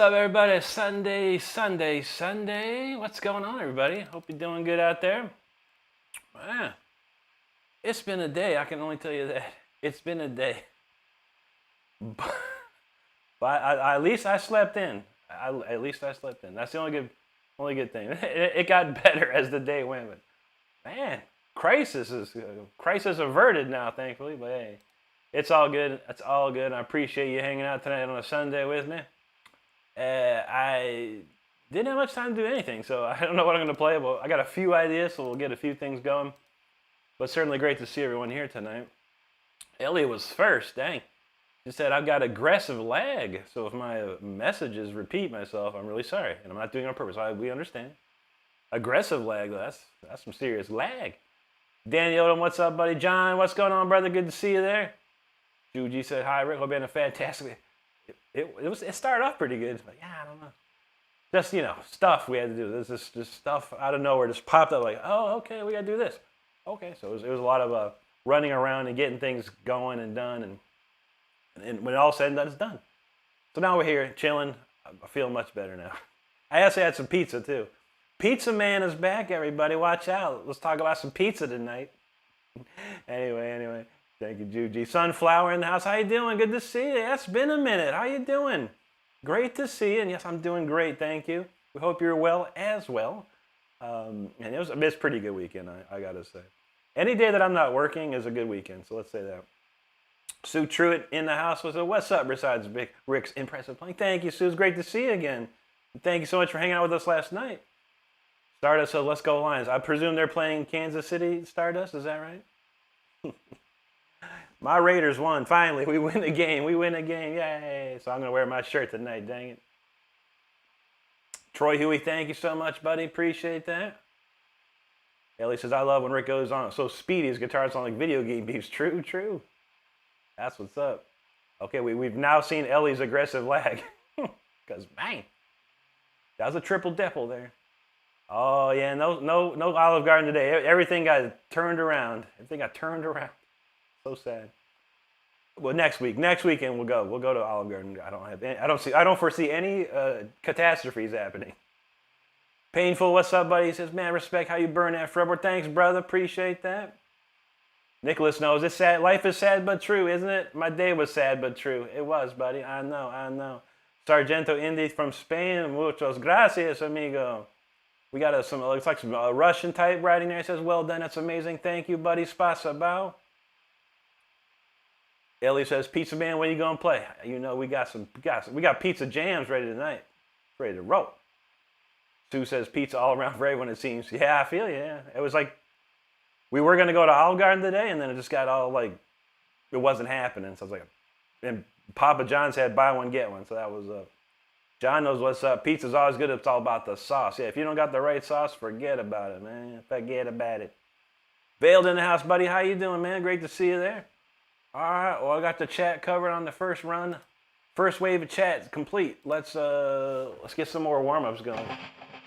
up, everybody? Sunday. What's going on, everybody? Hope you're doing good out there. Man, it's been a day. I can only tell you that. It's been a day. But at least I slept in. At least I slept in. That's the only good thing. It got better as the day went. But man, crisis averted now, thankfully. But hey, it's all good. It's all good. I appreciate you hanging out tonight on a Sunday with me. I didn't have much time to do anything, so I don't know what I'm going to play, but I got a few ideas, so we'll get a few things going. But certainly great to see everyone here tonight. Ellie was first, dang. She said, I've got aggressive lag, so if my messages repeat myself, I'm really sorry, and I'm not doing it on purpose. We understand. Aggressive lag, that's some serious lag. Danny Odom, what's up, buddy? John, what's going on, brother? Good to see you there. Juji said, hi, Rick. Hope you're having a fantastic... It started off pretty good, but yeah, I don't know. Just, stuff we had to do. There's just stuff out of nowhere just popped up like, oh, okay, we got to do this. Okay, so it was a lot of running around and getting things going and done, and when it all said and done, it's done. So now we're here chilling. I feel much better now. I actually had some pizza too. Pizza Man is back, everybody. Watch out. Let's talk about some pizza tonight. Anyway. Thank you, Juji. Sunflower in the house. How you doing? Good to see you. It's been a minute. How you doing? Great to see you. And yes, I'm doing great. Thank you. We hope you're well as well. And it's a pretty good weekend, I got to say. Any day that I'm not working is a good weekend, so let's say that. Sue Truitt in the house was a what's up besides Rick's impressive playing. Thank you, Sue. It's great to see you again. And thank you so much for hanging out with us last night. Stardust, so let's go Lions. I presume they're playing Kansas City Stardust. Is that right? My Raiders won. Finally, we win the game. Yay. So I'm going to wear my shirt tonight, dang it. Troy Huey, thank you so much, buddy. Appreciate that. Ellie says, I love when Rick goes on. So speedy, his guitar sounds like video game beats. True. That's what's up. Okay, we've now seen Ellie's aggressive lag. Because, man, that was a triple dipple there. Oh, yeah, no Olive Garden today. Everything got turned around. So sad. Well, next weekend we'll go to Olive Garden. I don't foresee any catastrophes happening. Painful, what's up, buddy? He says, man, respect how you burn that fretboard. Thanks, brother. Appreciate that. Nicholas knows it's sad. Life is sad but true, isn't it? My day was sad but true. It was, buddy. I know. Sargento Indy from Spain. Muchos gracias, amigo. We got looks like some Russian type writing there. It says, well done. That's amazing. Thank you, buddy. Spasibo. Ellie says, Pizza Man, when you gonna play? We got pizza jams ready tonight. Ready to roll. Sue says pizza all around for everyone, it seems. Yeah, I feel you, yeah. It was like we were gonna go to Olive Garden today, and then it just got all like it wasn't happening. So I was like, and Papa John's had buy one, get one. So that was John knows what's up. Pizza's always good if it's all about the sauce. Yeah, if you don't got the right sauce, forget about it, man. Forget about it. Veiled in the house, buddy. How you doing, man? Great to see you there. All right, well, I got the chat covered on the first run. First wave of chat complete. Let's get some more warm-ups going.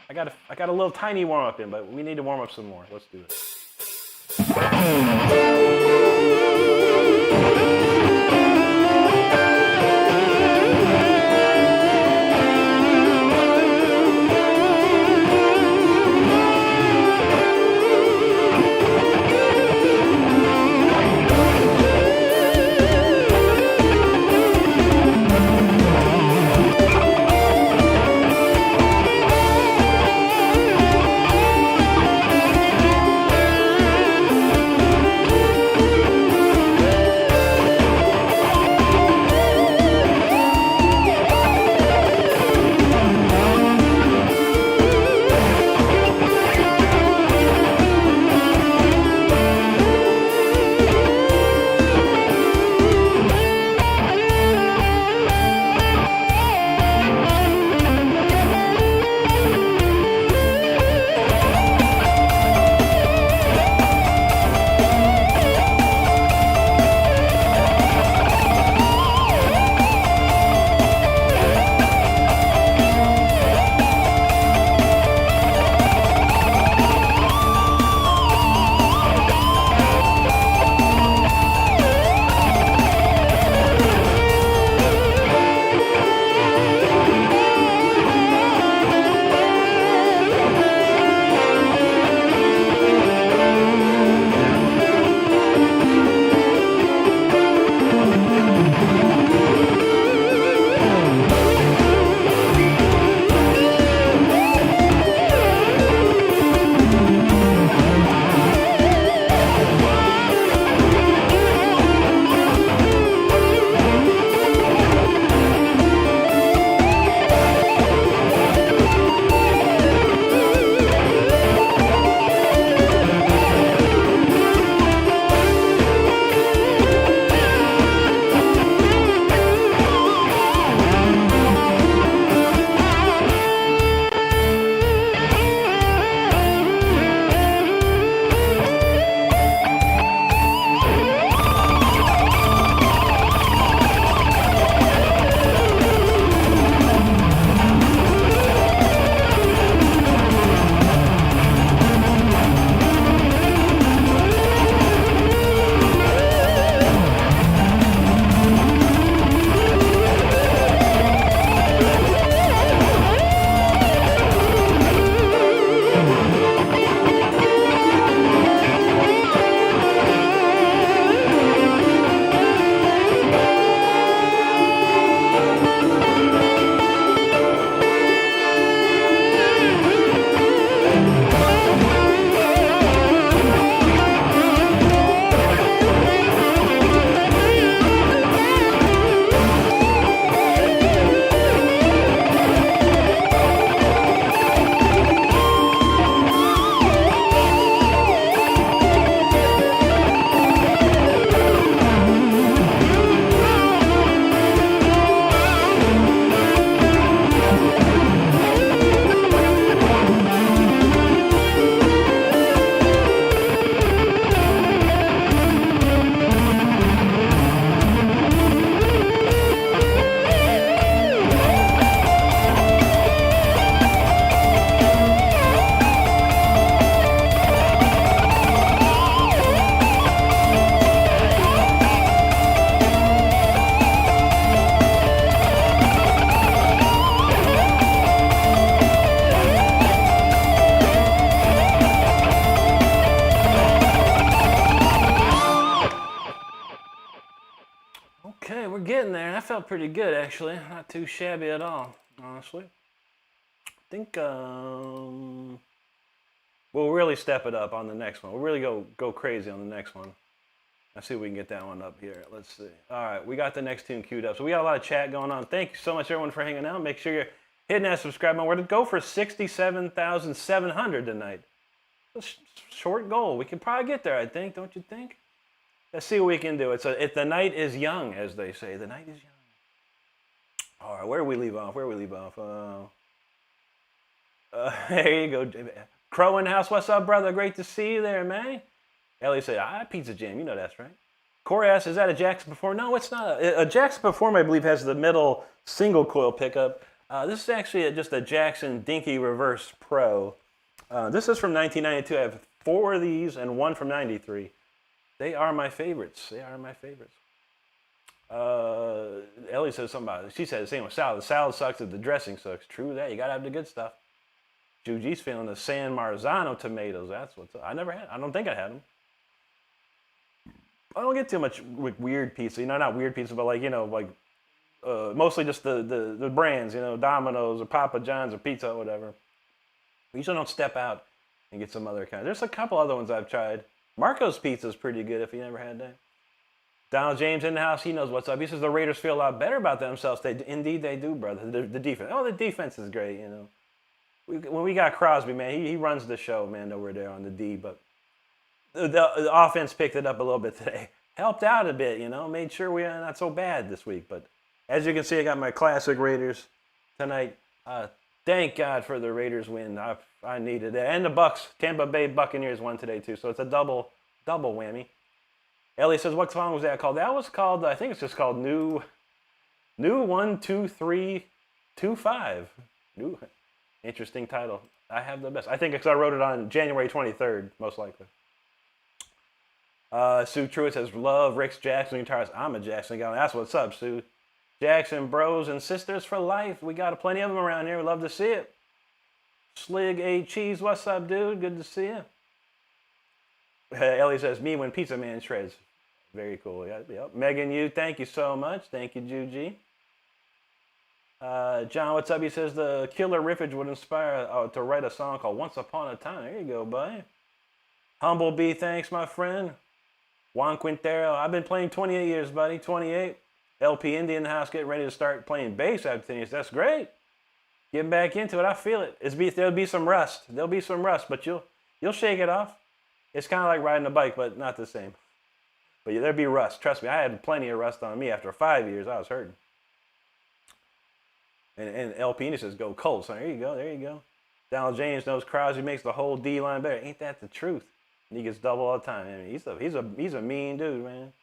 I got a little tiny warm-up in, but we need to warm up some more. Let's do it. getting there. That felt pretty good, actually. Not too shabby at all, honestly. I think we'll really step it up on the next one. We'll really go crazy on the next one. Let's see if we can get that one up here. Let's see. All right, we got the next tune queued up. So we got a lot of chat going on. Thank you so much, everyone, for hanging out. Make sure you're hitting that subscribe button. We're going to go for 67,700 tonight. It's a short goal. We can probably get there, I think. Don't you think? Let's see what we can do. The night is young, as they say. The night is young. All right, where do we leave off? There you go. Crow in the house. What's up, brother? Great to see you there, man. Ellie said, Pizza Jam. You know that's right. Corey asks, is that a Jackson Performer? No, it's not. A Jackson Performer, I believe, has the middle single coil pickup. This is actually just a Jackson Dinky Reverse Pro. This is from 1992. I have 4 of these and 1 from 93. They are my favorites. Ellie says something about it. She said the same with salad. The salad sucks if the dressing sucks. True that. You got to have the good stuff. Juji's feeling the San Marzano tomatoes. That's what's up. I don't think I had them. I don't get too much weird pizza. Not weird pizza, but mostly just the brands, Domino's or Papa John's or Pizza Hut, whatever. We usually don't step out and get some other kind. There's a couple other ones I've tried. Marco's Pizza is pretty good if you never had that. Donald James in the house, he knows what's up. He says the Raiders feel a lot better about themselves. Indeed they do, brother. The defense. The defense is great, When we got Crosby, man, he runs the show, man, over there on the D, but the offense picked it up a little bit today. Helped out a bit, made sure we are not so bad this week. But as you can see, I got my classic Raiders tonight. Thank God for the Raiders win. I needed it. And the Bucks, Tampa Bay Buccaneers won today too, so it's a double whammy. Ellie says, what song was that called? That was called, I think it's just called New 12325. New, interesting title. I have the best. I think because I wrote it on January 23rd, most likely. Sue Truitt says, love Rick's Jackson guitars. I'm a Jackson guy. That's what's up, Sue. Jackson bros and sisters for life. We got plenty of them around here. We love to see it. Slig A Cheese, what's up, dude? Good to see you. Ellie says, me when Pizza Man shreds. Very cool. Yep. Megan, you, thank you so much. Thank you, Juji. John, what's up? He says the killer riffage would inspire to write a song called Once Upon a Time. There you go, buddy. Humble Bee, thanks, my friend. Juan Quintero, I've been playing 28 years, buddy. 28. LP Indy in the house, getting ready to start playing bass after 10 years. That's great. Getting back into it. I feel it. There'll be some rust. But you'll shake it off. It's kind of like riding a bike, but not the same. But there'll be rust. Trust me, I had plenty of rust on me. After 5 years, I was hurting. And LP Indy says, go Colts. There you go. Donald James knows Crosby makes the whole D line better. Ain't that the truth? And he gets double all the time. I mean, he's a mean dude, man.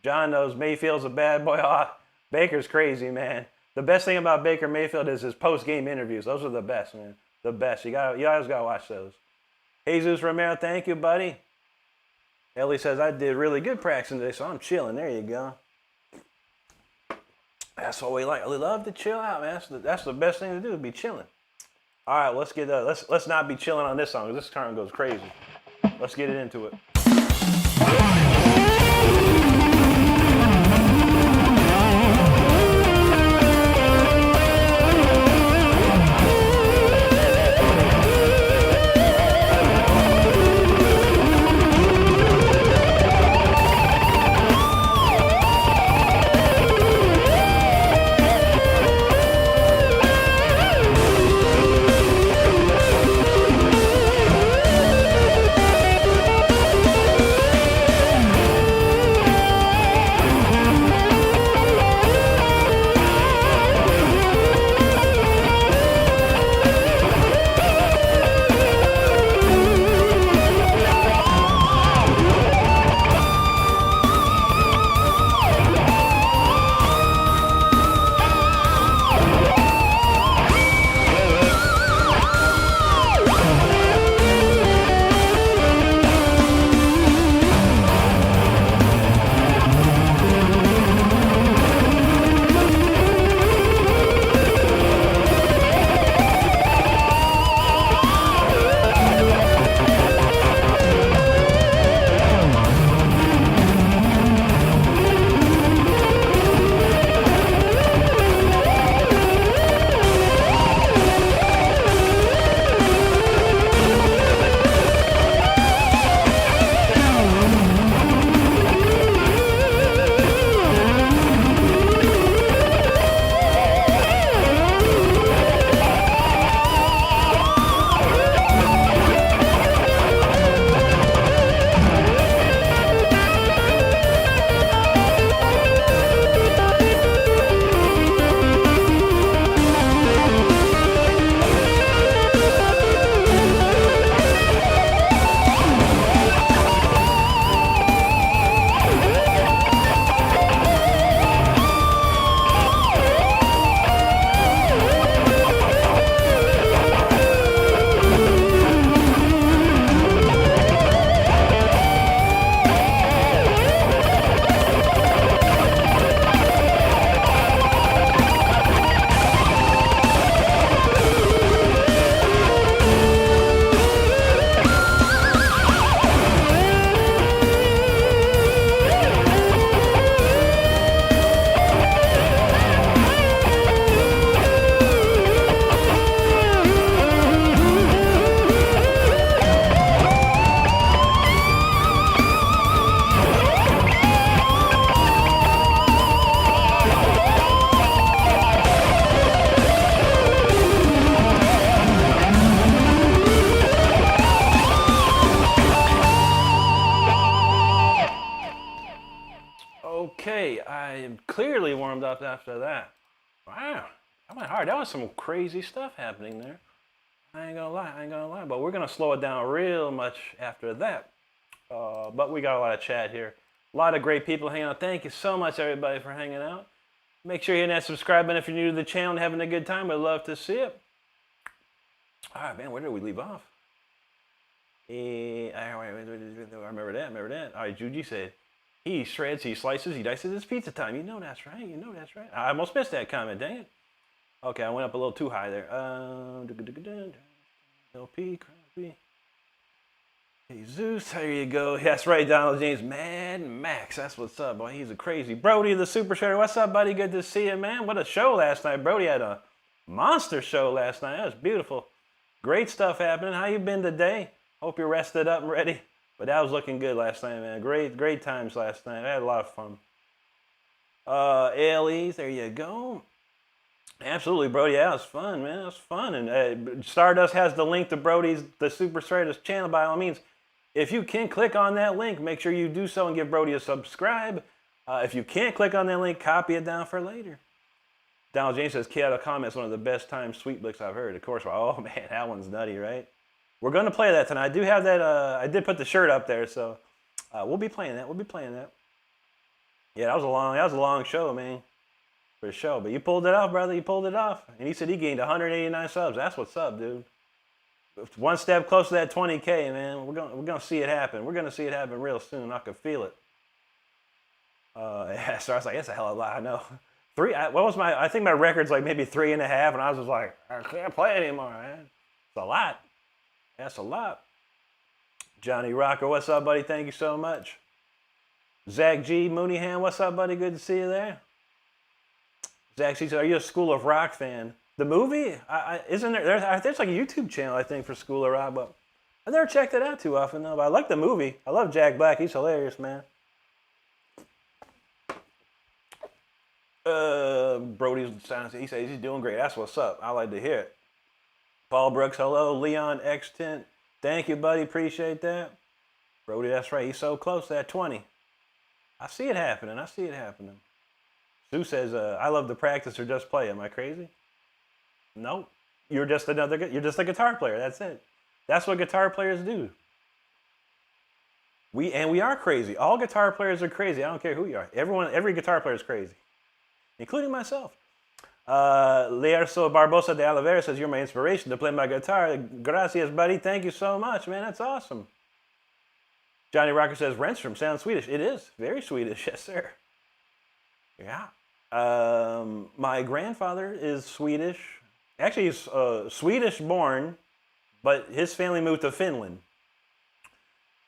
John knows Mayfield's a bad boy. Oh, Baker's crazy, man. The best thing about Baker Mayfield is his post-game interviews. Those are the best, man. The best. You always gotta watch those. Jesus Romero, thank you, buddy. Ellie says, I did really good practicing today, so I'm chilling. There you go. That's what we like. We love to chill out, man. That's the best thing to do, is be chilling. All right, let's not be chilling on this song, because this turn goes crazy. Let's get it into it. say I am clearly warmed up after that. Wow, that went hard. That was some crazy stuff happening there. I ain't gonna lie. But we're gonna slow it down real much after that. But we got a lot of chat here. A lot of great people hanging out. Thank you so much, everybody, for hanging out. Make sure you hit that subscribe button if you're new to the channel and having a good time. I'd love to see it. All right, man, where did we leave off? I remember that. All right, Juji said, he shreds, he slices, he dices, it's pizza time. You know that's right. I almost missed that comment, dang it. Okay, I went up a little too high there. LP, Crosby. Hey, Zeus, there you go. That's right, Donald James. Mad Max, that's what's up, boy. He's a crazy. Brody, the Super Shredder. What's up, buddy? Good to see you, man. What a show last night. Brody had a monster show last night. That was beautiful. Great stuff happening. How you been today? Hope you're rested up and ready. But that was looking good last night, man. Great times last night. I had a lot of fun. ALEs, there you go. Absolutely, Brody. Yeah, it was fun, man. It was fun. And Stardust has the link to Brody's, the Super Shredder's channel by all means. If you can click on that link, make sure you do so and give Brody a subscribe. If you can't click on that link, copy it down for later. Donald James says, Kyoto Comments, one of the best timed Sweet Blicks I've heard. Of course, oh man, that one's nutty, right? We're going to play that tonight. I do have that, I did put the shirt up there, so we'll be playing that. Yeah, that was a long show, man, for the show. But you pulled it off, brother. You pulled it off. And he said he gained 189 subs. That's what's up, dude. One step closer to that 20K, man. We're gonna see it happen. We're gonna see it happen real soon. I can feel it. Yeah, so I was like, that's a hell of a lot. I know. I think my record's like maybe 3.5, and I was just like, I can't play anymore, man. It's a lot. That's a lot. Johnny Rocker, what's up, buddy? Thank you so much. Zach G. Mooneyham, what's up, buddy? Good to see you there. Zach C. said, are you a School of Rock fan? The movie? Isn't there's like a YouTube channel, I think, for School of Rock, but I've never checked it out too often, though. But I like the movie. I love Jack Black. He's hilarious, man. Brody's silence. He says he's doing great. That's what's up. I like to hear it. Paul Brooks, hello. Leon X10. Thank you, buddy. Appreciate that. Brody, that's right. He's so close to that 20. I see it happening. Sue says, I love to practice or just play. Am I crazy? No, you're just a guitar player. That's it. That's what guitar players do. We are crazy. All guitar players are crazy. I don't care who you are. Every guitar player is crazy, including myself. Learso Barbosa de Oliveira says, you're my inspiration to play my guitar. Gracias, buddy. Thank you so much, man. That's awesome. Johnny Rocker says, Renstrom sounds Swedish. It is. Very Swedish. Yes, sir. Yeah. My grandfather is Swedish. Actually, he's Swedish born, but his family moved to Finland.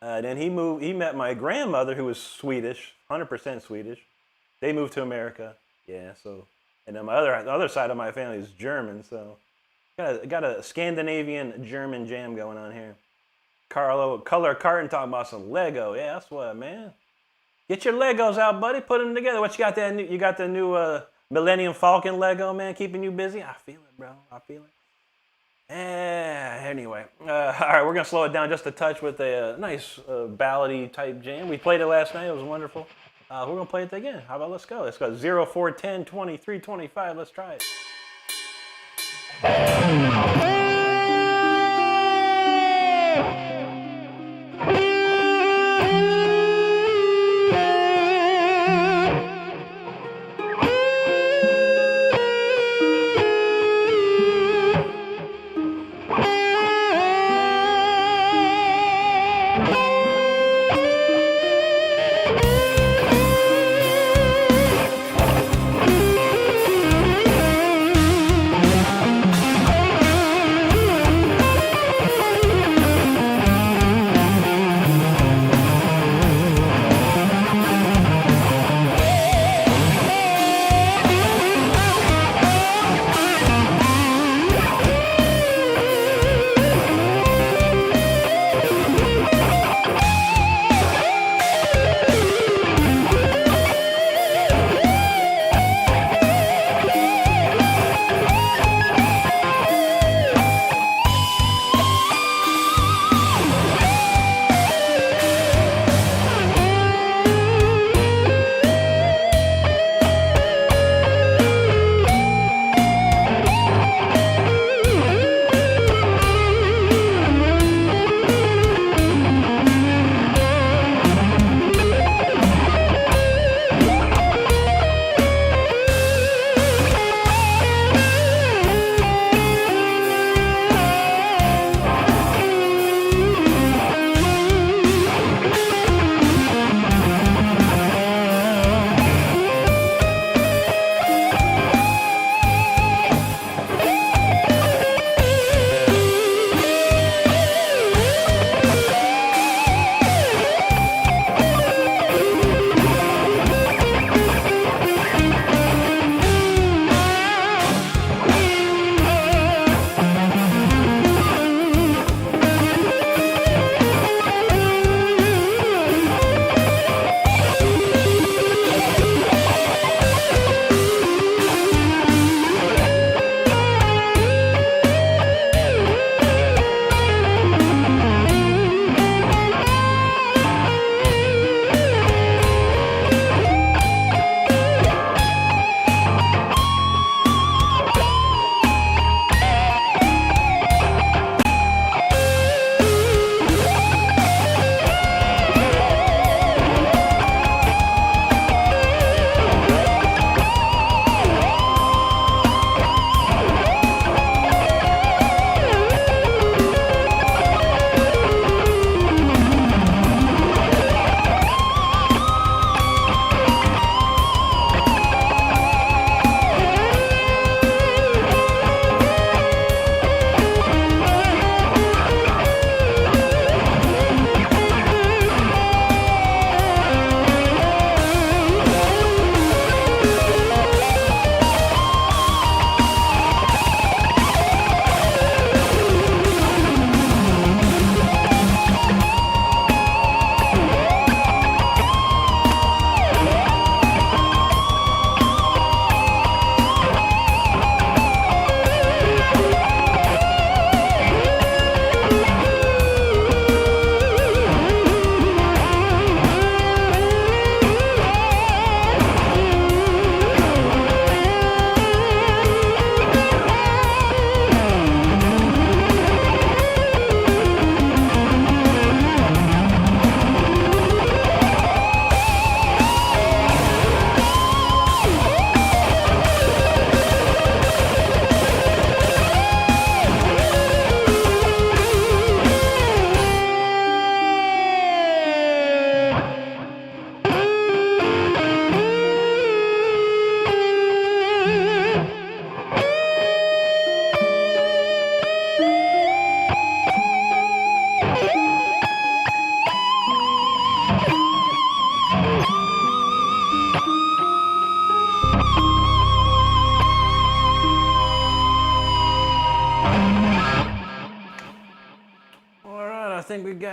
Then he met my grandmother, who was Swedish, 100% Swedish. They moved to America. Yeah, so, and then the other side of my family is German, so got a Scandinavian German jam going on here. Carlo, Color Carton talking about some Lego. Yeah, that's what, man. Get your Legos out, buddy. Put them together. What you got? You got the new Millennium Falcon Lego, man, keeping you busy? I feel it, bro. I feel it. Anyway, all right, we're going to slow it down just a touch with a nice ballady type jam. We played it last night. It was wonderful. We're going to play it again. How about let's go? Let's go 0, 4, 10, 23, 25. Let's try it.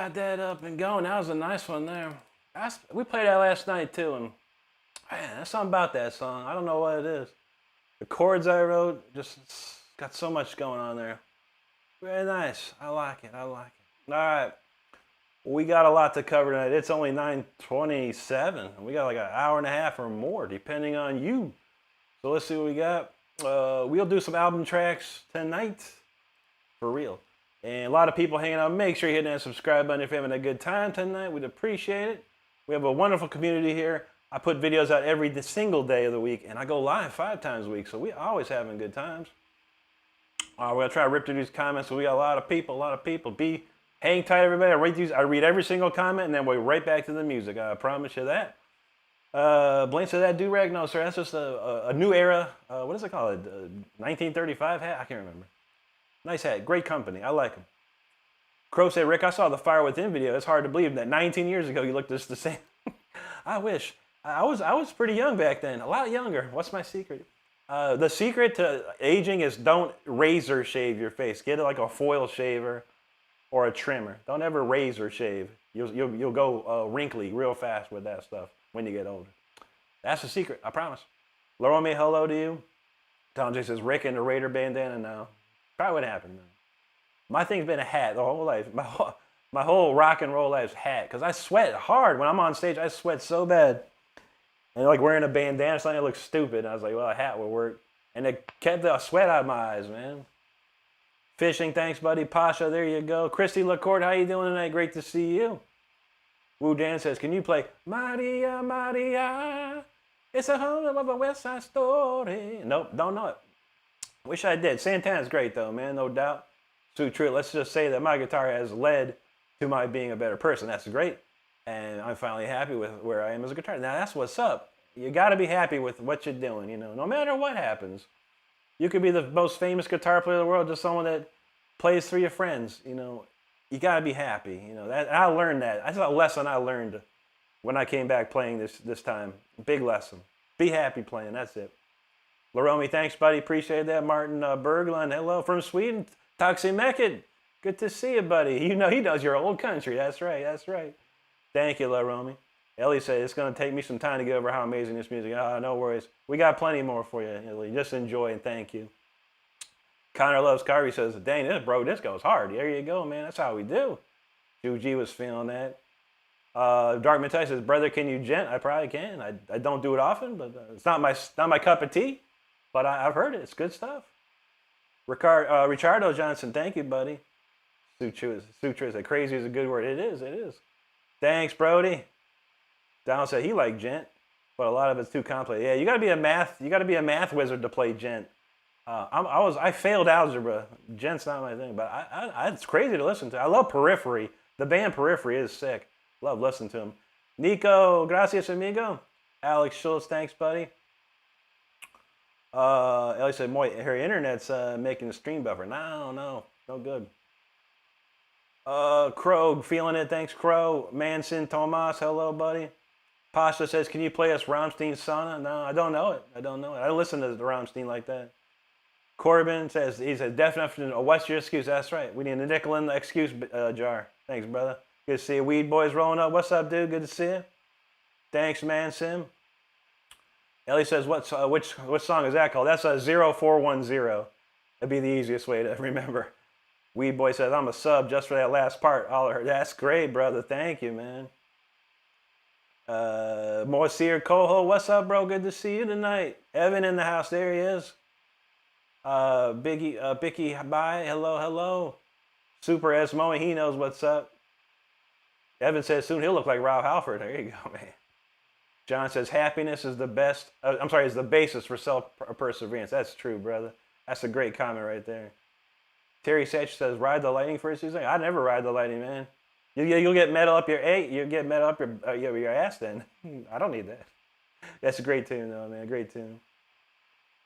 got that up and going. That was a nice one there. We played that last night too, and man, there's something about that song. I don't know what it is. The chords I wrote just got so much going on there. Very nice. I like it. All right. We got a lot to cover tonight. It's only 9:27. We got like an hour and a half or more, depending on you. So let's see what we got. We'll do some album tracks tonight, for real. And a lot of people hanging out. Make sure you hit that subscribe button if you're having a good time tonight. We'd appreciate it. We have a wonderful community here. I put videos out every single day of the week, and I go live 5 times a week, so we're always having good times. We're going to try to rip through these comments, so we got a lot of people. Hang tight, everybody. I read every single comment, and then we're right back to the music. I promise you that. Blaine said that do-rag? No, sir. That's just a new era. What is it called? 1935 hat? I can't remember. Nice hat. Great company. I like them. Crow said, Rick, I saw the Fire Within video. It's hard to believe that 19 years ago you looked just the same. I wish. I was pretty young back then. A lot younger. What's my secret? The secret to aging is don't razor shave your face. Get it like a foil shaver or a trimmer. Don't ever razor shave. You'll go wrinkly real fast with that stuff when you get older. That's the secret. I promise. Laurome, hello to you. Tom J says, Rick and the Raider bandana now. Probably what happened, man. My thing's been a hat the whole life. My whole rock and roll life's hat. Because I sweat hard. When I'm on stage, I sweat so bad. And like wearing a bandana, something that looks stupid. And I was like, well, a hat would work. And it kept the sweat out of my eyes, man. Fishing, thanks, buddy. Pasha, there you go. Christy LaCourte, how you doing tonight? Great to see you. Wu Dan says, can you play Maria, Maria? It's a whole of a West Side Story. Nope, don't know it. Wish I did. Santana's great, though, man, no doubt. So true. Let's just say that my guitar has led to my being a better person. That's great. And I'm finally happy with where I am as a guitarist. Now, that's what's up. You got to be happy with what you're doing, you know, no matter what happens. You could be the most famous guitar player in the world, just someone that plays for your friends, you know. You got to be happy, you know. I learned that. That's a lesson I learned when I came back playing this time. Big lesson. Be happy playing. That's it. Laromi, thanks, buddy. Appreciate that. Martin Berglund, hello from Sweden. Taxi Mekid, good to see you, buddy. You know he knows your old country. That's right. Thank you, Laromi. Ellie said it's going to take me some time to get over how amazing this music is. No worries. We got plenty more for you, Ellie. Just enjoy and thank you. Connor Loves Carvey says, dang, this goes hard. There you go, man. That's how we do. Juji was feeling that. Dark Mentai says, brother, can you gent? I probably can. I don't do it often, but it's not my cup of tea. But I've heard it. It's good stuff. Richardo Johnson, thank you, buddy. Sutra said, crazy is a good word. It is. Thanks, Brody. Donald said he liked gent, but a lot of it's too complicated. Yeah, you gotta be a math wizard to play gent. I failed algebra. Gent's not my thing, but it's crazy to listen to. I love Periphery. The band Periphery is sick. Love listening to them. Nico, gracias amigo. Alex Schultz, thanks, buddy. Ellie said, her internet's making the stream buffer. No good. Crow, feeling it. Thanks, Crow. Manson Tomas, hello, buddy. Pasha says, can you play us Rammstein's Sauna? No, I don't know it. I don't listen to the Rammstein like that. Corbin says, he said, definition of what's your excuse? That's right. We need a nickel in the excuse jar. Thanks, brother. Good to see you. Weed Boys rolling up. What's up, dude? Good to see you. Thanks, man, Sim. Ellie says, which song is that called? That's a 0410. That'd be the easiest way to remember. Weed Boy says, I'm a sub just for that last part. That's great, brother. Thank you, man. Moisir Coho, what's up, bro? Good to see you tonight. Evan in the house. There he is. Bicky, bye. Hello. Super Esmo, he knows what's up. Evan says soon he'll look like Rob Halford. There you go, man. John says happiness is the basis for self-perseverance. That's true, brother. That's a great comment right there. Terry Satch says, ride the lightning for a season. I never ride the lightning, man. You'll get metal up your your ass then. I don't need that. That's a great tune, though, man. Great tune.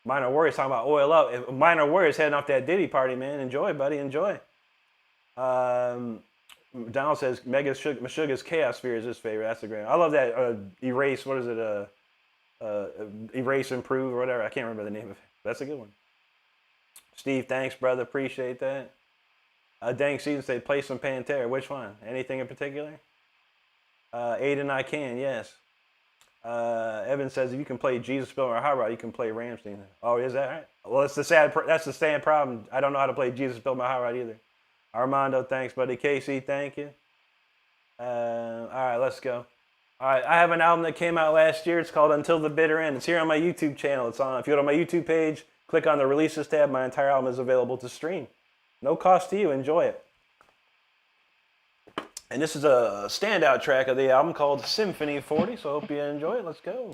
Minor Warriors talking about oil up. Minor Warriors heading off that Diddy party, man. Enjoy, buddy. Enjoy. Donald says Meshuggah's Chaos Sphere is his favorite. That's a great one. I love that Erase. What is it? Erase, Improve, or whatever. I can't remember the name of it. That's a good one. Steve, thanks, brother. Appreciate that. Dang Season say play some Pantera. Which one? Anything in particular? Aiden, I can, yes. Evan says if you can play Jesus Spell or Hot Rod, you can play Ramstein. Oh, is that right? Well, that's the sad problem. I don't know how to play Jesus Spell my Hot Rod either. Armando, thanks, buddy. Casey, thank you. All right, let's go. All right, I have an album that came out last year. It's called Until the Bitter End. It's here on my YouTube channel. It's on. If you go to my YouTube page, click on the Releases tab. My entire album is available to stream. No cost to you. Enjoy it. And this is a standout track of the album called Symphony 40, so I hope you enjoy it. Let's go.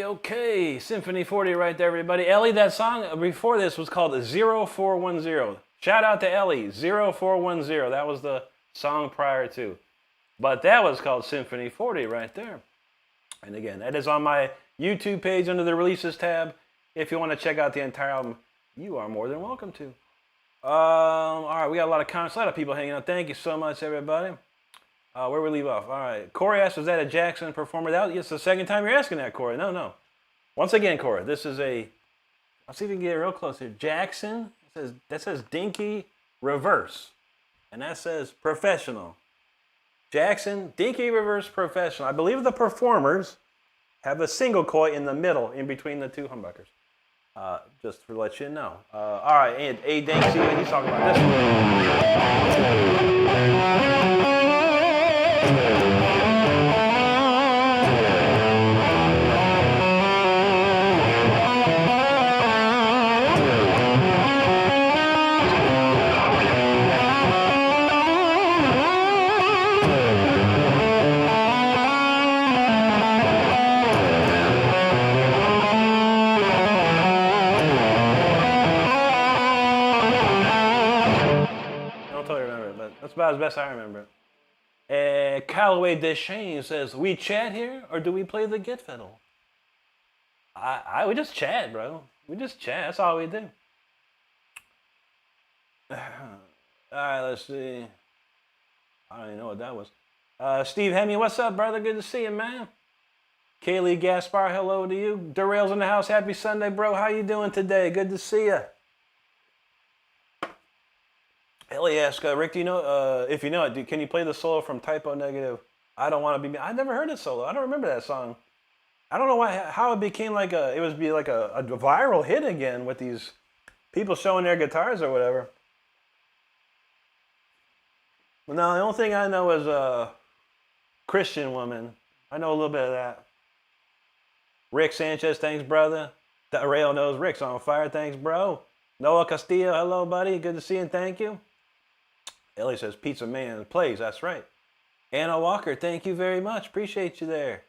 Okay, Symphony 40 right there, everybody. Ellie, that song before this was called 0410. Shout out to Ellie, 0410. That was the song prior to. But that was called Symphony 40 right there. And again, that is on my YouTube page under the Releases tab. If you want to check out the entire album, you are more than welcome to. All right, we got a lot of comments, a lot of people hanging out. Thank you so much, everybody. Where we leave off? All right, Corey asked, was that a Jackson performer? It's the second time you're asking that, Corey. No. Once again, Corey, this is a Let's see if we can get real close here. Jackson, that says Dinky Reverse. And that says Professional. Jackson, Dinky Reverse Professional. I believe the performers have a single coil in the middle, in between the two humbuckers. Just to let you know. All right, and A Dinky, he's talking about this one. That's about as best I remember it. And Callaway Deschênes says, we chat here or do we play the git fiddle? We just chat, bro. We just chat. That's all we do. All right, let's see. I don't even know what that was. Steve Hemme, what's up, brother? Good to see you, man. Kaylee Gaspar, hello to you. Derail's in the house. Happy Sunday, bro. How you doing today? Good to see you. Ellie asked, Rick, do you know, if you know it, can you play the solo from Typo Negative? I Don't Want to Be Me. I never heard it solo. I don't remember that song. I don't know how it became like a viral hit again with these people showing their guitars or whatever. Well, no, the only thing I know is Christian Woman. I know a little bit of that. Rick Sanchez, thanks, brother. Rail knows Rick's on fire, thanks, bro. Noah Castillo, hello, buddy. Good to see you and thank you. Ellie says, Pizza Man plays, that's right. Anna Walker, thank you very much. Appreciate you there.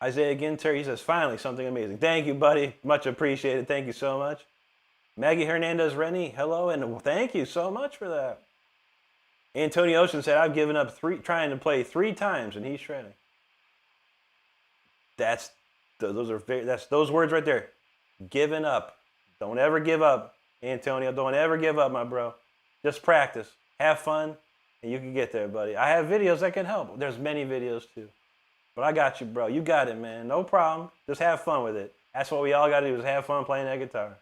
Isaiah Ginter, he says, finally, something amazing. Thank you, buddy. Much appreciated. Thank you so much. Maggie Hernandez Rennie, hello, and thank you so much for that. Antonio Ocean said, I've given up trying to play 3 times, and he's shredding. That's those words right there. Giving up. Don't ever give up, Antonio. Don't ever give up, my bro. Just practice. Have fun, and you can get there, buddy. I have videos that can help. There's many videos, too. But I got you, bro. You got it, man. No problem. Just have fun with it. That's what we all got to do is have fun playing that guitar.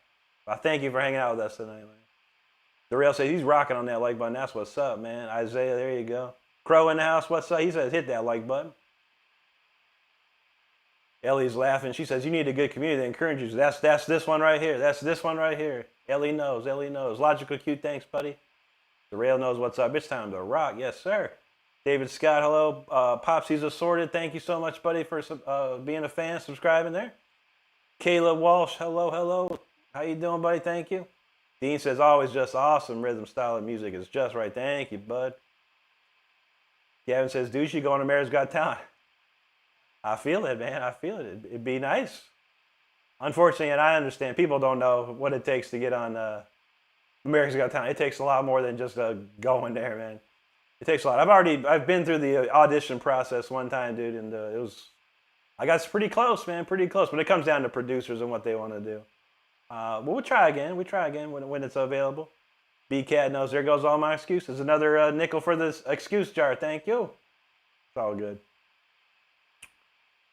I thank you for hanging out with us tonight, man. Darrell says he's rocking on that like button. That's what's up, man. Isaiah, there you go. Crow in the house, what's up? He says hit that like button. Ellie's laughing. She says, you need a good community that encourages you. That's this one right here. That's this one right here. Ellie knows. Ellie knows. Logical Q, thanks, buddy. The rail knows what's up. It's time to rock. Yes, sir. David Scott, hello. Popsy's Assorted. Thank you so much, buddy, for being a fan, subscribing there. Kayla Walsh, hello, hello. How you doing, buddy? Thank you. Dean says, always just awesome rhythm, style, and music is just right. Thank you, bud. Gavin says, dude, you should go on America's Got Talent. I feel it, man. I feel it. It'd be nice. Unfortunately, and I understand, people don't know what it takes to get on America's Got Talent. It takes a lot more than just going there, man. It takes a lot. I've been through the audition process one time, dude, and I got pretty close, man, pretty close. But it comes down to producers and what they want to do. But we'll try again. We try again when it's available. B-Cat knows. There goes all my excuses. Another nickel for this excuse jar. Thank you. It's all good.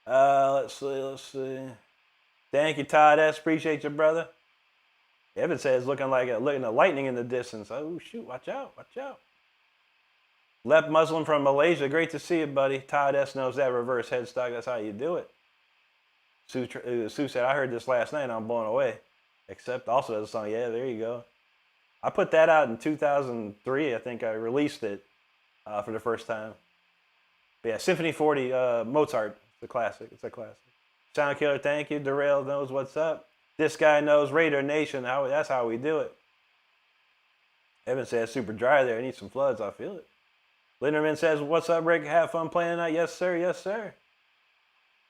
Let's see. Thank you, Todd S. Appreciate you, brother. Evan says looking like a lightning in the distance. Oh, shoot. Watch out. Watch out. Lep Muslim from Malaysia. Great to see you, buddy. Todd S. knows that reverse headstock. That's how you do it. Sue said, I heard this last night and I'm blown away. Except also as a song. Yeah, there you go. I put that out in 2003. I think I released it for the first time. But yeah, Symphony 40, Mozart. It's a classic. It's a classic. Sound Killer, thank you. Darrell knows what's up. This guy knows Raider Nation. That's how we do it. Evan says super dry there. I need some floods. I feel it. Linderman says, what's up, Rick? Have fun playing tonight? Yes, sir. Yes, sir.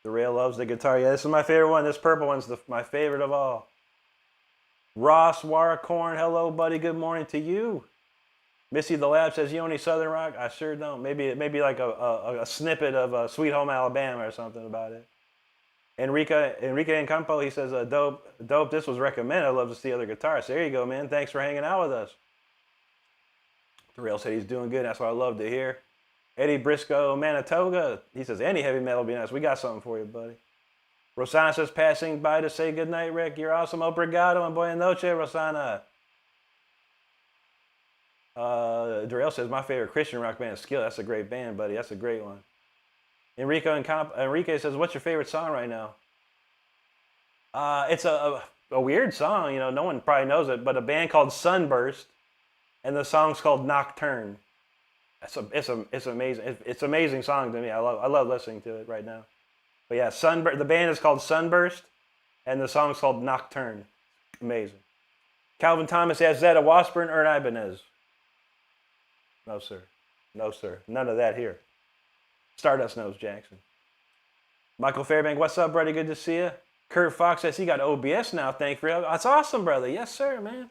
Darrell loves the guitar. Yeah, this is my favorite one. This purple one's my favorite of all. Ross Waracorn, hello, buddy. Good morning to you. Missy the Lab says, you only Southern Rock? I sure don't. Maybe like a snippet of Sweet Home Alabama or something about it. Enrique Encampo, he says, dope. This was recommended. I'd love to see other guitarists. There you go, man. Thanks for hanging out with us. Terrell said he's doing good. That's what I love to hear. Eddie Briscoe, Manitoga, he says, any heavy metal would be nice. We got something for you, buddy. Rosana says, passing by to say goodnight, Rick. You're awesome. Obrigado and buena noche, Rosana. Darrell says, my favorite Christian rock band is Skill. That's a great band, buddy. That's a great one. Enrique says, what's your favorite song right now? It's a weird song. You know, no one probably knows it, but a band called Sunburst, and the song's called Nocturne. It's amazing. It's an amazing song to me. I love listening to it right now. But yeah, the band is called Sunburst, and the song's called Nocturne. Amazing. Calvin Thomas asks, is that a Washburn or an Ibanez? No, sir. No, sir. None of that here. Stardust knows, Jackson. Michael Fairbank, what's up, buddy? Good to see you. Kurt Fox says he got OBS now. Thank you. That's awesome, brother. Yes, sir, man.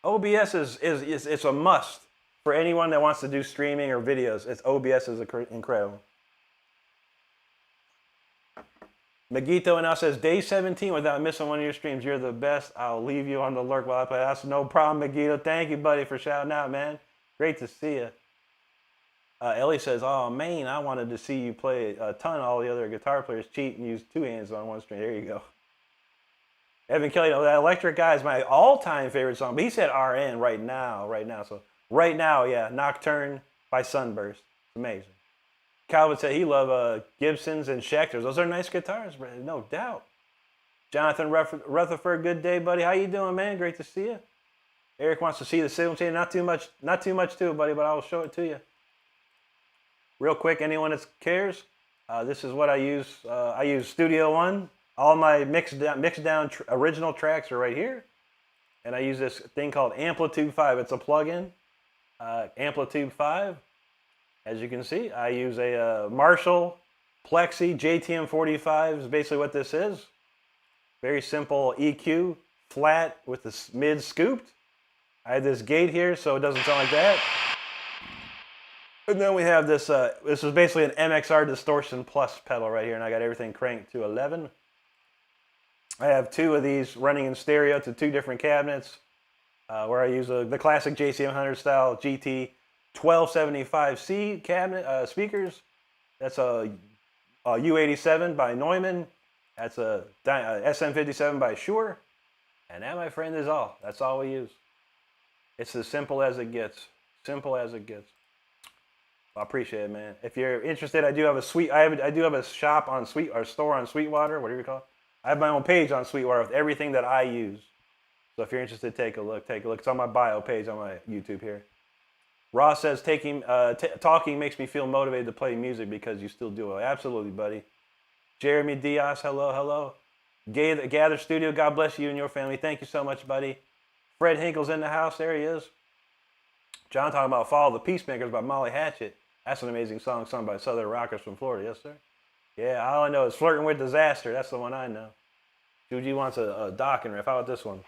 OBS is it's a must for anyone that wants to do streaming or videos. OBS is incredible. Magito and says, day 17 without missing one of your streams. You're the best. I'll leave you on the lurk while I play. That's no problem, Magito. Thank you, buddy, for shouting out, man. Great to see you. Ellie says, oh, man, I wanted to see you play a ton. All the other guitar players cheat and use two hands on one string. There you go. Evan Kelly, that Electric Guy is my all-time favorite song. But he said RN right now. So right now, yeah, Nocturne by Sunburst. It's amazing. Calvin said he loved Gibsons and Schecters. Those are nice guitars, no doubt. Jonathan Rutherford, good day, buddy. How you doing, man? Great to see you. Eric wants to see the signal chain. Not too much too, buddy, but I'll show it to you. Real quick, anyone that cares, this is what I use. I use Studio One. All my mixed down original tracks are right here. And I use this thing called Amplitude 5. It's a plug-in, Amplitude 5. As you can see, I use a Marshall Plexi JTM 45 is basically what this is. Very simple EQ, flat with the mid scooped. I have this gate here so it doesn't sound like that. And then we have this, this is basically an MXR Distortion Plus pedal right here, and I got everything cranked to 11. I have two of these running in stereo to two different cabinets where I use the classic JCM 100 style GT 1275C cabinet speakers. That's a U87 by Neumann. That's a SM57 by Shure. And that, my friend, is all. That's all we use. It's as simple as it gets. Simple as it gets. I appreciate it, man. If you're interested, I do have a shop on store on Sweetwater, whatever you call it. I have my own page on Sweetwater with everything that I use. So if you're interested, take a look. It's on my bio page on my YouTube here. Ross says, talking makes me feel motivated to play music because you still do it. Absolutely, buddy. Jeremy Diaz, hello. Gather Studio, God bless you and your family. Thank you so much, buddy. Fred Hinkle's in the house. There he is. John talking about Follow the Peacemakers by Molly Hatchet. That's an amazing song sung by Southern Rockers from Florida. Yes, sir. Yeah, all I know is Flirting with Disaster. That's the one I know. Juji wants a docking riff. How about this one?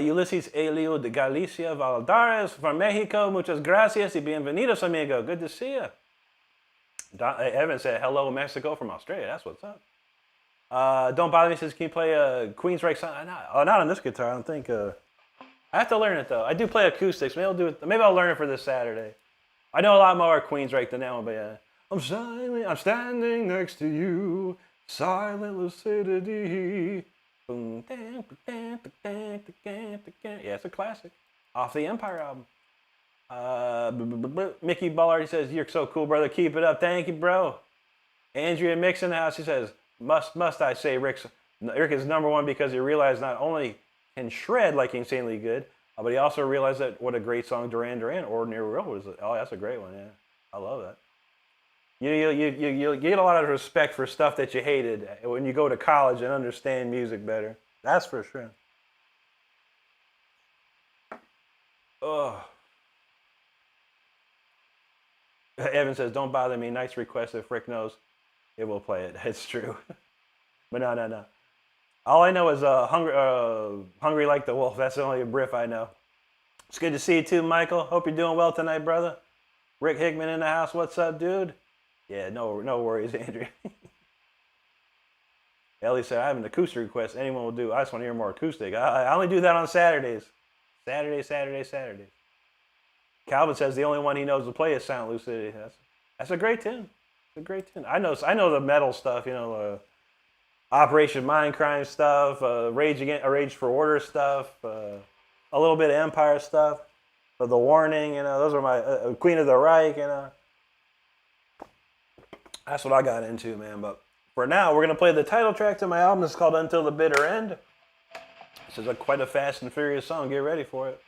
Ulysses Elio de Galicia Valdares from Mexico. Muchas gracias y bienvenidos, amigo. Good to see you. Evan said, hello, Mexico from Australia. That's what's up. Don't Bother Me says, can you play a Queensryche song? Not on this guitar, I don't think. I have to learn it, though. I do play acoustics. Maybe I'll learn it for this Saturday. I know a lot more Queensryche than that one, but yeah. I'm standing next to you, silent lucidity. Yeah, it's a classic. Off the Empire album. Mickey Ballard says, you're so cool, brother. Keep it up. Thank you, bro. Andrea Mix in the house. She says, must I say Rick is number one because he realized not only can shred like insanely good, but he also realized that what a great song Duran Duran, Ordinary World was. Oh, that's a great one, yeah. I love that. You get a lot of respect for stuff that you hated when you go to college and understand music better. That's for sure. Oh. Evan says, don't bother me. Nice request. If Rick knows, it will play it. It's true. But no. All I know is hungry like the wolf. That's the only brief I know. It's good to see you too, Michael. Hope you're doing well tonight, brother. Rick Hickman in the house. What's up, dude? Yeah, no worries, Andrew. Ellie said, I have an acoustic request. Anyone will do. I just want to hear more acoustic. I only do that on Saturdays. Saturdays. Calvin says the only one he knows to play is Silent Lucidity. That's a great tune. It's a great tune. I know the metal stuff, Operation Mindcrime stuff, Rage for Order stuff, a little bit of Empire stuff, The Warning, those are my Queen of the Reich, That's what I got into, man. But for now, we're gonna play the title track to my album. It's called Until the Bitter End. This is quite a fast and furious song. Get ready for it.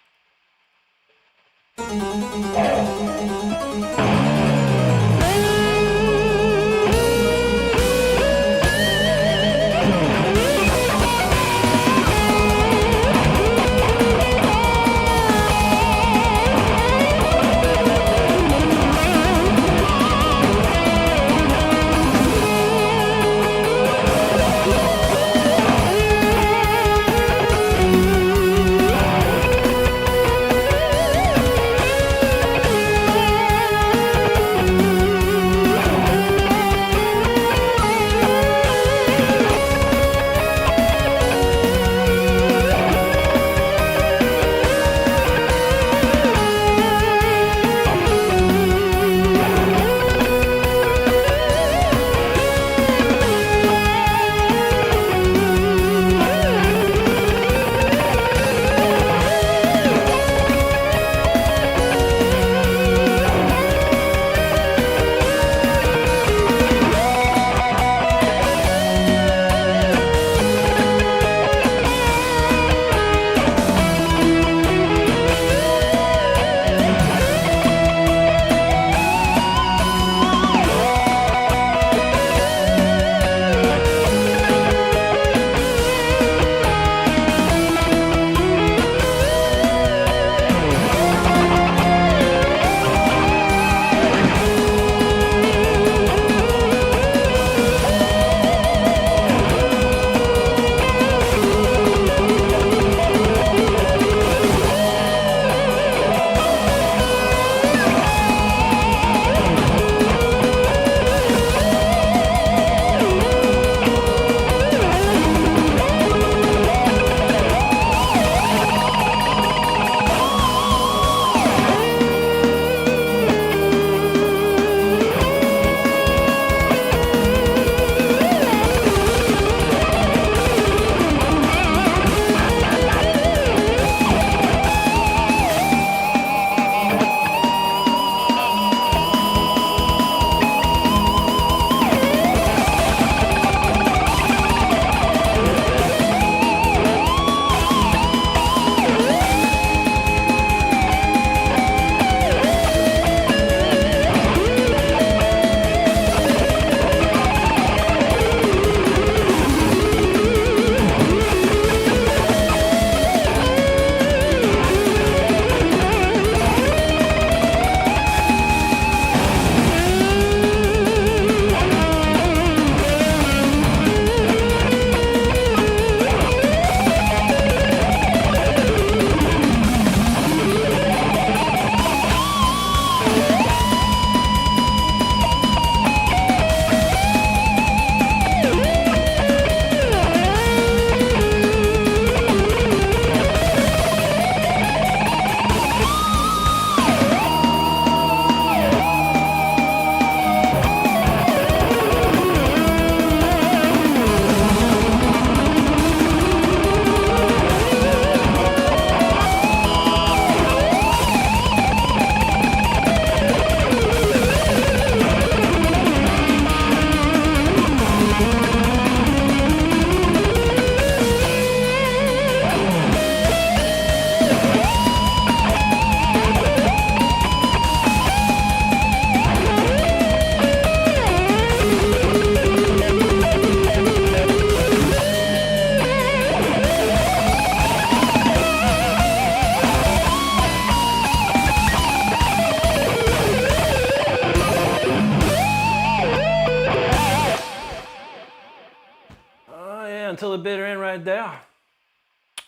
right there.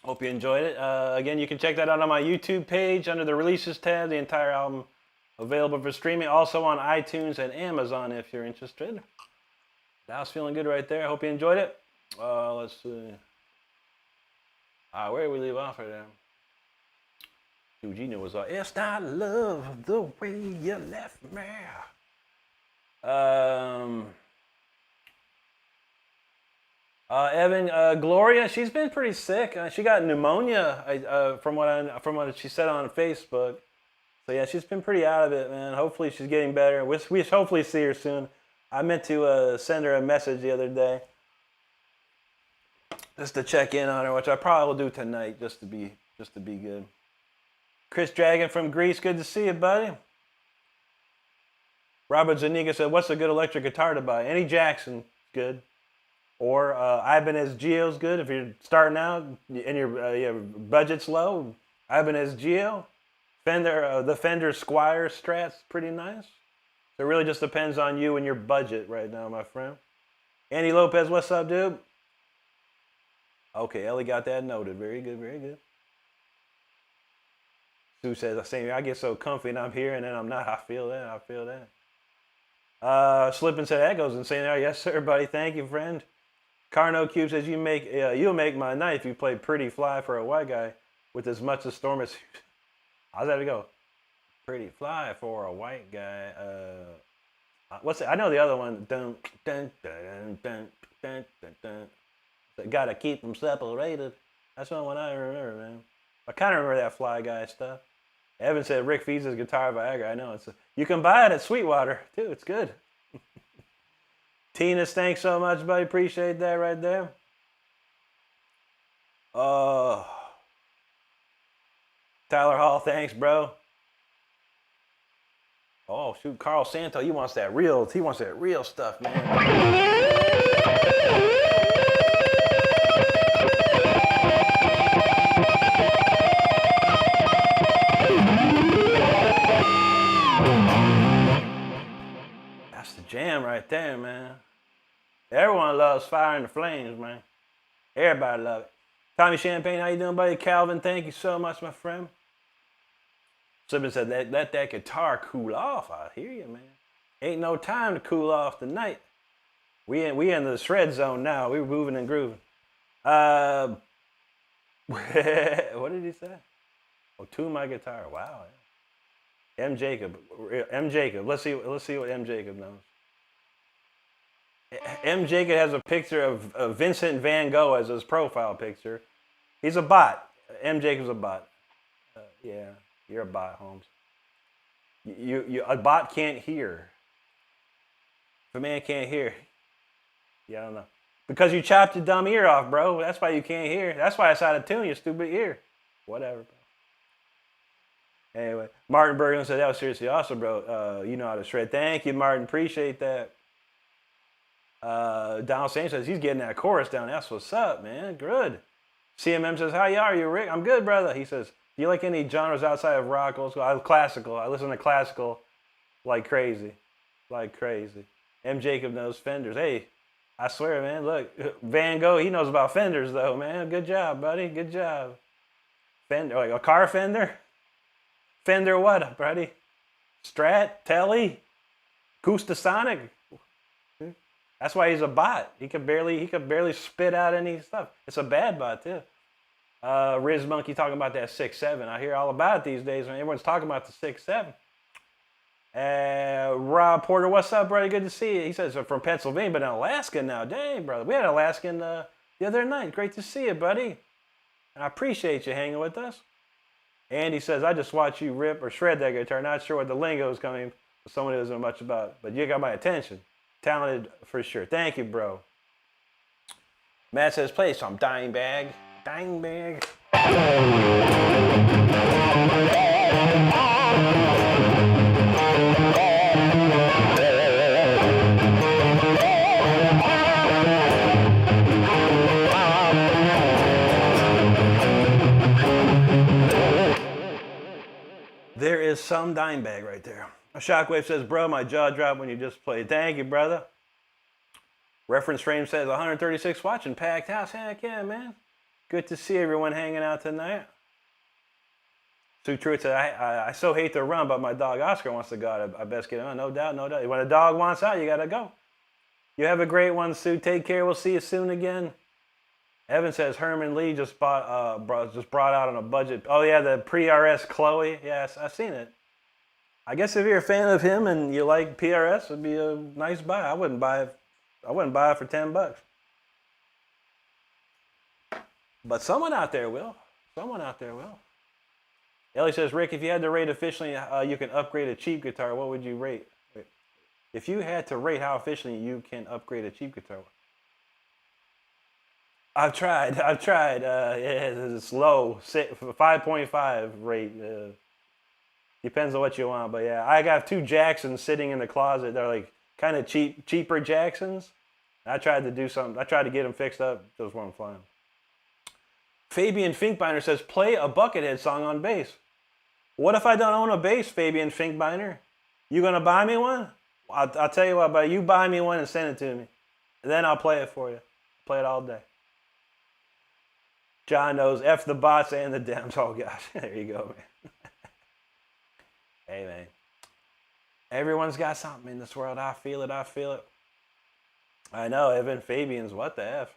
Hope you enjoyed it. Again, you can check that out on my YouTube page under the releases tab. The entire album available for streaming. Also on iTunes and Amazon if you're interested. That was feeling good right there. I hope you enjoyed it. Let's see. Where did we leave off right there? Eugenia was like, it's not love the way you left me. Evan, Gloria, she's been pretty sick. She got pneumonia, from what she said on Facebook. So yeah, she's been pretty out of it, man. Hopefully she's getting better. We hopefully see her soon. I meant to send her a message the other day, just to check in on her, which I probably will do tonight, just to be good. Chris Dragon from Greece, good to see you, buddy. Robert Zaniga said, what's a good electric guitar to buy? Any Jackson, good. Or Ibanez Geo's good if you're starting out and your budget's low. Ibanez Geo. The Fender Squire Strat's pretty nice. So it really just depends on you and your budget right now, my friend. Andy Lopez, what's up, dude? Okay, Ellie got that noted. Very good, very good. Sue says, I get so comfy and I'm here and then I'm not. I feel that. Slippin' said, that goes insane. Yes, sir, buddy. Thank you, friend. Carno Cube says, you'll make my night if you play Pretty Fly for a white guy with as much a storm as... How's that go? Pretty Fly for a white guy. What's it? I know the other one. Dun, dun, dun, dun, dun, dun, dun. Gotta keep them separated. That's the one I remember, man. I kind of remember that Fly Guy stuff. Evan said Rick feeds his guitar Viagra. I know. You can buy it at Sweetwater, too. It's good. Tina, thanks so much, buddy. Appreciate that right there. Tyler Hall, thanks, bro. Oh, shoot. Carl Santo, he wants that real stuff, man. Jam right there, man. Everyone loves Fire in the Flames, man. Everybody love it. Tommy Champagne, how you doing, buddy? Calvin, thank you so much, my friend. Somebody said, let that guitar cool off. I hear you, man. Ain't no time to cool off tonight. We in the shred zone now. We're moving and grooving. What did he say? Oh, tune my guitar. Wow. M. Jacob. Let's see what M. Jacob knows. M. Jacob has a picture of Vincent Van Gogh as his profile picture. He's a bot. M. Jacob's a bot. Yeah, you're a bot, Holmes. A bot can't hear. If a man can't hear, yeah, I don't know. Because you chopped your dumb ear off, bro. That's why you can't hear. That's why it's out of tune, you stupid ear. Whatever, bro. Anyway, Martin Bergen said, that was seriously awesome, bro. You know how to shred. Thank you, Martin. Appreciate that. Donald Saint says, he's getting that chorus down. That's what's up, man. Good. CMM says, how are you, Rick? I'm good, brother. He says, do you like any genres outside of rock, old school? I classical. I listen to classical like crazy. Like crazy. M. Jacob knows Fenders. Hey, I swear, man, look, Van Gogh, he knows about Fenders, though, man. Good job, buddy. Good job. Fender, like a car fender? Fender what, buddy? Strat? Telly? Acoustasonic? That's why he's a bot. He could barely spit out any stuff. It's a bad bot, too. Riz Monkey talking about that 6.7. I hear all about it these days, man. Everyone's talking about the 6.7. Rob Porter, what's up, brother? Good to see you. He says from Pennsylvania, but in Alaska now. Dang, brother. We had an Alaskan the other night. Great to see you, buddy. And I appreciate you hanging with us. Andy says, I just watch you rip or shred that guitar. Not sure what the lingo is coming, but someone who doesn't know much about it. But you got my attention. Talented for sure. Thank you, bro. Matt says, play some Dime Bag. Dime Bag. There is some dime bag right there. A Shockwave says, bro, my jaw dropped when you just played. Thank you, brother. Reference Frame says 136 watching, packed house. Heck yeah, man. Good to see everyone hanging out tonight. Sue Truitt said, I so hate to run, but my dog Oscar wants to go out. I best get on. No doubt, no doubt. When a dog wants out, you got to go. You have a great one, Sue. Take care. We'll see you soon again. Evan says Herman Lee just brought out on a budget. Oh, yeah, the pre-RS Chloe. Yes, I've seen it. I guess if you're a fan of him and you like PRS, it would be a nice buy. I wouldn't buy it for $10. But someone out there will. Someone out there will. Ellie says, Rick, if you had to rate efficiently, you can upgrade a cheap guitar. What would you rate? If you had to rate how efficiently you can upgrade a cheap guitar. I've tried. It's low, 5.5 rate. Depends on what you want, but yeah, I got 2 Jacksons sitting in the closet. They're like kind of cheaper Jacksons. I tried to do something. I tried to get them fixed up. Those weren't flying. Fabian Finkbeiner says, play a Buckethead song on bass. What if I don't own a bass, Fabian Finkbeiner? You gonna buy me one? I'll tell you what, but you buy me one and send it to me. And then I'll play it for you. Play it all day. John knows F the bots and the Dems. Oh gosh, there you go, man. Hey, man. Everyone's got something in this world. I feel it. I know, Evan. Fabian's, what the F?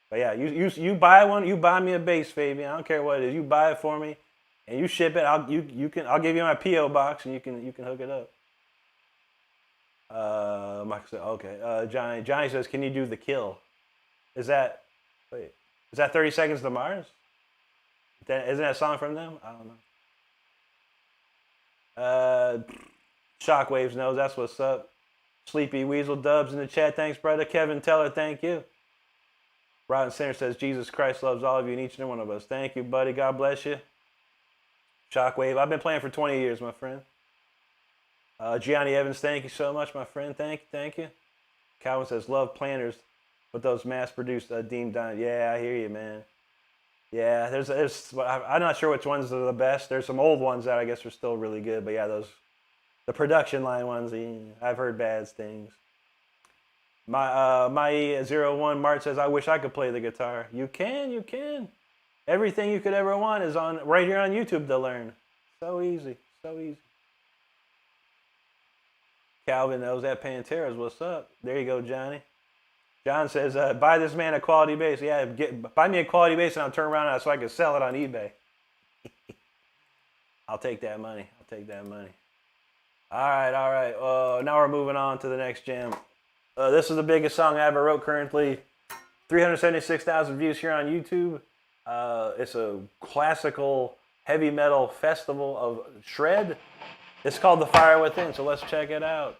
But yeah, you buy one. You buy me a bass, Fabian. I don't care what it is. You buy it for me, and you ship it. I'll give you my PO box, and you can hook it up. Michael said, okay. Johnny says, can you do The Kill? Is that 30 Seconds to Mars? Isn't that a song from them? I don't know. Shockwaves knows, that's what's up. Sleepy Weasel Dubs in the chat, thanks brother. Kevin Teller, thank you. Rotten Center says Jesus Christ loves all of you and each and every one of us. Thank you, buddy. God bless you. Shockwave, I've been playing for 20 years, my friend. Gianni Evans, thank you so much, my friend. Thank you. Calvin says love planners, but those mass-produced deemed done. Yeah, I hear you, man. Yeah, there's I'm not sure which ones are the best. There's some old ones that I guess are still really good, but yeah, the production line ones, I've heard bad things. My 01 Mart says, I wish I could play the guitar. You can. Everything you could ever want is right here on YouTube to learn. So easy. Calvin knows that Pantera's what's up. There you go, Johnny. John says, buy this man a quality bass. Yeah, buy me a quality bass and I'll turn around so I can sell it on eBay. I'll take that money. All right. Now we're moving on to the next jam. This is the biggest song I ever wrote currently. 376,000 views here on YouTube. It's a classical heavy metal festival of shred. It's called The Fire Within, so let's check it out.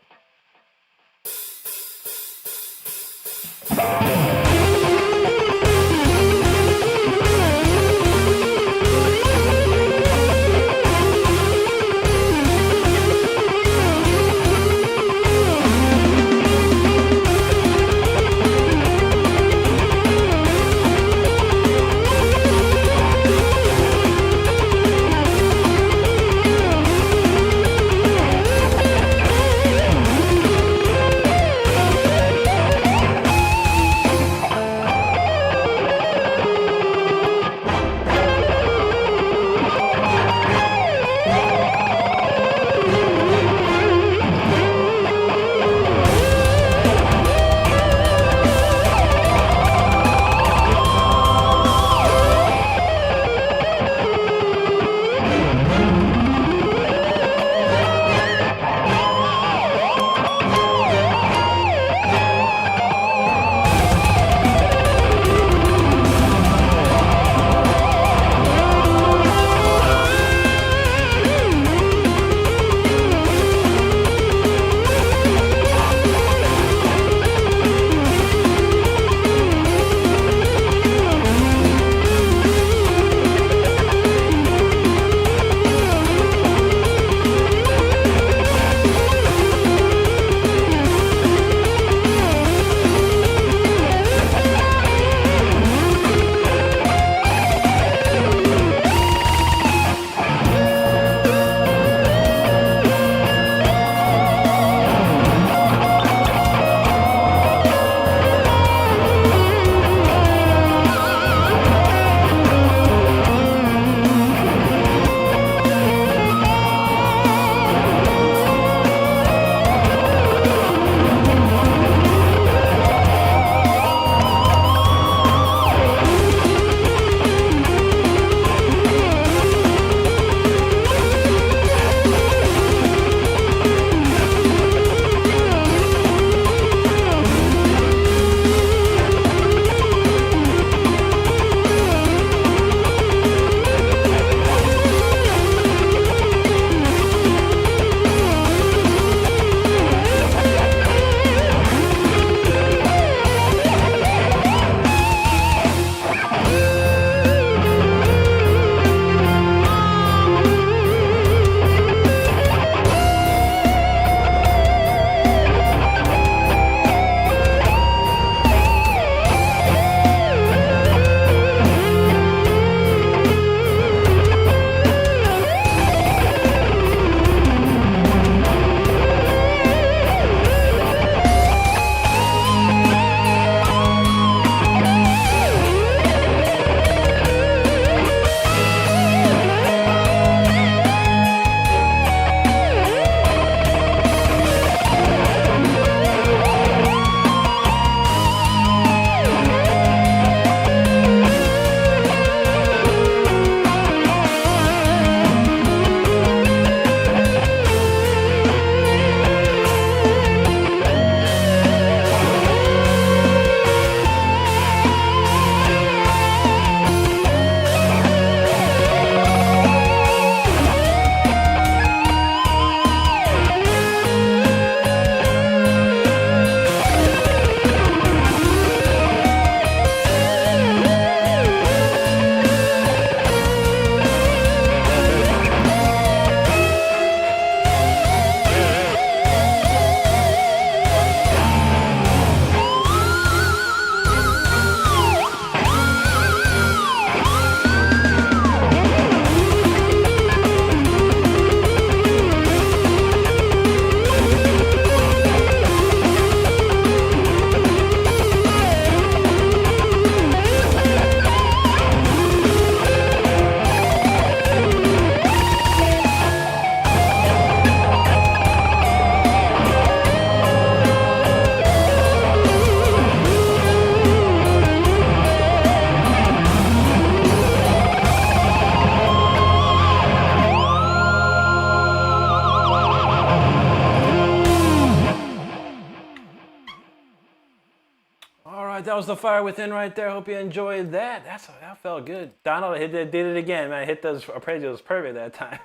was the Fire Within right there. Hope you enjoyed that. That felt good. Donald did it again, man. Hit those appraisals perfect that time.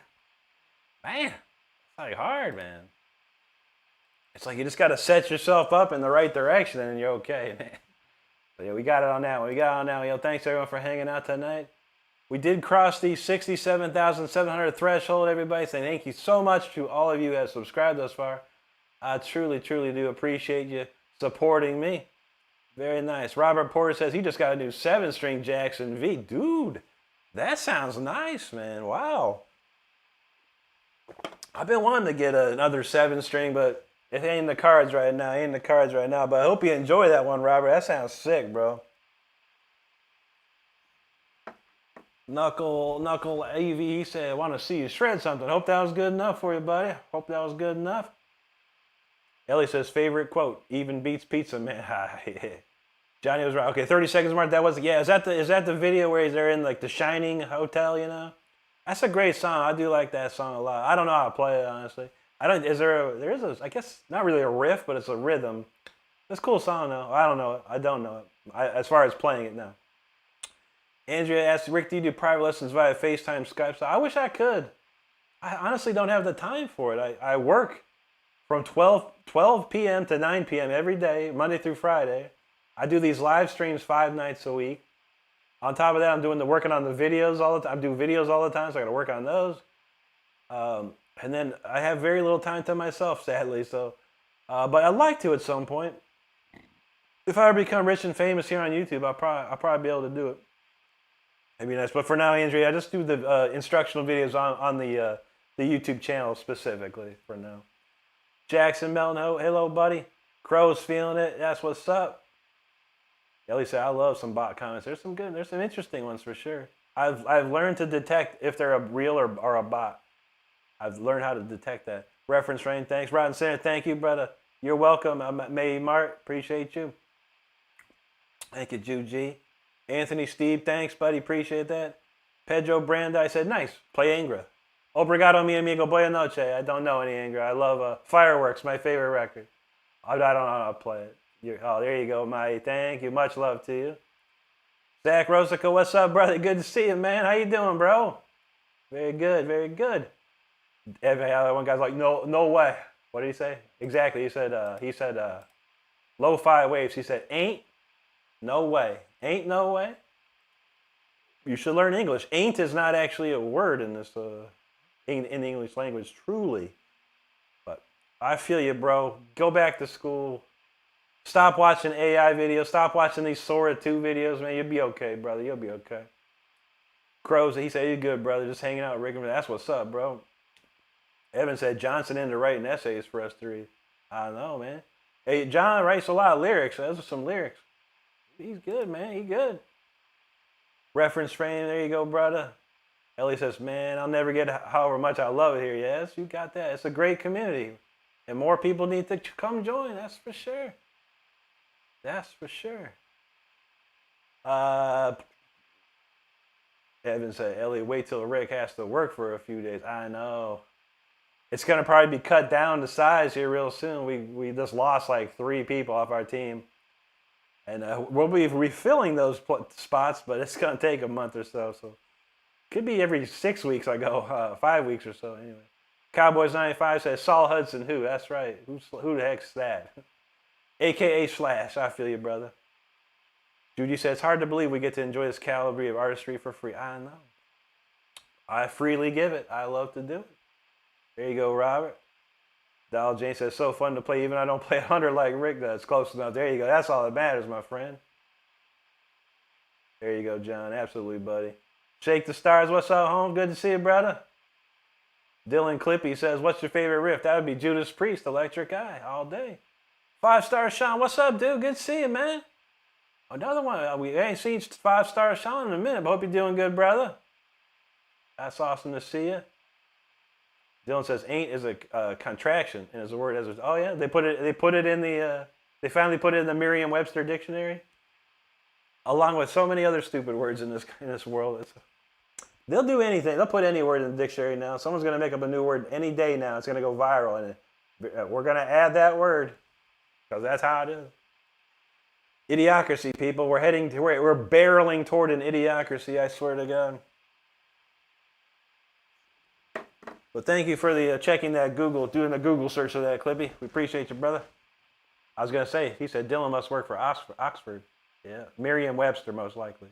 Man, it's like hard, man. It's like you just got to set yourself up in the right direction and you're okay, man. But yeah, we got it on that one. We got it on that one. Yo, thanks everyone for hanging out tonight. We did cross the 67,700 threshold, everybody. So thank you so much to all of you who have subscribed thus far. I truly, truly do appreciate you supporting me. Very nice. Robert Porter says he just got a new 7-string Jackson V. Dude, that sounds nice, man. Wow. I've been wanting to get another 7-string, but it ain't in the cards right now. But I hope you enjoy that one, Robert. That sounds sick, bro. Knuckle AV, he said, I want to see you shred something. Hope that was good enough for you, buddy. Hope that was good enough. Ellie says, favorite quote, even beats pizza, man. Johnny was right. Okay, 30 seconds mark. That was, yeah, is that the video where they're in like the Shining Hotel, you know? That's a great song. I do like that song a lot. I don't know how to play it, honestly. I guess not really a riff, but it's a rhythm. It's a cool song though. I don't know it. As far as playing it now. Andrea asked, Rick, do you do private lessons via FaceTime, Skype? So I wish I could. I honestly don't have the time for it. I work from 12 p.m. to 9 p.m. every day, Monday through Friday. I do these live streams 5 nights a week. On top of that, I'm working on the videos all the time. I do videos all the time, so I got to work on those. And then I have very little time to myself, sadly. So, but I'd like to at some point. If I ever become rich and famous here on YouTube, I'll probably be able to do it. That'd be nice. But for now, Andrea, I just do the instructional videos on the YouTube channel specifically for now. Jackson Melton, hello, buddy. Crow's feeling it. That's what's up. Ellie said, I love some bot comments. There's some interesting ones for sure. I've learned to detect if they're a real or a bot. I've learned how to detect that. Reference Rain, thanks. Rotten Center, thank you, brother. You're welcome. May Mart, appreciate you. Thank you, Ju G. Anthony Steve, thanks, buddy. Appreciate that. Pedro Brandeis said, nice. Play Ingve. Obrigado, mi amigo. Buena noche. I don't know any Ingve. I love Fireworks, my favorite record. I don't know how to play it. There you go, Mai. Thank you. Much love to you. Zach Rosica, what's up, brother? Good to see you, man. How you doing, bro? Very good, very good. One guy's like, no way. What did he say? Exactly. He said, lo-fi waves. He said, ain't no way. Ain't no way. You should learn English. Ain't is not actually a word in this in the English language, truly. But I feel you, bro. Go back to school. Stop watching AI videos. Stop watching these Sora 2 videos, man. You'll be okay, brother. You'll be okay. Crows, he said, you're good, brother. Just hanging out with Rick. That's what's up, bro. Evan said, Johnson into writing essays for us to read. I know, man. Hey, John writes a lot of lyrics. Those are some lyrics. He's good, man. He's good. Reference frame, there you go, brother. Ellie says, man, I'll never get however much I love it here. Yes, you got that. It's a great community. And more people need to come join. That's for sure. That's for sure. Evan said, Ellie, wait till Rick has to work for a few days. I know. It's going to probably be cut down to size here real soon. We just lost like 3 people off our team. And we'll be refilling those spots, but it's going to take a month or so. So could be every 6 weeks I go, 5 weeks or so anyway. Cowboys95 says, Saul Hudson who? That's right. Who the heck's that? AKA Slash. I feel you, brother. Judy says, it's hard to believe we get to enjoy this caliber of artistry for free. I know. I freely give it. I love to do it. There you go, Robert. Donald Jane says, so fun to play, even I don't play 100 like Rick does. Close enough. There you go. That's all that matters, my friend. There you go, John. Absolutely, buddy. Shake the Stars. What's up, home? Good to see you, brother. Dylan Clippy says, what's your favorite riff? That would be Judas Priest, Electric Eye, all day. 5-Star Sean. What's up, dude? Good to see you, man. Another one. We ain't seen 5-Star Sean in a minute, but hope you're doing good, brother. That's awesome to see you. Dylan says, ain't is a contraction, and is a word as oh yeah, they finally put it in the Merriam-Webster dictionary, along with so many other stupid words in this world. They'll do anything. They'll put any word in the dictionary now. Someone's gonna make up a new word any day now. It's gonna go viral, and we're gonna add that word because that's how it is. Idiocracy, people. We're barreling toward an idiocracy, I swear to God. But thank you for the checking that doing a Google search of that, Clippy. We appreciate you, brother. I was going to say, he said Dylan must work for Oxford. Yeah, Merriam-Webster most likely.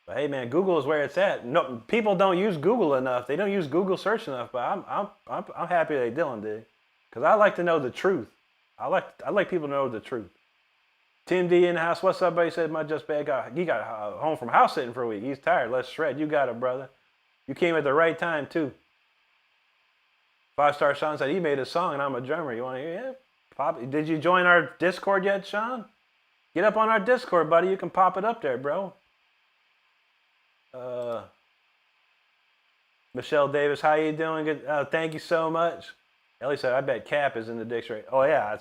But hey, man, Google is where it's at. No, people don't use Google enough. They don't use Google search enough. But I'm happy that Dylan did, because I like to know the truth. I like people to know the truth. Tim D in the house. What's up, buddy? Said my just bad guy. He got home from house sitting for a week. He's tired. Let's shred. You got it, brother. You came at the right time too. 5-star Sean said he made a song and I'm a drummer. You want to hear it? Pop. Did you join our Discord yet, Sean? Get up on our Discord, buddy. You can pop it up there, bro. Michelle Davis, how you doing? Good. Thank you so much. Ellie said, I bet cap is in the dictionary. Oh yeah,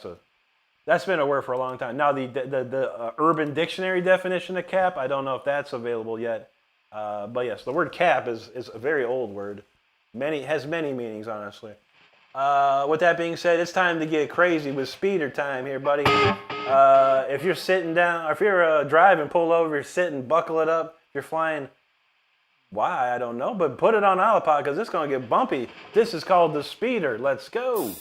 that's been a word for a long time. Now the Urban Dictionary definition of cap, I don't know if that's available yet. But yes, the word cap is a very old word. Has many meanings, honestly. With that being said, it's time to get crazy with speeder time here, buddy. If you're sitting down, or if you're driving, pull over, you're sitting, buckle it up. If you're flying, why, I don't know, but put it on autopilot because it's going to get bumpy. This is called the speeder. Let's go.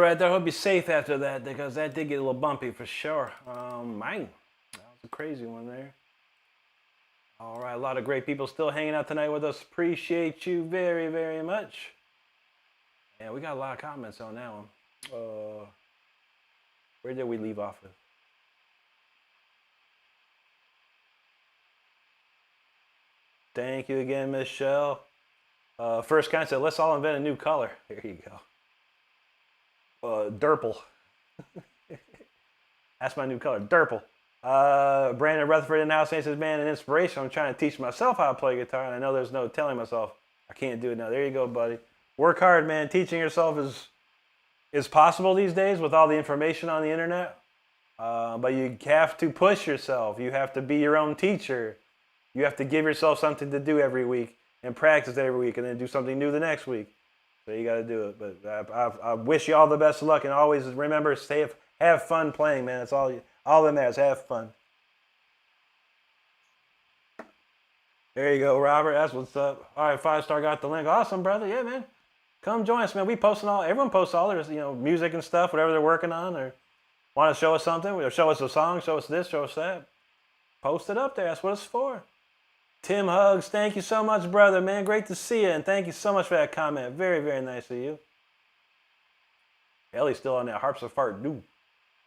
right there. Hope you're safe after that, because that did get a little bumpy for sure. Man, that was a crazy one there. All right, a lot of great people still hanging out tonight with us. Appreciate you very, very much. And we got a lot of comments on that one. Where did we leave off with? Thank you again, Michelle. First kind said, let's all invent a new color. There you go. Durple. That's my new color, Durple. Brandon Rutherford in the house says, man, an inspiration. I'm trying to teach myself how to play guitar, and I know there's no telling myself I can't do it now. There you go, buddy. Work hard, man. Teaching yourself is possible these days with all the information on the internet. But you have to push yourself. You have to be your own teacher. You have to give yourself something to do every week and practice it every week, and then do something new the next week. So you got to do it. But I wish you all the best of luck, and always remember, have fun playing, man. It's all that matters. Have fun. There you go, Robert. That's what's up. All right, 5-star got the link. Awesome, brother. Yeah, man. Come join us, man. We posting everyone posts all their, music and stuff, whatever they're working on, or want to show us something, or show us a song, show us this, show us that. Post it up there. That's what it's for. Tim Hugs, thank you so much, brother, man. Great to see you, and thank you so much for that comment. Very, very nice of you. Ellie's still on that harps of fart. Dude,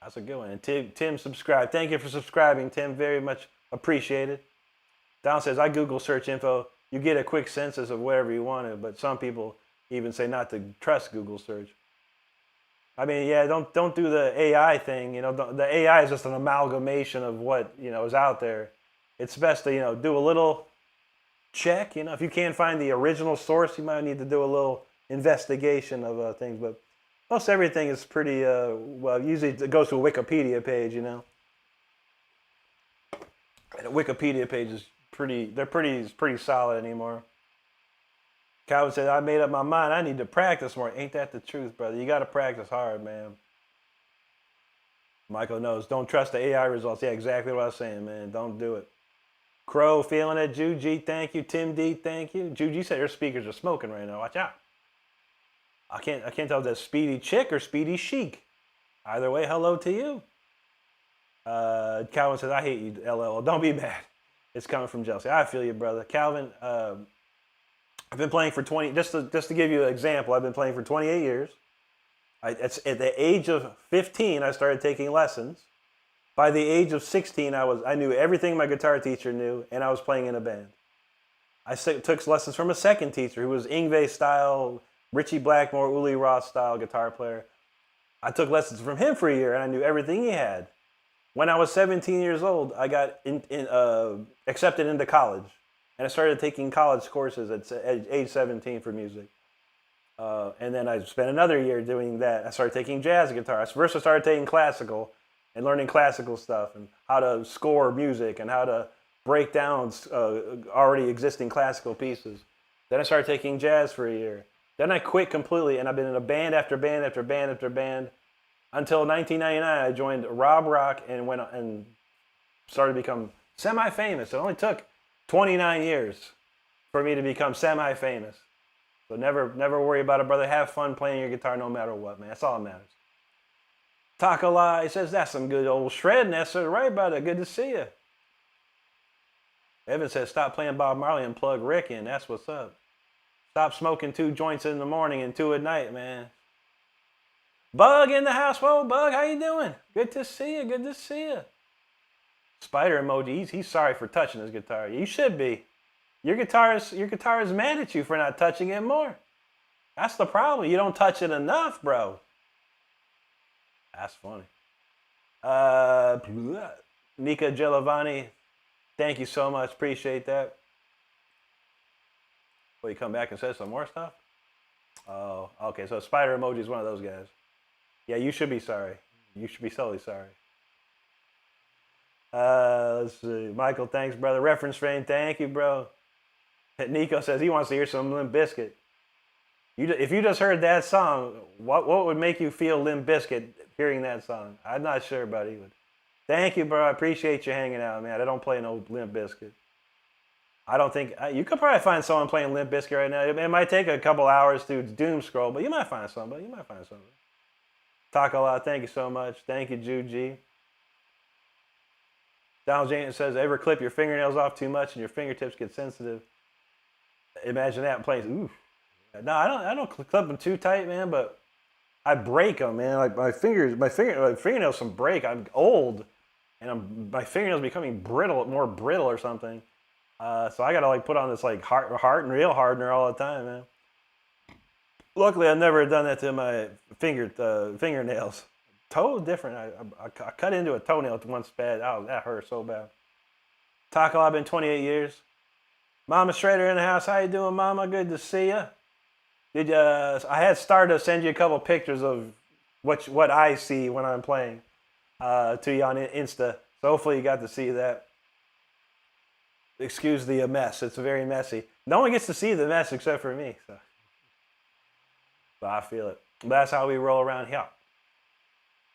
that's a good one. And Tim subscribed. Thank you for subscribing, Tim. Very much appreciated. Don says, I Google search info. You get a quick census of whatever you wanted, but some people even say not to trust Google search. I mean, yeah, don't do the AI thing. The AI is just an amalgamation of what is out there. It's best to do a little check. If you can't find the original source, you might need to do a little investigation of things. But most everything is pretty usually it goes to a Wikipedia page. And a Wikipedia page is pretty solid anymore. Calvin said, I made up my mind. I need to practice more. Ain't that the truth, brother? You got to practice hard, man. Michael knows. Don't trust the AI results. Yeah, exactly what I was saying, man. Don't do it. Crow, feeling it. Juji, thank you. Tim D, thank you. Juji said your speakers are smoking right now. Watch out. I can't tell if that's Speedy Chick or Speedy Chic. Either way, hello to you. Calvin says, I hate you, LL. Don't be mad. It's coming from jealousy. I feel you, brother. Calvin, I've been playing for 20, just to give you an example, I've been playing for 28 years. At the age of 15, I started taking lessons. By the age of 16, I knew everything my guitar teacher knew, and I was playing in a band. I took lessons from a second teacher who was Ingve style, Richie Blackmore, Uli Roth style guitar player. I took lessons from him for a year, and I knew everything he had. When I was 17 years old, I got accepted into college. And I started taking college courses at age 17 for music. And then I spent another year doing that. I started taking jazz guitar. First I started taking classical and learning classical stuff and how to score music and how to break down already existing classical pieces. Then I started taking jazz for a year. Then I quit completely, and I've been in a band after band after band after band until 1999. I joined Rob Rock and started to become semi-famous. It only took 29 years for me to become semi-famous. So never worry about it, brother. Have fun playing your guitar no matter what, man. That's all that matters. Takala, he says, that's some good old shred, and that's right, brother. Good to see you. Evan says, stop playing Bob Marley and plug Rick in. That's what's up. Stop smoking 2 joints in the morning and 2 at night, man. Bug in the house. Whoa, Bug, how you doing? Good to see you. Good to see you. Spider emoji, he's sorry for touching his guitar. You should be. Your guitar is mad at you for not touching it more. That's the problem. You don't touch it enough, bro. That's funny. Nika Giovanni, thank you so much. Appreciate that. Will you come back and say some more stuff? Oh, okay. So Spider emoji is one of those guys. Yeah, you should be sorry. You should be solely sorry. Let's see. Michael, thanks, brother. Reference frame, thank you, bro. Nico says he wants to hear some Limp Bizkit. If you just heard that song, what would make you feel Limp Bizkit hearing that song? I'm not sure, buddy. But thank you, bro. I appreciate you hanging out, man. I don't play no Limp Bizkit. I don't think you could probably find someone playing Limp Bizkit right now. It might take a couple hours to doom scroll, but you might find somebody. You might find somebody. Talk a lot. Thank you so much. Thank you, Juji. Donald James says, ever clip your fingernails off too much and your fingertips get sensitive? Imagine that playing. Ooh. No, I don't clip them too tight, man, but I break them, man. Like my fingernails some break. I'm old, and my fingernails becoming more brittle or something. So I gotta like put on this like heart and real hardener all the time, man. Luckily, I've never done that to my fingernails. Toe different. I cut into a toenail once bad. Oh, that hurt so bad. Taco, I've been 28 years. Mama Schrader in the house. How you doing, Mama? Good to see you. I had started to send you a couple pictures of what I see when I'm playing to you on Insta. So hopefully you got to see that. Excuse the mess. It's very messy. No one gets to see the mess except for me. So I feel it. That's how we roll around here.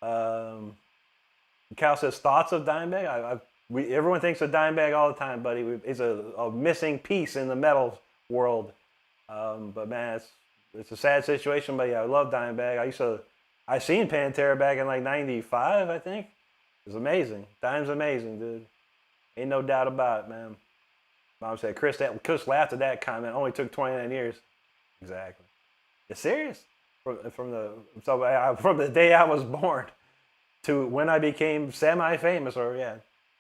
Cal says, thoughts of Dimebag? Everyone thinks of Dimebag all the time, buddy. It's a missing piece in the metal world. But man, it's a sad situation. But yeah, I love Dimebag. I seen Pantera back in like '95, I think. It was amazing. Dime's amazing, dude. Ain't no doubt about it, man. Mom said, Chris laughed at that comment. Only took 29 years. Exactly. It's serious. From the day I was born to when I became semi-famous, or yeah,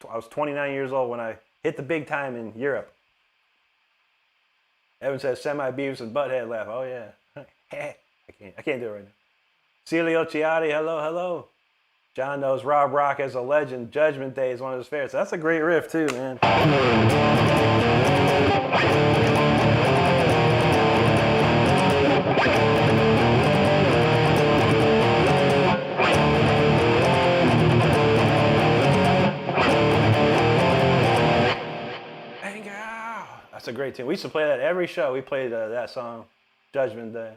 I was 29 years old when I hit the big time in Europe. Evan says semi-Beavis and Butthead laugh. Oh yeah, I can't do it right now. Celio Ciotti, hello. John knows Rob Rock as a legend. Judgment Day is one of his favorites. That's a great riff too, man. That's a great tune. We used to play that every show. We played that song, Judgment Day.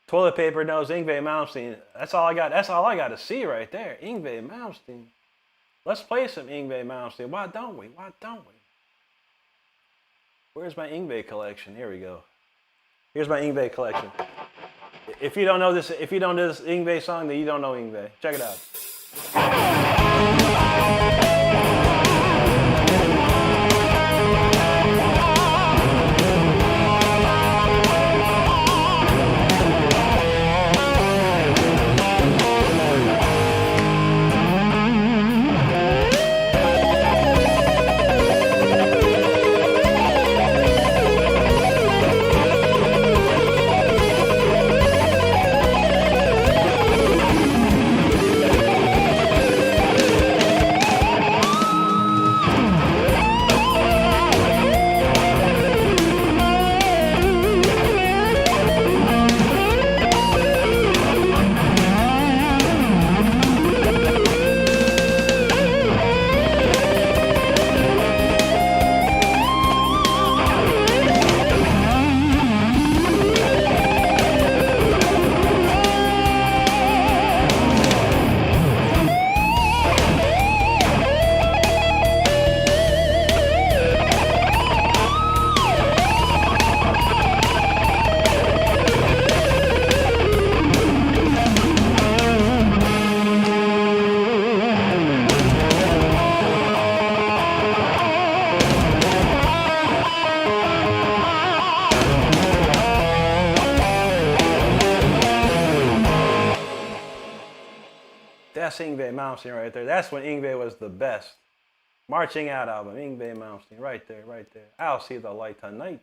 Toilet paper knows Ingve Malmstein. That's all I got. That's all I got to see right there. Ingve Malmstein. Let's play some Ingve Malmstein. Why don't we? Where's my Ingve collection? Here we go. Here's my Ingve collection. If you don't know this Ingve song, then you don't know Ingve. Check it out. That's Ingve Malmstein right there. That's when Ingve was the best. Marching Out album, Ingve Malmstein, right there. I'll see the light tonight.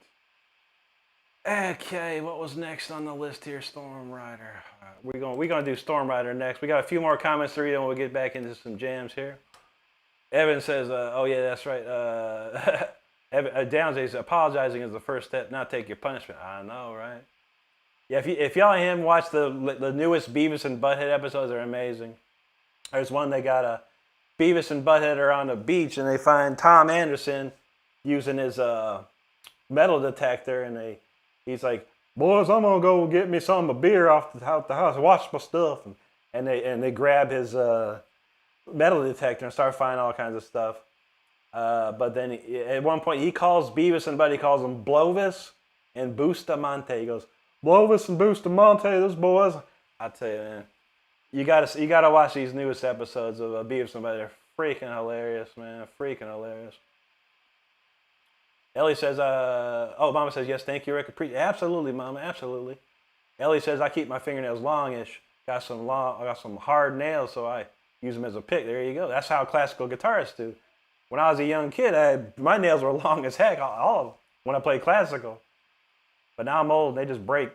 Okay, what was next on the list here? Storm Rider. We're gonna do Storm Rider next. We got a few more comments to read, and we'll get back into some jams here. Evan says, "Oh yeah, that's right." Downs says, "Apologizing is the first step. Now take your punishment." I know, right? Yeah, if y'all and him watch the newest Beavis and Butthead episodes, they're amazing. There's one they got Beavis and Butthead are on the beach and they find Tom Anderson using his metal detector, and he's like, "Boys, I'm gonna go get me some beer off the house, wash my stuff," and they grab his metal detector and start finding all kinds of stuff. But then at one point he calls Beavis and Butthead, he calls them Blovis and Bustamante. He goes, "Blovis and Bustamante, those boys." I tell you, man. You gotta watch these newest episodes of Beavis and Butthead. They're freaking hilarious, man. Freaking hilarious. Ellie says, Mama says, yes, thank you, Rick. Absolutely, Mama, absolutely. Ellie says, I keep my fingernails longish. I got some hard nails, so I use them as a pick. There you go. That's how classical guitarists do. When I was a young kid, my nails were long as heck, all of them, when I played classical. But now I'm old, they just break.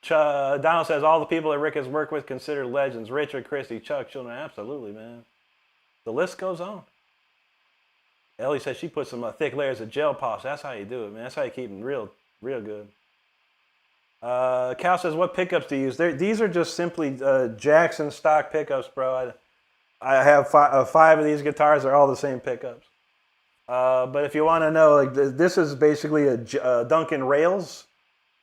Donald says, all the people that Rick has worked with considered legends. Richard, Christy, Chuck, children. Absolutely, man. The list goes on. Ellie says she puts some thick layers of gel polish. That's how you do it, man. That's how you keep them real good. Cal says, what pickups do you use? These are just simply Jackson stock pickups, bro. I have 5 of these guitars. They're all the same pickups. But if you want to know, like this is basically a Duncan Rails,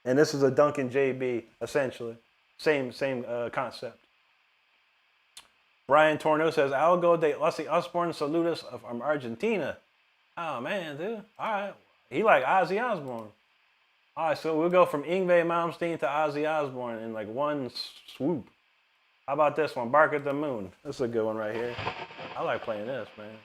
and this is a Duncan JB, essentially. Same concept. Brian Torno says, Algo de Ozzy Osbourne saludos from Argentina. Oh, man, dude. All right. He like Ozzy Osbourne. All right, so we'll go from Ingve Malmstein to Ozzy Osbourne in like one swoop. How about this one, Bark at the Moon? This is a good one right here. I like playing this, man.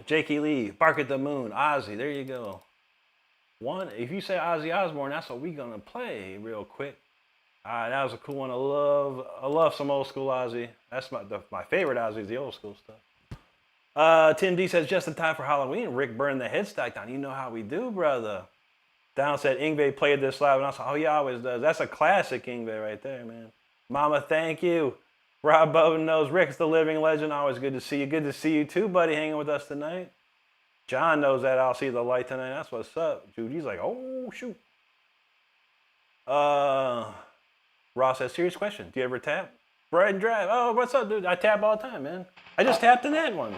Jakey Lee, Bark at the Moon, Ozzy, there you go. One, if you say Ozzy Osbourne, that's what we're gonna play real quick. All right, that was a cool one. I love some old school Ozzy. That's my favorite Ozzy is the old school stuff. Tim D says, just in time for Halloween, Rick burned the headstock down. You know how we do, brother. Down said, Ingve played this live, and I said, oh, he always does. That's a classic Ingve right there, man. Mama, thank you. Rob Bowden knows Rick's the living legend. Always good to see you. Good to see you too, buddy, hanging with us tonight. John knows that I'll see the light tonight. That's what's up. Judy's like, oh, shoot. Ross says, serious question. Do you ever tap? Ride and drive. Oh, what's up, dude? I tap all the time, man. I just tapped in that one.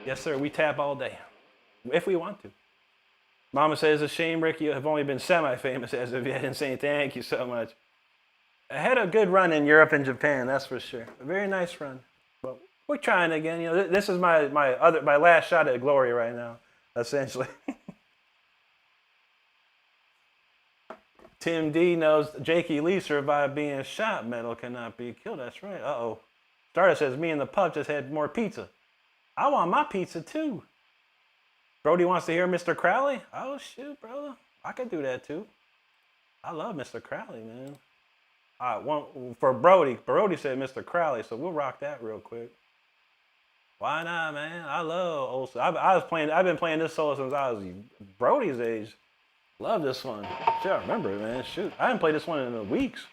Yes, sir. We tap all day, if we want to. Mama says, it's a shame, Rick, you have only been semi-famous as of yet. Insane. Thank you so much. I had a good run in Europe and Japan, that's for sure. A very nice run. But we're trying again. You know, this is my last shot at glory right now, essentially. Tim D knows Jakey Lee survived being shot. Metal cannot be killed. That's right. Uh-oh. Starter says, me and the pup just had more pizza. I want my pizza too. Brody wants to hear Mr. Crowley? Oh, shoot, brother. I could do that too. I love Mr. Crowley, man. All right, one for Brody. Brody said Mr. Crowley, so we'll rock that real quick. Why not, man? I love old stuff. I've been playing this solo since I was Brody's age. Love this one. Shit, I remember it, man. Shoot. I haven't played this one in weeks.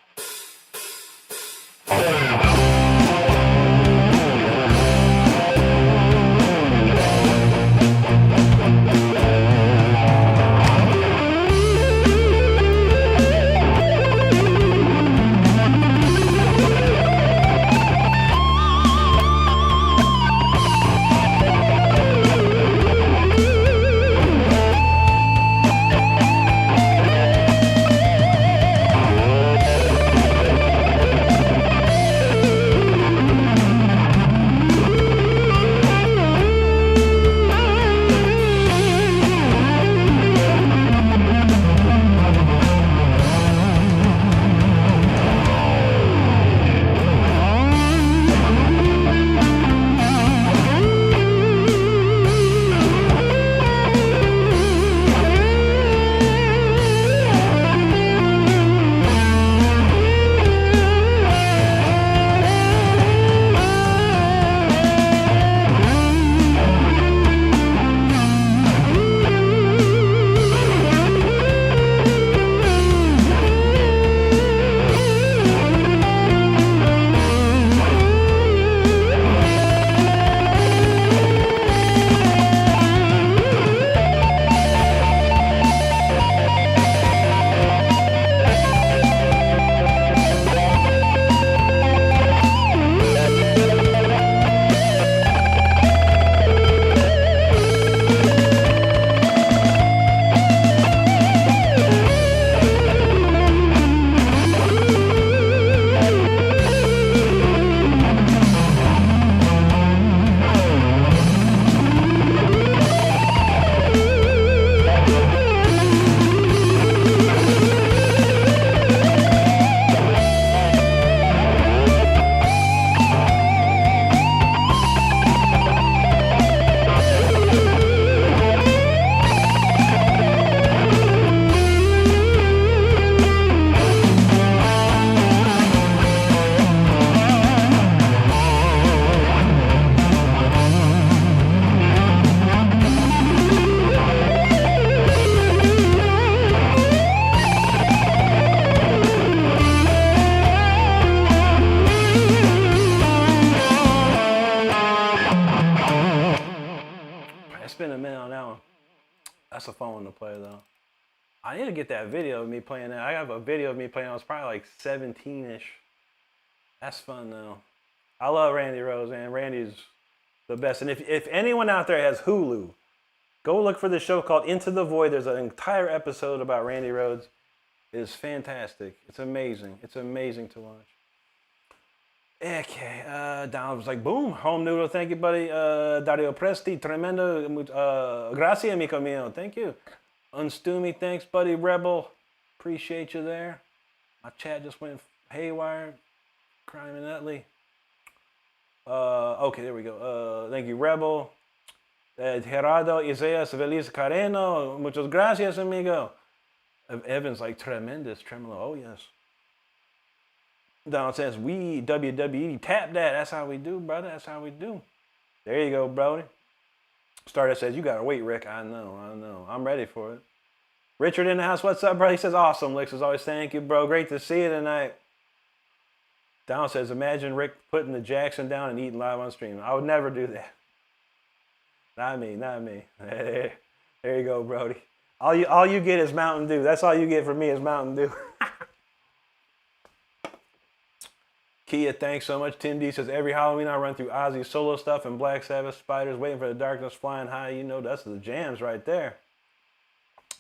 That's a fun one to play, though. I need to get that video of me playing that. I have a video of me playing. I was probably like 17-ish. That's fun, though. I love Randy Rhoads, man. Randy's the best. And if anyone out there has Hulu, go look for the show called Into the Void. There's an entire episode about Randy Rhoads. It is fantastic. It's amazing. It's amazing to watch. Okay, Donald was like, boom, home noodle, thank you, buddy. Dario Presti, tremendo, gracias, amigo mío, thank you. Unstoomy, thanks, buddy. Rebel, appreciate you there. My chat just went haywire, crime and Utley. Okay, there we go. Thank you, Rebel. Gerardo Isaías Feliz Careno, muchas gracias, amigo. Evan's like, tremendous, tremolo, oh yes. Donald says, we WWE tap that. That's how we do, brother. That's how we do. There you go, Brody. Stardust says, you got to wait, Rick. I know. I'm ready for it. Richard in the house. What's up, bro? He says, awesome, Licks. As always, thank you, bro. Great to see you tonight. Donald says, imagine Rick putting the Jackson down and eating live on stream. I would never do that. Not me. There you go, Brody. All you get is Mountain Dew. That's all you get from me is Mountain Dew. Kia, thanks so much. Tim D says, every Halloween I run through Ozzy's solo stuff and Black Sabbath Spiders, Waiting for the Darkness, Flying High. You know, that's the jams right there.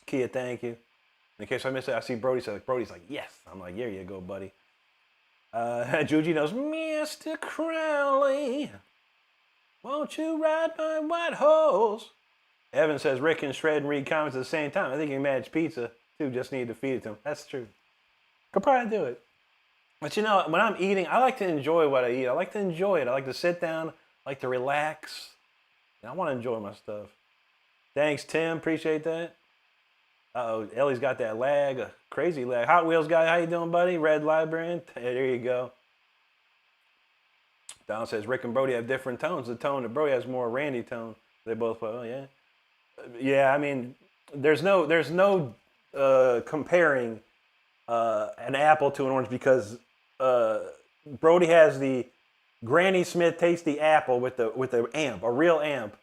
Kia, thank you. In case I missed it, I see Brody says, Brody's like, yes. I'm like, here you go, buddy. Juji knows, Mr. Crowley, won't you ride my white horse? Evan says, Rick can shred and read comments at the same time. I think he managed pizza, too. Just need to feed it to him. That's true. Could probably do it. But you know, when I'm eating, I like to enjoy what I eat. I like to enjoy it. I like to sit down, I like to relax. I want to enjoy my stuff. Thanks, Tim. Appreciate that. Uh-oh, Ellie's got that lag, a crazy lag. Hot Wheels guy, how you doing, buddy? Red Librarian. Hey, there you go. Don says, Rick and Brody have different tones. The tone that Brody has more Randy tone. They both play, oh, yeah. Yeah, I mean, there's no comparing an apple to an orange because Brody has the Granny Smith tasty apple with the amp, a real amp,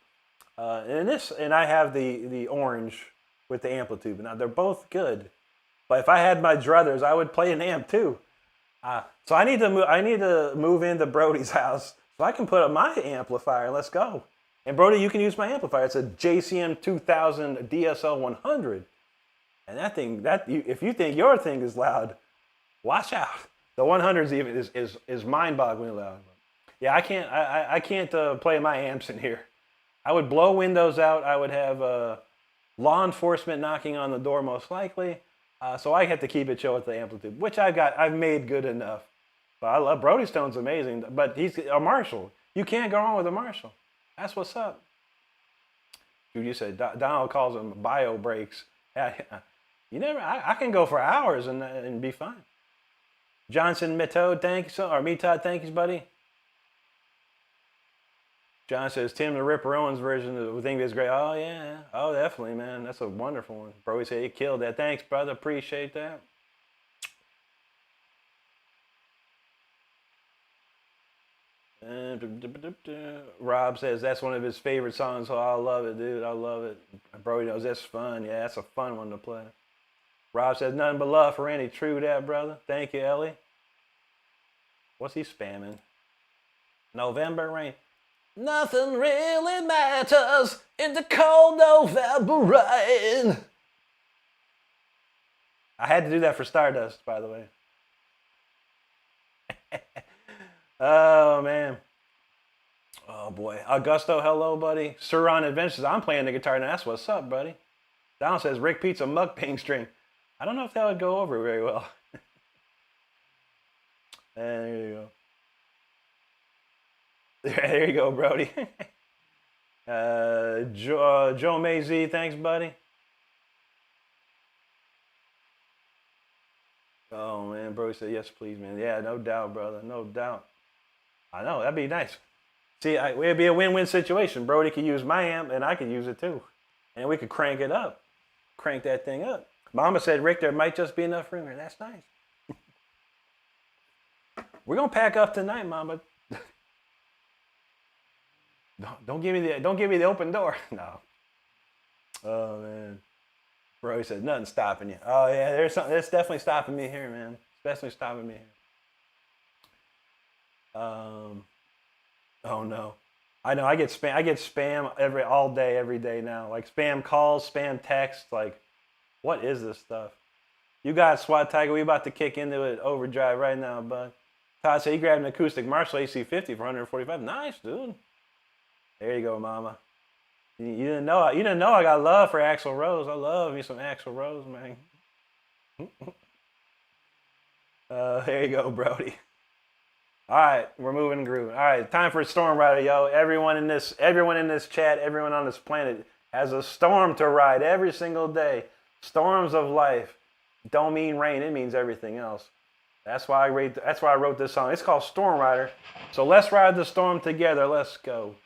and I have the orange with the amplitude. Now they're both good, but if I had my druthers, I would play an amp too. So I need to move into Brody's house so I can put up my amplifier. Let's go. And Brody, you can use my amplifier. It's a JCM 2000 DSL 100, and that thing if you think your thing is loud, watch out. The 100s even is mind-bogglingly loud. Yeah, I can't play my amps in here. I would blow windows out. I would have law enforcement knocking on the door most likely. So I have to keep it chill with the amplitude, which I've made good enough. But I love Brody's tone's amazing. But he's a Marshall. You can't go wrong with a Marshall. That's what's up. Dude, you said Donald calls them bio breaks. Yeah, I can go for hours and be fine. Johnson Method, thank you. Or Metod, thank you, buddy. John says, Tim the Ripper Owens version of the thing is great. Oh, yeah. Oh, definitely, man. That's a wonderful one. Brody said, you killed that. Thanks, brother. Appreciate that. Rob says, that's one of his favorite songs. Oh, I love it, dude. I love it. Brody knows that's fun. Yeah, that's a fun one to play. Rob says, nothing but love for Randy. True that, brother. Thank you, Ellie. What's he spamming? November rain. Nothing really matters in the cold November rain. I had to do that for Stardust, by the way. Oh, man. Oh, boy. Augusto, hello, buddy. Suron Adventures. I'm playing the guitar now. That's what's up, buddy. Donald says, Rick Pizza mukbang string. I don't know if that would go over very well. And there you go. There you go, Brody. Joe Mazie, thanks, buddy. Oh, man, Brody said, yes, please, man. Yeah, no doubt, brother, no doubt. I know, that'd be nice. See, it'd be a win-win situation. Brody could use my amp, and I could use it, too. And we could crank it up. Crank that thing up. Mama said, Rick, there might just be enough room here. That's nice. We're going to pack up tonight, Mama. Don't give me the open door. No. Oh man. Bro, he said nothing's stopping you. Oh yeah, there's something. That's definitely stopping me here, man. It's definitely stopping me here. Oh no. I know. I get spam. I get spam all day, every day now. Like spam calls, spam texts. Like, what is this stuff? You got SWAT Tiger. We about to kick into it overdrive right now, bud. Todd said he grabbed an acoustic Marshall AC50 for 145. Nice, dude. There you go, mama. You didn't know. You didn't know I got love for Axl Rose. I love me some Axl Rose, man. There you go, Brody. All right, we're moving and grooving. All right, time for a storm rider, yo. Everyone in this chat, everyone on this planet has a storm to ride every single day. Storms of life don't mean rain; it means everything else. That's why I wrote this song. It's called Storm Rider. So let's ride the storm together. Let's go.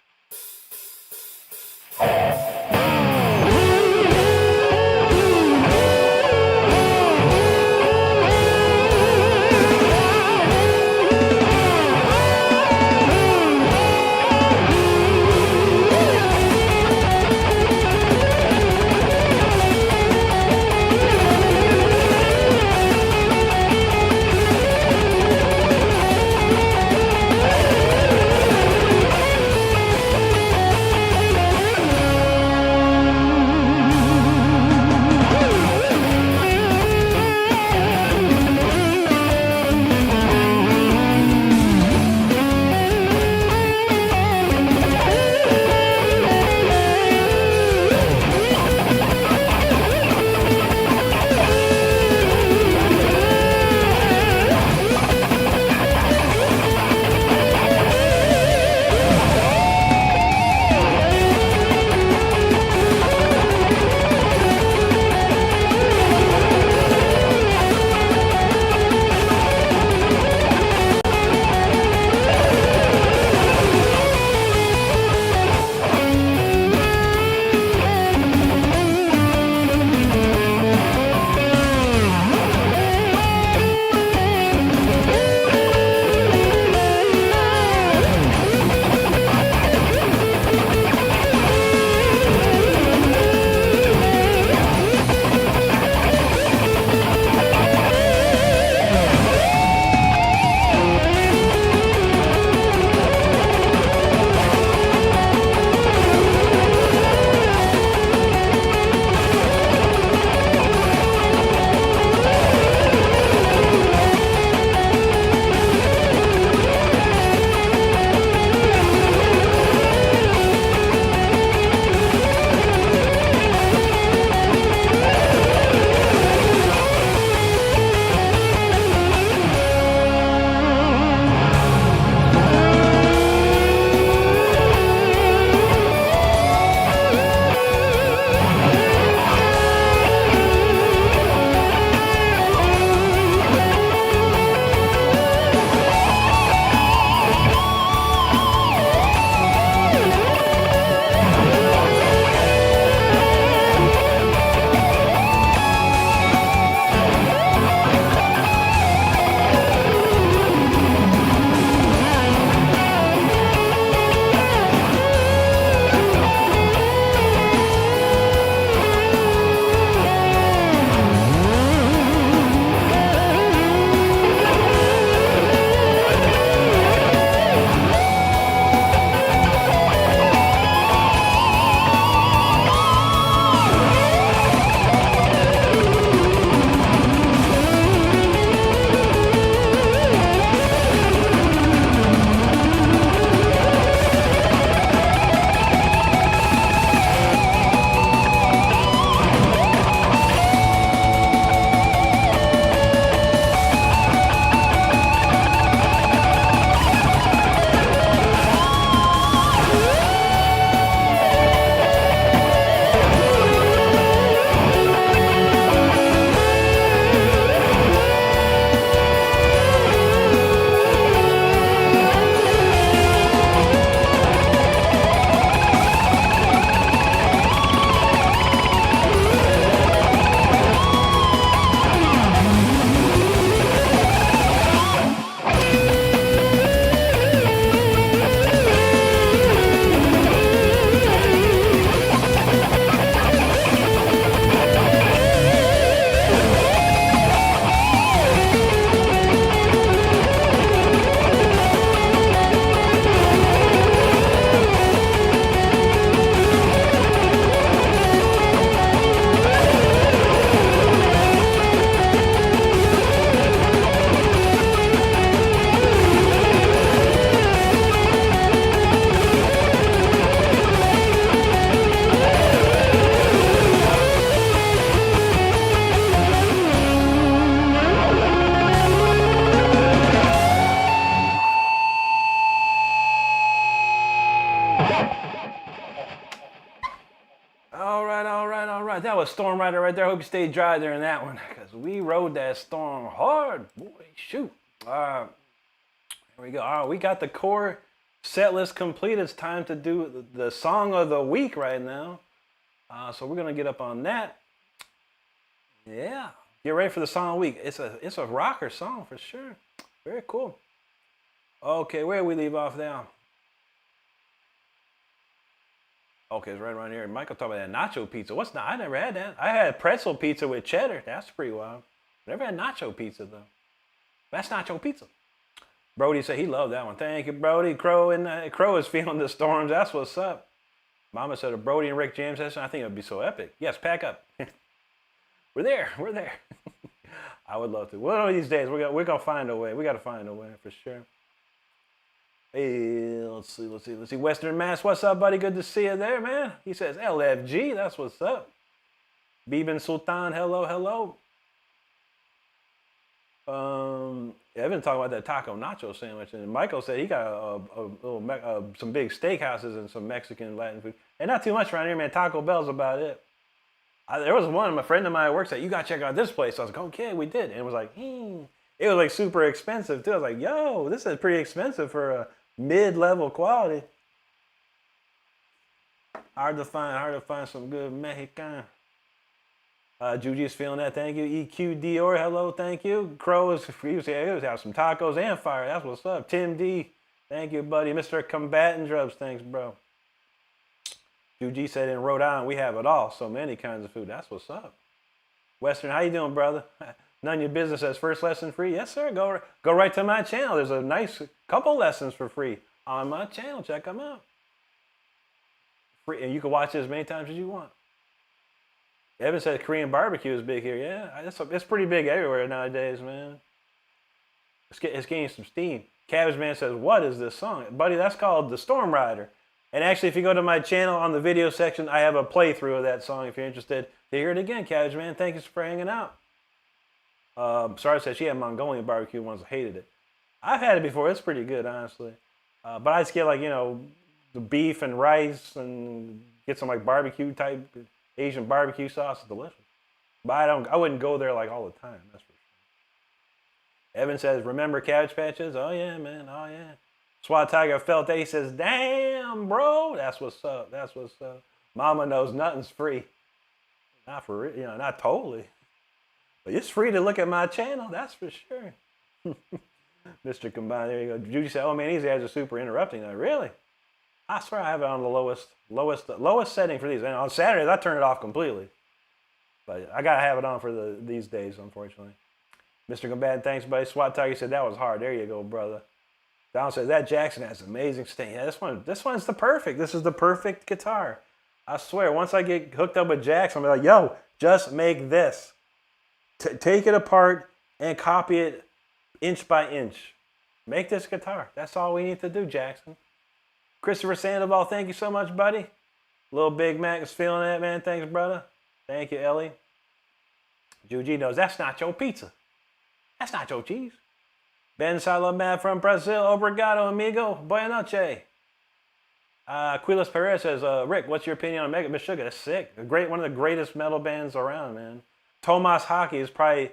All right, all right, all right. That was Storm Rider right there. Hope you stayed dry during that one, because we rode that storm hard. Boy, shoot. Here we go. All right, we got the core set list complete. It's time to do the song of the week right now. So we're gonna get up on that. Yeah, get ready for the song of the week. It's a rocker song for sure. Very cool. Okay, where we leave off now? Okay, it's right around here. Michael talked about that nacho pizza. What's not? I never had that. I had pretzel pizza with cheddar. That's pretty wild. Never had nacho pizza though. That's nacho pizza. Brody said he loved that one. Thank you, Brody. Crow is feeling the storms. That's what's up. Mama said a Brody and Rick jam session. I think it would be so epic. Yes, pack up. We're there. We're there. I would love to. One of these days, we're gonna find a way. We gotta find a way for sure. Hey, let's see. Western Mass, what's up, buddy? Good to see you there, man. He says LFG. That's what's up. Bibin Sultan, hello. Evan talking about that taco nacho sandwich, and Michael said he got some big steakhouses and some Mexican Latin food, and not too much around here, man. Taco Bell's about it. There was one, my friend of mine at work said, you gotta check out this place. So I was like, okay, we did, and it was like, it was like super expensive too. I was like, yo, this is pretty expensive for a mid-level quality. Hard to find some good Mexican. Juji's feeling that. Thank you. EQ Dior. Hello. Thank you. Crow is he was have some tacos and fire. That's what's up. Tim D. Thank you, buddy. Mr. Combatant Drubs. Thanks, bro. Juji said in Rhode Island we have it all. So many kinds of food. That's what's up. Western, how you doing, brother? None of your business as first lesson free. Yes, sir. Go right to my channel. There's a nice couple lessons for free on my channel. Check them out. Free, and you can watch it as many times as you want. Evan said Korean barbecue is big here. Yeah, it's pretty big everywhere nowadays, man. It's gaining some steam. Cabbage Man says, what is this song? Buddy, that's called The Storm Rider. And actually, if you go to my channel on the video section, I have a playthrough of that song if you're interested to hear it again, Cabbage Man. Thank you for hanging out. Sarah said she had Mongolian barbecue once, hated it. I've had it before. It's pretty good, honestly. But I just get the beef and rice and get some barbecue type Asian barbecue sauce. Is delicious. But I wouldn't go there all the time. That's for sure. Evan says, remember Cabbage Patches? Oh yeah, man. Oh yeah. SWAT Tiger felt that. He says, damn, bro. That's what's up. That's what's up. Mama knows nothing's free. Not for real, not totally. But it's free to look at my channel. That's for sure. Mr. Combined, there you go. Judy said, oh man, Easy has a super interrupting. Really? I swear I have it on the lowest setting for these. And on Saturdays, I turn it off completely. But I gotta have it on for these days, unfortunately. Mr. Combatant, thanks, buddy. SWAT Tiger said that was hard. There you go, brother. Don says that Jackson has amazing sting. Yeah, this one's the perfect. This is the perfect guitar. I swear, once I get hooked up with Jackson, I'm like, yo, just make this. Take it apart and copy it inch by inch. Make this guitar. That's all we need to do, Jackson. Christopher Sandoval, thank you so much, buddy. Little Big Mac is feeling that, man. Thanks, brother. Thank you, Ellie. Juji knows that's not your pizza. That's not your cheese. Ben Salomad from Brazil. Obrigado, amigo. Boa noche. Quiles Perez says, Rick, what's your opinion on Mega Sugar? That's sick. One of the greatest metal bands around, man. Tomas Hockey is probably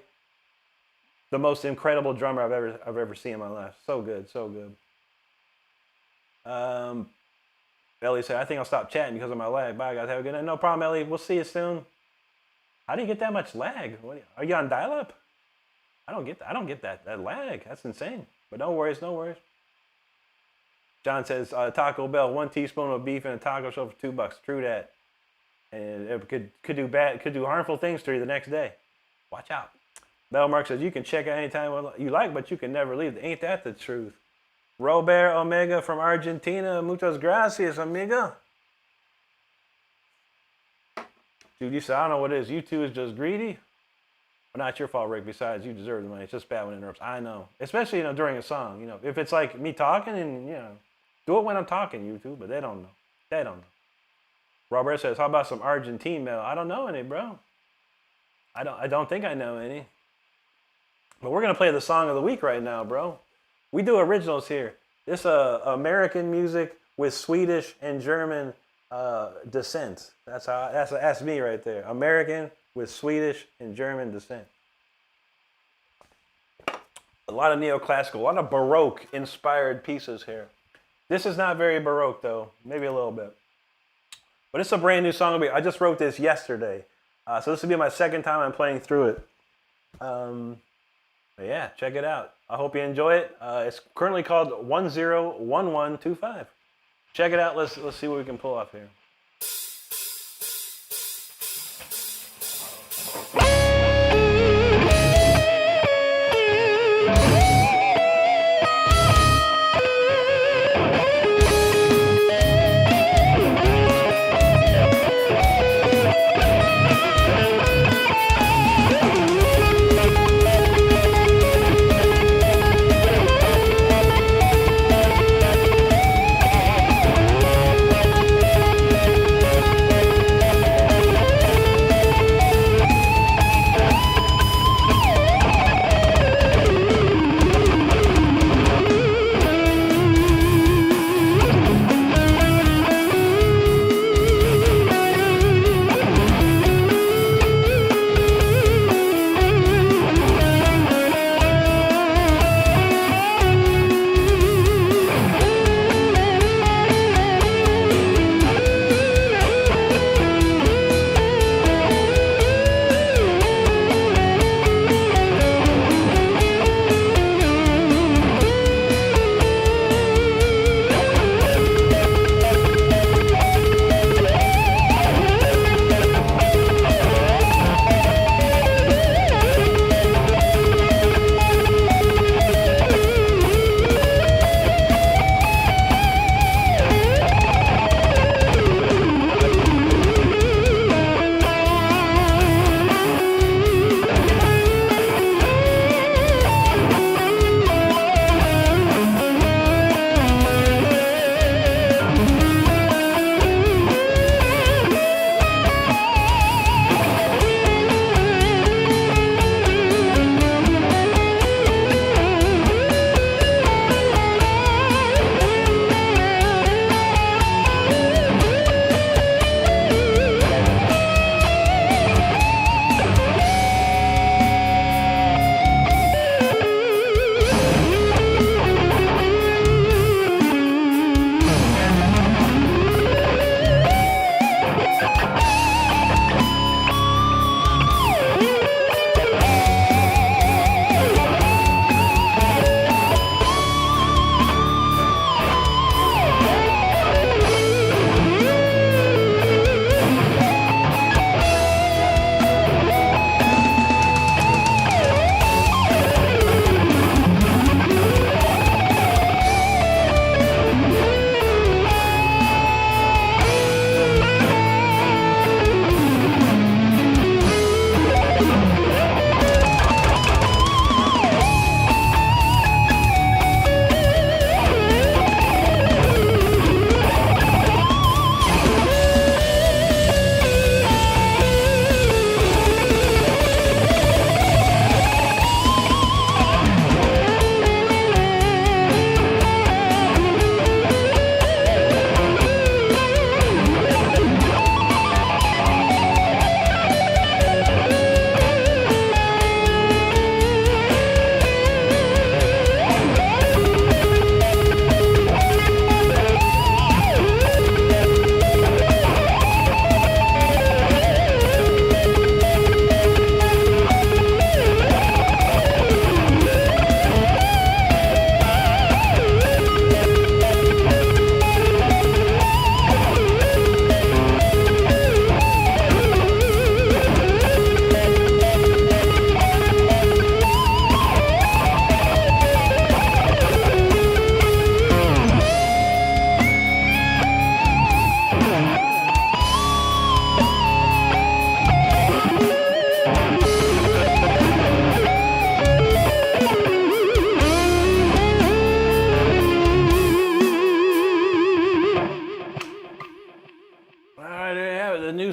the most incredible drummer I've ever seen in my life. So good, so good. Ellie said, I think I'll stop chatting because of my lag. Bye, guys. Have a good night. No problem, Ellie. We'll see you soon. How do you get that much lag? Are you on dial-up? I don't get that lag. That's insane. But no worries, no worries. John says, Taco Bell, 1 teaspoon of beef in a taco shell for $2. True that. And it could do harmful things to you the next day. Watch out. Bell Mark says, you can check out anytime you like, but you can never leave. Ain't that the truth? Robert Omega from Argentina. Muchas gracias, amiga. Dude, you said, I don't know what it is. You two is just greedy. Well, not your fault, Rick. Besides, you deserve the money. It's just bad when it interrupts. I know. Especially, during a song. If it's like me talking and, do it when I'm talking, you two, but they don't know. They don't know. Robert says, how about some Argentine metal? I don't know any, bro. I don't think I know any. But we're going to play the song of the week right now, bro. We do originals here. This American music with Swedish and German descent. That's me right there. American with Swedish and German descent. A lot of neoclassical, a lot of Baroque inspired pieces here. This is not very Baroque though, maybe a little bit. But it's a brand new song. I just wrote this yesterday. So this will be my second time I'm playing through it. But yeah, check it out. I hope you enjoy it. It's currently called 101125. Check it out. Let's see what we can pull off here.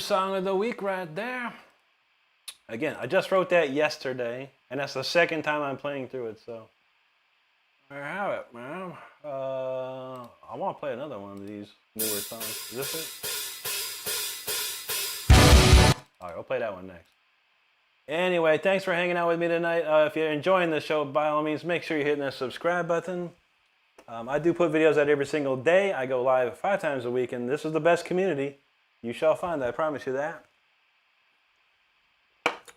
song of the week right there. Again, I just wrote that yesterday, and that's the second time I'm playing through it, so. There you have it, man. I want to play another one of these newer songs. Is this it? All right, I'll play that one next. Anyway, thanks for hanging out with me tonight. If you're enjoying the show, by all means, make sure you're hitting that subscribe button. I do put videos out every single day. I go live 5 times a week, and this is the best community you shall find. I promise you that.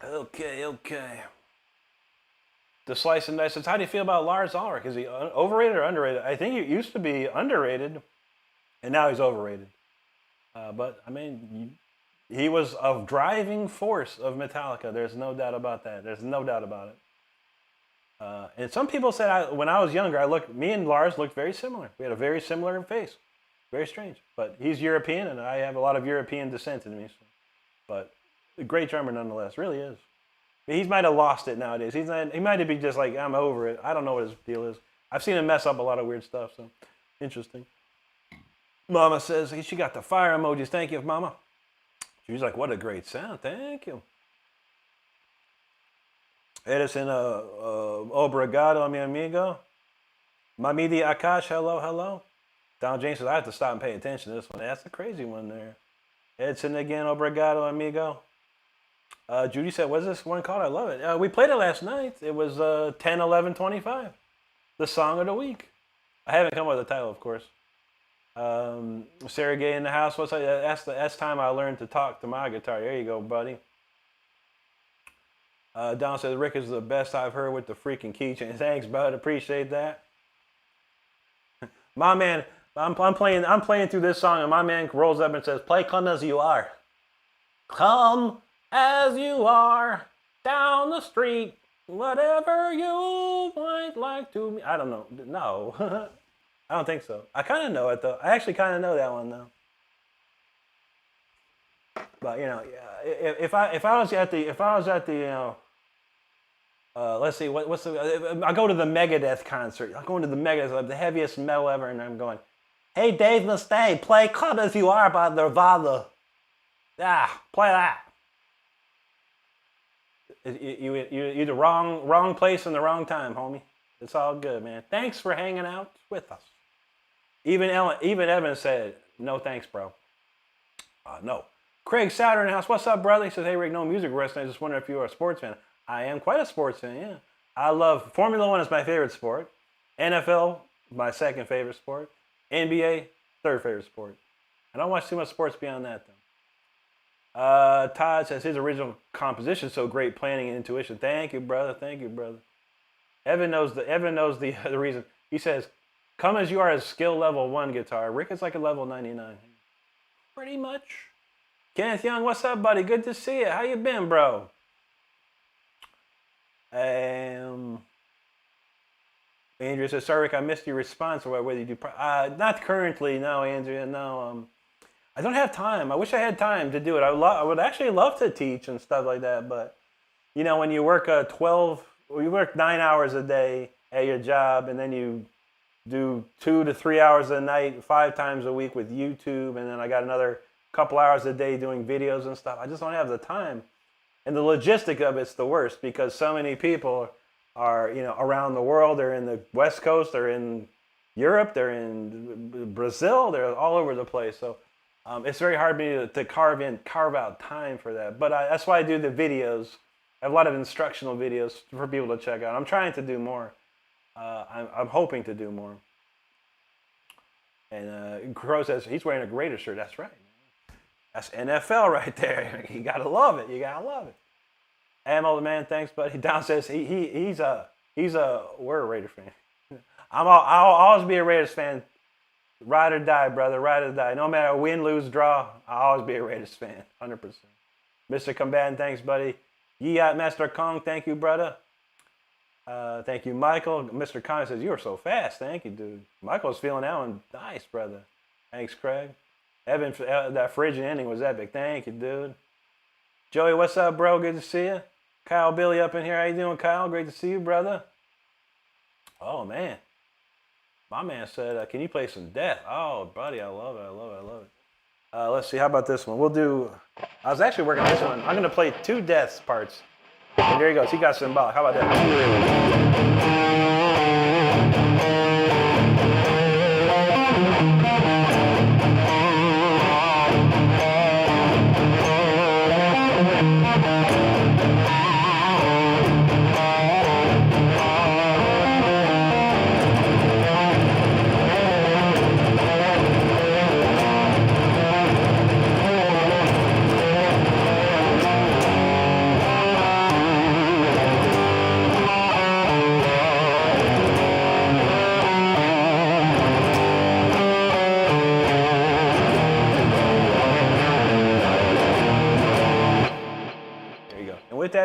Okay. The Slice and Dice says, how do you feel about Lars Ulrich? Is he overrated or underrated? I think he used to be underrated, and now he's overrated. But, I mean, he was a driving force of Metallica. There's no doubt about that. There's no doubt about it. And some people said when I was younger, me and Lars looked very similar. We had a very similar face. Very strange. But he's European, and I have a lot of European descent in me. So. But a great drummer nonetheless. Really is. He might have lost it nowadays. He might be just like, I'm over it. I don't know what his deal is. I've seen him mess up a lot of weird stuff. So interesting. Mama says, she got the fire emojis. Thank you, Mama. She's like, what a great sound. Thank you. Edison, obrigado, mi amigo. Mamidi Akash, hello. Don James says, I have to stop and pay attention to this one. That's a crazy one there. Edson again, obrigado, amigo. Judy said, what's this one called? I love it. We played it last night. It was 10-11-25. The song of the week. I haven't come up with a title, of course. Sarah Gay in the house. That's time I learned to talk to my guitar. There you go, buddy. Don says, Rick is the best I've heard with the freaking keychain. Thanks, bud. Appreciate that. My man, I'm playing through this song, and my man rolls up and says, play Come As You Are. Come as you are down the street, whatever you might like to. I don't know. No. I don't think so. I kind of know it, though. I actually kind of know that one, though. But, you know, if I was at the let's see, I go to the Megadeth concert. I'm going to the Megadeth, the heaviest metal ever, and I'm going, hey, Dave Mustaine, play Come As You Are by Nirvana. Play that. You're the wrong place and the wrong time, homie. It's all good, man. Thanks for hanging out with us. Even Evan said, no thanks, bro. No. Craig Souter in the house. What's up, brother? He says, hey, Rick, no music wrestling. I just wonder if you're a sports fan. I am quite a sports fan, yeah. I love Formula 1 is my favorite sport. NFL, my second favorite sport. NBA, third favorite sport. I don't watch too much sports beyond that, though. Todd says his original composition so great, planning and intuition. Thank you, brother. Thank you, brother. Evan knows the reason. He says, Come As You Are is skill level 1 guitar. Rick is like a level 99. Pretty much. Kenneth Young, what's up, buddy? Good to see you. How you been, bro? Andrea says, sorry, Rick, I missed your response or whether you do. Not currently, no, Andrea, no. I don't have time. I wish I had time to do it. I would actually love to teach and stuff like that, but you know, when you work you work 9 hours a day at your job, and then you do 2 to 3 hours a night, 5 times a week with YouTube, and then I got another couple hours a day doing videos and stuff. I just don't have the time. And the logistic of it's the worst because so many people are, you know, around the world. They're in the West Coast, they're in Europe, they're in Brazil, they're all over the place. So it's very hard for me to carve out time for that. But that's why I do the videos. I have a lot of instructional videos for people to check out. I'm trying to do more. I'm hoping to do more. And Crow says he's wearing a Raiders shirt. That's right. That's NFL right there. You gotta love it. You gotta love it. Ammo, man, thanks, buddy. Don says he's we're a Raiders fan. I'll always be a Raiders fan. Ride or die, brother. Ride or die. No matter win, lose, draw, I'll always be a Raiders fan. 100%. Mr. Combatant, thanks, buddy. Yeat Master Kong, thank you, brother. Thank you, Michael. Mr. Kong says, you are so fast. Thank you, dude. Michael's feeling that one. Nice, brother. Thanks, Craig. Evan, that Phrygian ending was epic. Thank you, dude. Joey, what's up, bro? Good to see you. Kyle Billy up in here. How you doing, Kyle? Great to see you, brother. Oh, man. My man said, can you play some Death? Oh, buddy, I love it. I love it. I love it. Let's see. How about this one? We'll do... I was actually working on this one. I'm going to play 2 Deaths parts. And there he goes. He got symbolic. How about that?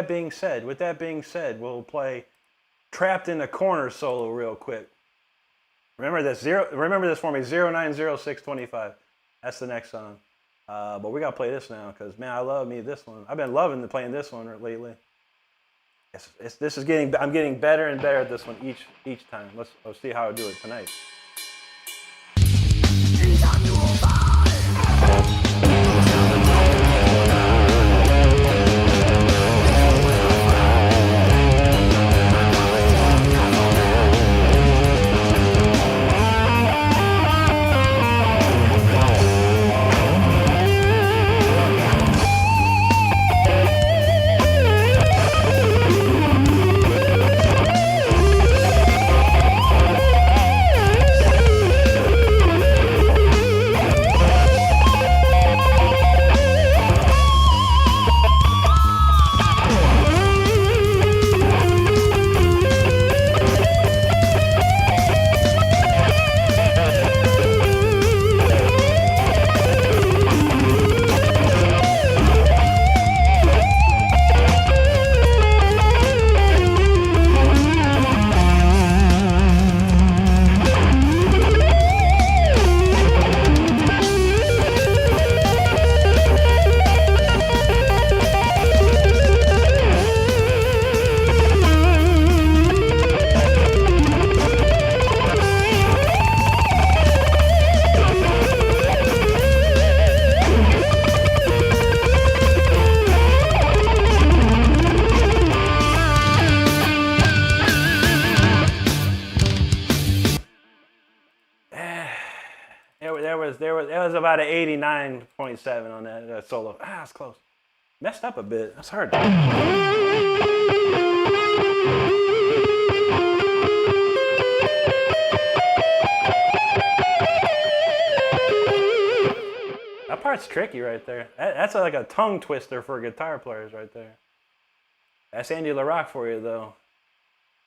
that being said, we'll play Trapped in a Corner solo real quick. Remember this for me, 090625. That's the next song. But we gotta play this now, because man, I love this one. I've been loving playing this one lately. I'm getting better and better at this one each time. Let's see how I do it tonight. There was about an 89.7 on that solo. It's close. Messed up a bit. That's hard. That part's tricky right there. That's like a tongue twister for guitar players right there. That's Andy LaRocque for you, though.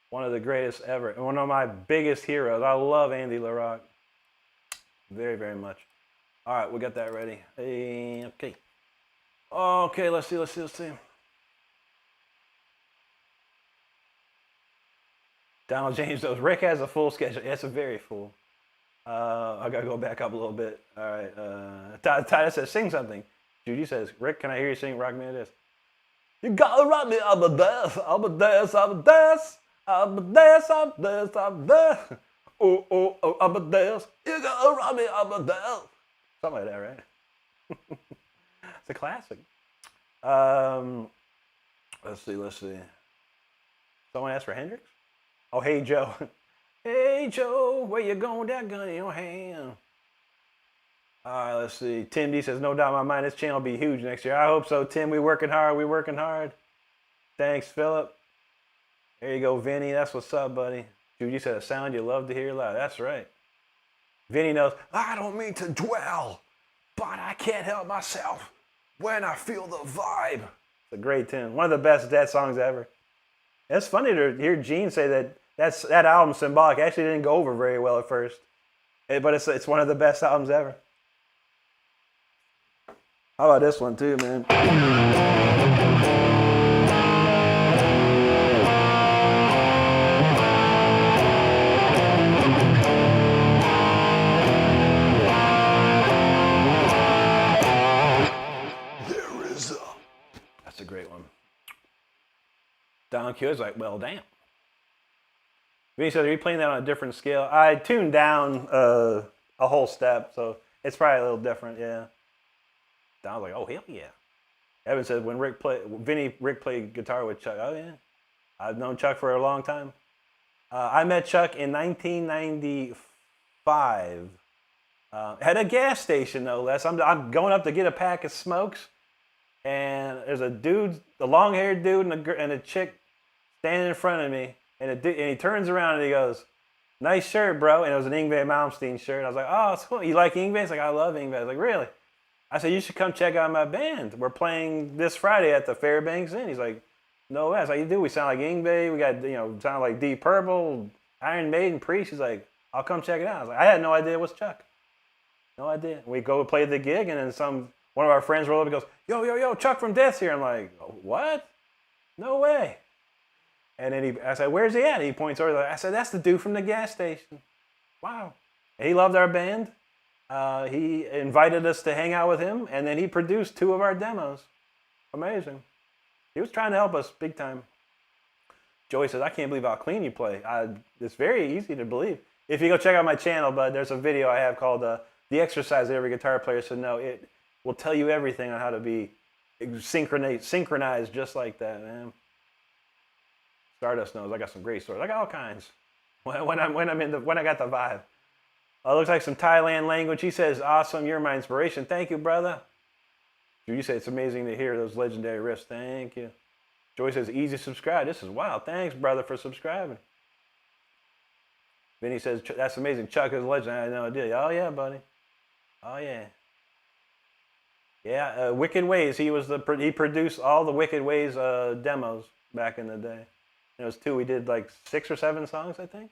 One of the greatest ever. One of my biggest heroes. I love Andy LaRocque. Very, very much. All right, we got that ready. Hey, okay. Okay, let's see. Donald James knows Rick has a full schedule. It's a very full. I gotta go back up a little bit. All right. Titus says, sing something. Judy says, Rick, can I hear you sing Rock Me to This? You gotta rock me, I'm a dance. Oh, I'm a dance. You gotta rock me, I'm a dance. Something like that, right? It's a classic. Let's see. Someone asked for Hendrix? Oh, Hey Joe. Hey Joe, where you going? That gun in your hand. All right, let's see. Tim D says, no doubt in my mind, this channel will be huge next year. I hope so, Tim. We working hard. Thanks, Philip. There you go, Vinny. That's what's up, buddy. Judy said, a sound you love to hear loud. That's right. Vinny knows, I don't mean to dwell, but I can't help myself when I feel the vibe. It's a great tune. One of the best Dead songs ever. It's funny to hear Gene say that album, Symbolic, actually didn't go over very well at first. But it's one of the best albums ever. How about this one too, man? That's a great one. Don Q is like, well, damn. Vinny said, are you playing that on a different scale? I tuned down a whole step, so it's probably a little different, yeah. Don's like, oh, hell yeah. Evan said, when Rick played guitar with Chuck. Oh, yeah. I've known Chuck for a long time. I met Chuck in 1995. At a gas station, no less. I'm going up to get a pack of smokes, and there's a long-haired dude and a chick standing in front of me, and he turns around and he goes, nice shirt, bro. And it was an Ingve Malmstein shirt. I was like, oh, it's cool. You like Ingve? He's like, I love Ingve. I was like, really? I said, you should come check out my band. We're playing this Friday at the Fairbanks Inn. He's like, no way. I was like, you do? We sound like Ingve. We got, sound like Deep Purple, Iron Maiden, Priest. He's like, I'll come check it out. I was like, I had no idea it was Chuck. No idea. We go play the gig, and then one of our friends rolled up and goes, yo, Chuck from Death's here. I'm like, what? No way. And then I said, where's he at? He points over there. I said, that's the dude from the gas station. Wow. And he loved our band. He invited us to hang out with him, and then he produced 2 of our demos. Amazing. He was trying to help us big time. Joey says, I can't believe how clean you play. It's very easy to believe. If you go check out my channel, but there's a video I have called The Exercise That Every Guitar Player Should Know. It will tell you everything on how to be synchronized just like that, man. Stardust knows I got some great stories. I got all kinds. When I got the vibe. Looks like some Thailand language. He says, awesome, you're my inspiration. Thank you, brother. You say it's amazing to hear those legendary riffs. Thank you. Joy says, easy to subscribe. This is wow. Thanks, brother, for subscribing. Vinny says, that's amazing. Chuck is a legend. I had no idea. Oh, yeah, buddy. Oh, yeah. Yeah, Wicked Ways. He produced all the Wicked Ways demos back in the day. It was 2. We did like 6 or 7 songs, I think.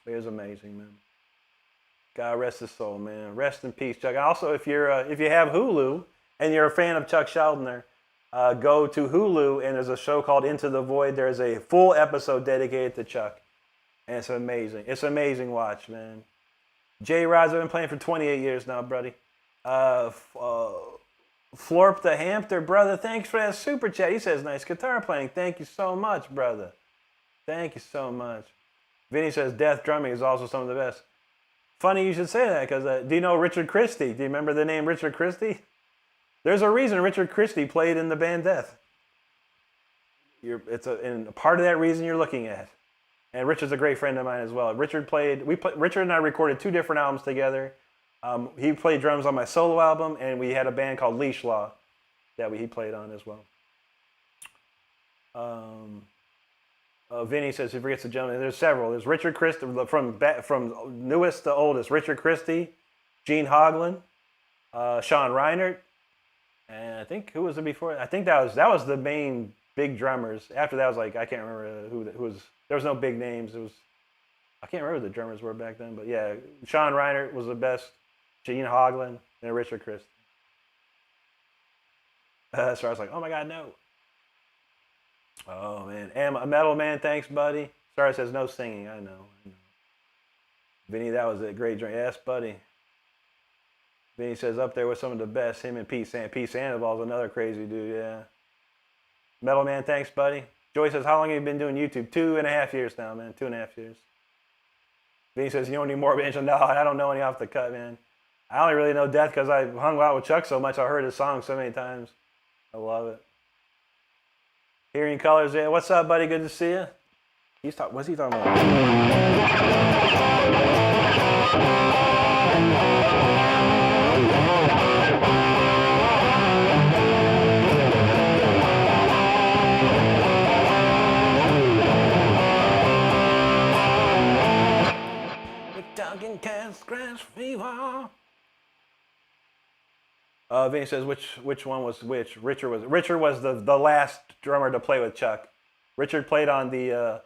It was amazing, man. God rest his soul, man. Rest in peace, Chuck. Also, if you have Hulu and you're a fan of Chuck Schuldiner, go to Hulu and there's a show called Into the Void. There's a full episode dedicated to Chuck, and it's amazing. It's an amazing watch, man. J. Rods, I've been playing for 28 years now, buddy. Florp the Hampter, brother, thanks for that super chat. He says, nice guitar playing. Thank you so much, brother. Thank you so much. Vinny says, death drumming is also some of the best. Funny you should say that, because do you know Richard Christie? Do you remember the name Richard Christie? There's a reason Richard Christie played in the band Death. And part of that reason you're looking at. And Richard's a great friend of mine as well. Richard and I recorded 2 different albums together. He played drums on my solo album, and we had a band called Leash Law that he played on as well. Vinny says he forgets the gentleman. There's several. There's Richard Christie, from newest to oldest. Richard Christie, Gene Hoglan, Sean Reinert, and I think who was it before? I think that was the main big drummers. After that was like I can't remember who was. There was no big names. I can't remember who the drummers were back then. But yeah, Sean Reinert was the best. Gene Hoglan and Richard Christie. So I was like, oh my God, no. Oh man, a Metal Man, thanks, buddy. Sorry, says no singing. I know. Vinny, that was a great drink. Yes, buddy. Vinny says up there with some of the best. Him and Pete Sandoval's another crazy dude. Yeah. Metal Man, thanks, buddy. Joy says, how long have you been doing YouTube? 2.5 years now, man. 2.5 years. Vinny says, you don't need more bands. No, I don't know any off the cut, man. I only really know Death because I hung out with Chuck so much. I heard his songs so many times. I love it. Hearing Colors, yeah. What's up, buddy? Good to see you. What's he talking about? We're talking cat scratch fever. Vinny says, which one was which? Richard was the last drummer to play with Chuck. Richard played on the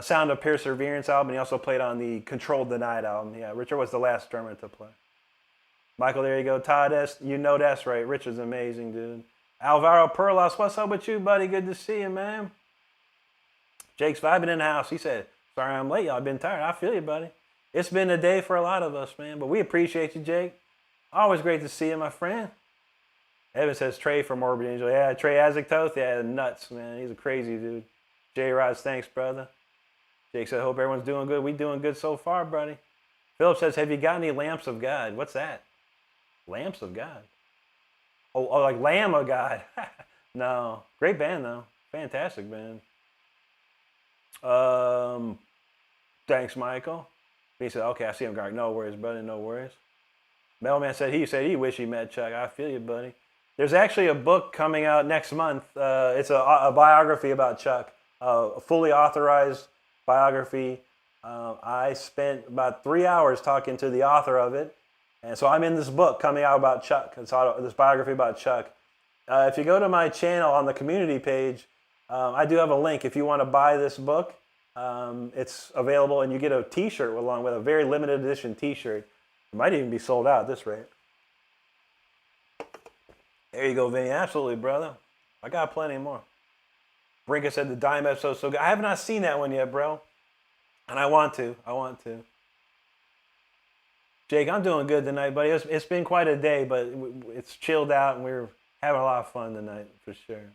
Sound of Perseverance album, and he also played on the Controlled Denied album. Yeah, Richard was the last drummer to play. Michael, there you go. Todd S., you know that's right. Richard's amazing, dude. Alvaro Perlas, what's up with you, buddy? Good to see you, man. Jake's vibing in the house. He said, sorry I'm late, y'all. I've been tired. I feel you, buddy. It's been a day for a lot of us, man, but we appreciate you, Jake. Always great to see you, my friend. Evan says Trey from Morbid Angel. Yeah, Trey Azektoth. Yeah, nuts, man. He's a crazy dude. J. Rods, thanks, brother. Jake said, hope everyone's doing good. We doing good so far, buddy. Philip says, have you got any Lamps of God? What's that? Lamps of God? Oh, like Lamb of God. No. Great band, though. Fantastic band. Thanks, Michael. He said, okay, I see him, Garg. No worries, buddy. No worries. Metalman said he wished he met Chuck. I feel you, buddy. There's actually a book coming out next month. It's a biography about Chuck, a fully authorized biography. I spent about 3 hours talking to the author of it, and so I'm in this book coming out about Chuck. It's this biography about Chuck. If you go to my channel on the community page, I do have a link. If you want to buy this book, it's available, and you get a T-shirt along with a very limited edition T-shirt. It might even be sold out at this rate. There you go, Vinny. Absolutely, brother. I got plenty more. Brinka said the Dime episode's so good. I have not seen that one yet, bro. And I want to. Jake, I'm doing good tonight, buddy. It's been quite a day, but it's chilled out, and we're having a lot of fun tonight, for sure.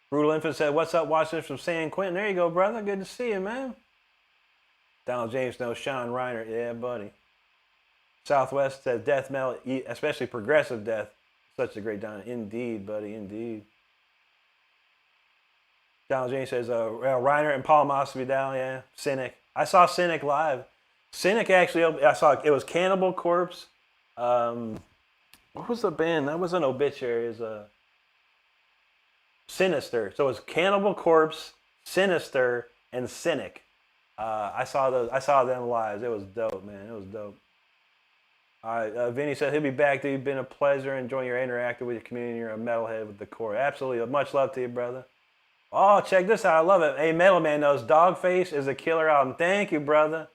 Brutal Infant said, what's up, watching this from San Quentin? There you go, brother. Good to see you, man. Donald James knows Sean Reiner. Yeah, buddy. Southwest says death metal, especially progressive death. Such a great Donald. Indeed, buddy, indeed. Donald James says, Reiner and Paul Masvidal, yeah. Cynic. I saw Cynic live. Cynic actually, I saw, it was Cannibal Corpse. What was the band? That was an Obituary. It was Sinister. So it was Cannibal Corpse, Sinister, and Cynic. I saw them live. It was dope, man. It was dope. All right, Vinny said he'll be back. Dude, been a pleasure enjoying your interactive with your community. You're a metalhead with the core. Absolutely. Much love to you, brother. Oh, check this out. I love it. Hey, Metal Man knows Dogface is a killer album. Thank you, brother.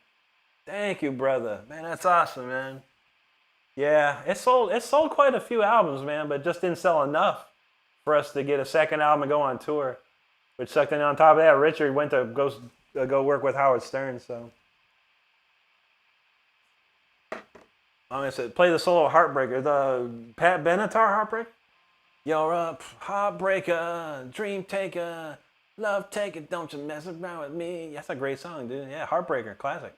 Thank you, brother. Man, that's awesome, man. Yeah, it sold quite a few albums, man, but just didn't sell enough for us to get a second album and go on tour. Which sucked. And on top of that, Richard went to go work with Howard Stern, so. I'm going to play the solo Heartbreaker. The Pat Benatar Heartbreaker? You're a heartbreaker, dream taker, love taker, don't you mess around with me. That's a great song, dude. Yeah, Heartbreaker, classic.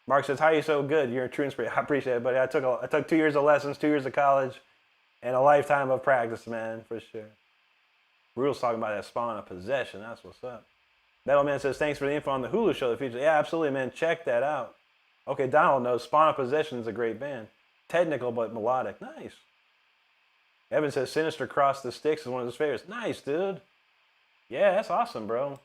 Mark says, how are you so good? You're a true inspiration. I appreciate it, buddy. I took 2 years of lessons, 2 years of college, and a lifetime of practice, man, for sure. Brutal's talking about that Spawn of Possession. That's what's up. Metal Man says, thanks for the info on the Hulu show. The feature. Yeah, absolutely, man. Check that out. Okay, Donald knows Spawn of Possession is a great band. Technical but melodic. Nice. Evan says Sinister Cross the Sticks is one of his favorites. Nice, dude. Yeah, that's awesome, bro.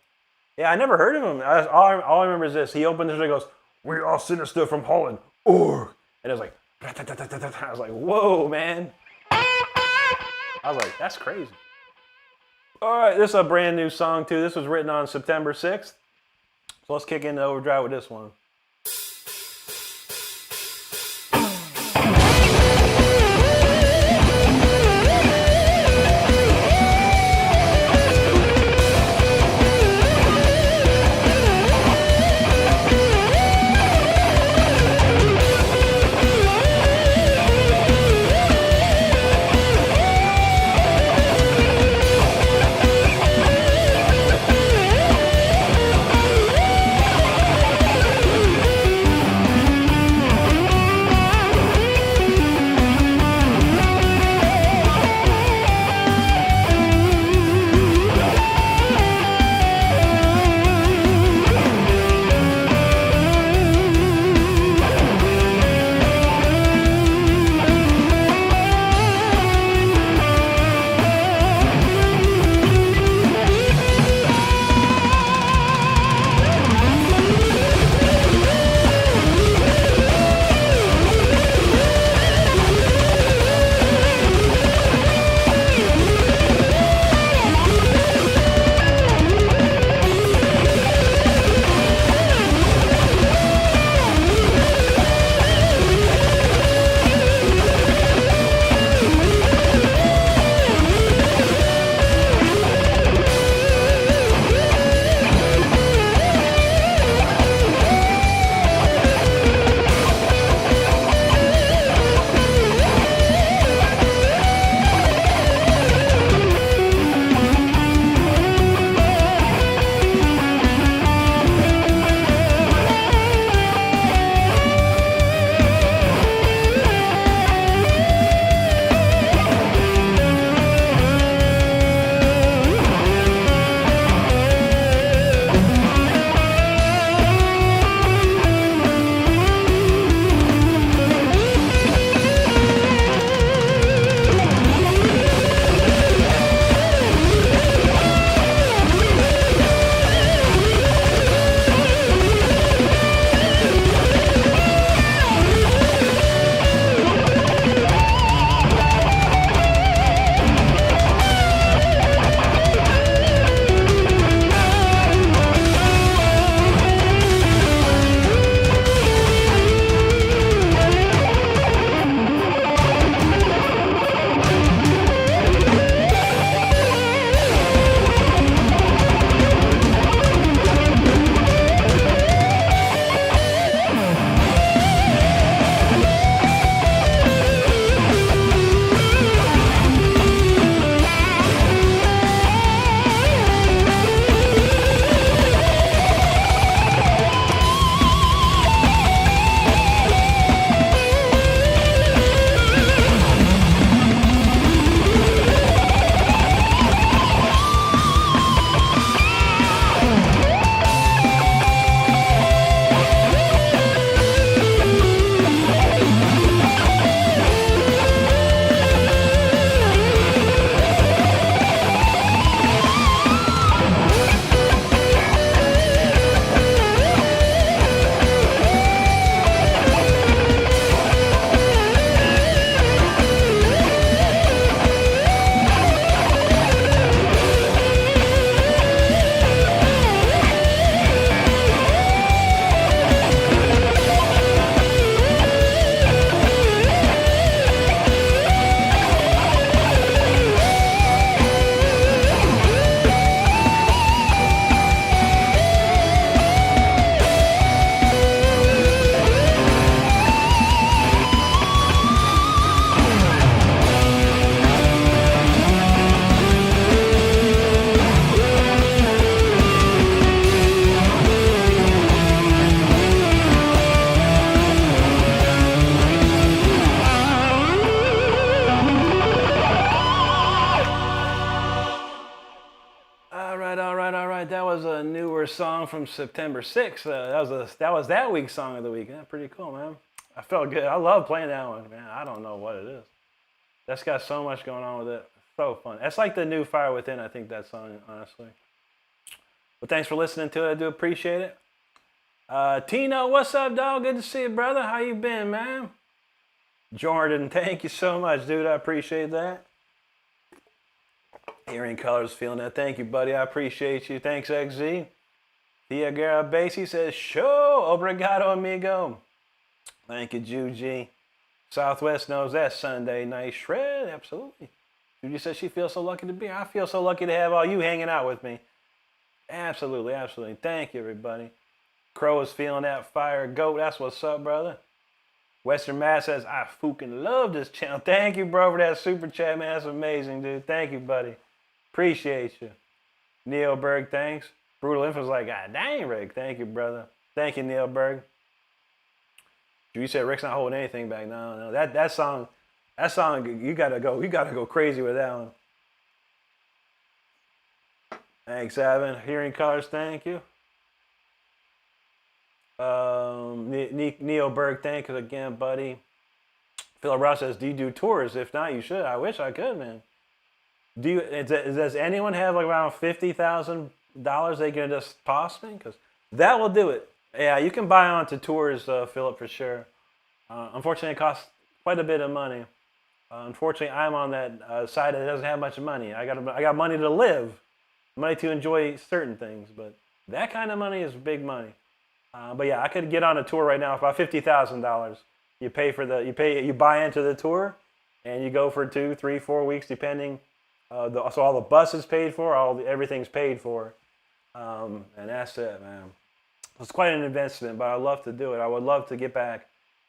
Yeah, I never heard of him. All I remember is this. He opened this and he goes, we are Sinister from Holland. And it was like, I was like, whoa, man. I was like, that's crazy. All right, this is a brand new song, too. This was written on September 6th. So let's kick into overdrive with this one. Tour's song from September 6th. That was that week's song of the week. Yeah, pretty cool, man. I felt good. I love playing that one, man. I don't know what it is. That's got so much going on with it. So fun. That's like the new Fire Within, I think, that song, honestly. But thanks for listening to it. I do appreciate it. Tino, what's up, dog? Good to see you, brother. How you been, man? Jordan, thank you so much, dude. I appreciate that. Hearing Colors, feeling that. Thank you, buddy. I appreciate you. Thanks, XZ. Thea Guerra Basie says, show, obrigado, amigo. Thank you, Juji. Southwest knows that Sunday night shred. Absolutely. Juji says she feels so lucky to be here. I feel so lucky to have all you hanging out with me. Absolutely, absolutely. Thank you, everybody. Crow is feeling that fire. Goat, that's what's up, brother. Western Mass says, I fucking love this channel. Thank you, bro, for that super chat, man. That's amazing, dude. Thank you, buddy. Appreciate you. Neil Berg, thanks. Brutal Info's like, God dang, Rick. Thank you, brother. Thank you, Neil Berg. You said Rick's not holding anything back. No. That song, you gotta go crazy with that one. Thanks, Evan. Hearing Colors, thank you. Neil Berg, thank you again, buddy. Phil Ross says, do you do tours? If not, you should. I wish I could, man. Does anyone have like around $50,000 they can just toss me? Because that will do it. Yeah, you can buy onto tours, Philip, for sure. Unfortunately, it costs quite a bit of money. Unfortunately, I'm on that side that doesn't have much money. I got money to live, money to enjoy certain things, but that kind of money is big money. But yeah, I could get on a tour right now for about $50,000. You buy into the tour, and you go for 2, 3, 4 weeks, depending. So all the bus is paid for, everything's paid for, and that's it, man. It's quite an investment, but I love to do it. I would love to get back.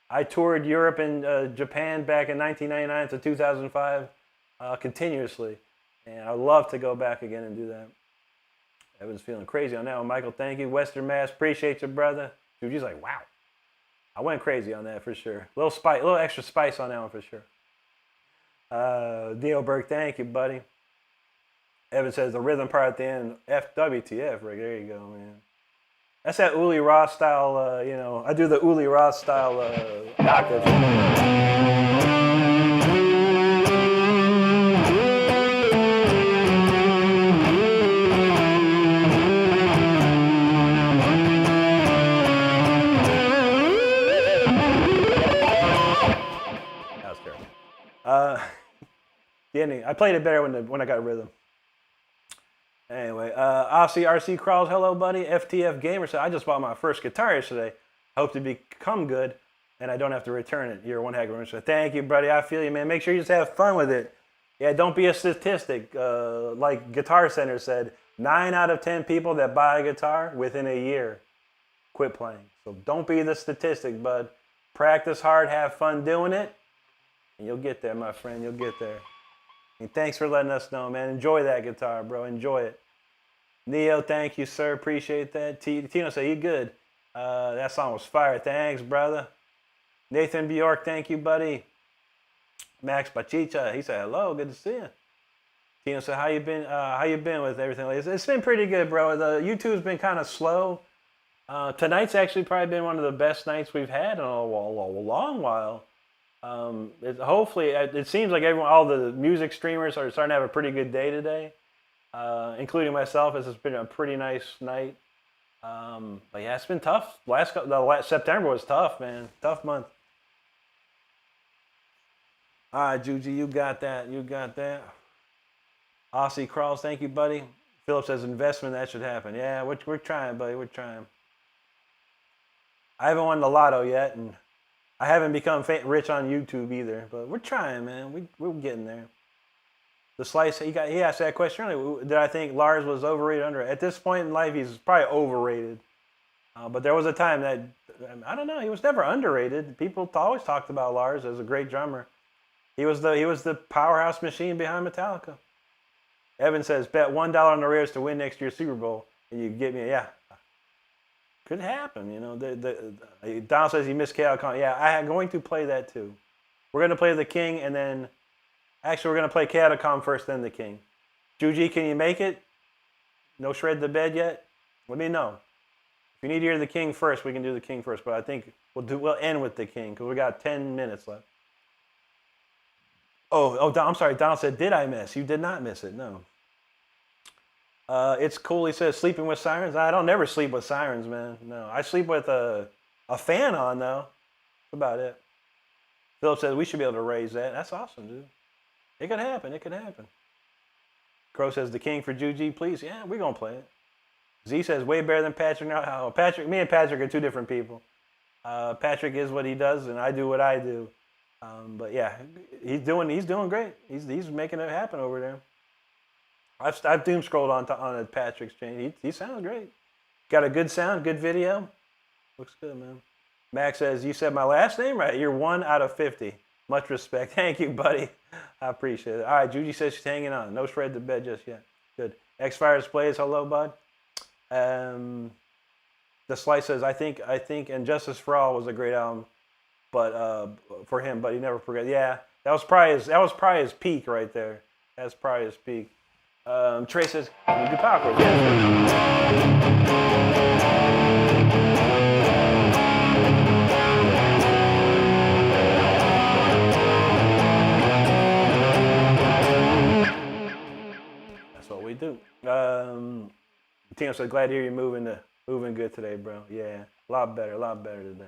I toured Europe and Japan back in 1999 to 2005 continuously, and I'd love to go back again and do that. Evan's feeling crazy on that one. Michael, thank you. Western Mass, appreciate you, brother. Dude, he's like, wow. I went crazy on that for sure. A little extra spice on that one for sure. Dio Burke, thank you, buddy. Evan says the rhythm part at the end, FWTF, Rick. There you go, man. That's that Uli Ross style, I do the Uli Ross style octave. That was terrible. The ending, I played it better when I got rhythm. Anyway, Ozzy RC Crawls, hello, buddy. FTF Gamer said, I just bought my first guitar yesterday. Hope to become good, and I don't have to return it. You're one heck of a so thank you, buddy. I feel you, man. Make sure you just have fun with it. Yeah, don't be a statistic. Like Guitar Center said, 9 out of 10 people that buy a guitar within a year quit playing. So don't be the statistic, bud. Practice hard, have fun doing it, and you'll get there, my friend. You'll get there. And thanks for letting us know, man. Enjoy that guitar, bro. Enjoy it. Neo, thank you, sir. Appreciate that. Tino said, you good. That song was fire. Thanks, brother. Nathan Bjork, thank you, buddy. Max Bachicha, he said, hello. Good to see you. Tino said, how you been with everything? It's been pretty good, bro. The YouTube's been kind of slow. Tonight's actually probably been one of the best nights we've had in a long while. Hopefully, it seems like all the music streamers are starting to have a pretty good day today, including myself. It's been a pretty nice night. But yeah, it's been tough. Last September was tough, man. Tough month. All right, Juji, you got that. You got that. Aussie Crawls, thank you, buddy. Philip says investment, that should happen. Yeah, we're trying, buddy. We're trying. I haven't won the lotto yet, and I haven't become rich on YouTube either, but we're trying, man. We're getting there. The Slice, he asked that question earlier. Did I think Lars was overrated, underrated? At this point in life, he's probably overrated. But there was a time that, I don't know, he was never underrated. People always talked about Lars as a great drummer. He was the powerhouse machine behind Metallica. Evan says, bet $1 on the Raiders to win next year's Super Bowl, and you get me, yeah. Could happen, you know. Don says he missed Catacomb. Yeah, I'm going to play that too. We're going to play the King, and then, actually, we're going to play Catacomb first, then the King. Juji, can you make it? No shred the bed yet? Let me know. If you need to hear the King first, we can do the King first. But I think we'll end with the King because we got 10 minutes left. I'm sorry. Donald said, "Did I miss?" You did not miss it. No. It's cool. He says, "Sleeping with sirens." I don't never sleep with sirens, man. No, I sleep with a fan on though. That's about it. Philip says we should be able to raise that. That's awesome, dude. It could happen. It could happen. Crow says, "The King for Juji, please." Yeah, we're gonna play it. Z says, "Way better than Patrick." Now, me and Patrick are two different people. Patrick is what he does, and I do what I do. But yeah, he's doing great. He's making it happen over there. I've doom scrolled on Patrick's channel. He sounds great. Got a good sound, good video. Looks good, man. Max says, "You said my last name right. You're 1 out of 50. Much respect." Thank you, buddy. I appreciate it. All right, Juji says she's hanging on. No shred to bed just yet. Good. X-Fire Displays, hello, bud. The Slice says, I think, and Justice for All was a great album, but for him, but he never progressed. Yeah, that was probably his peak right there. That's probably his peak. Trey says, "You do power chords." That's what we do. Tino said, "Glad to hear you moving good today, bro." Yeah, a lot better today.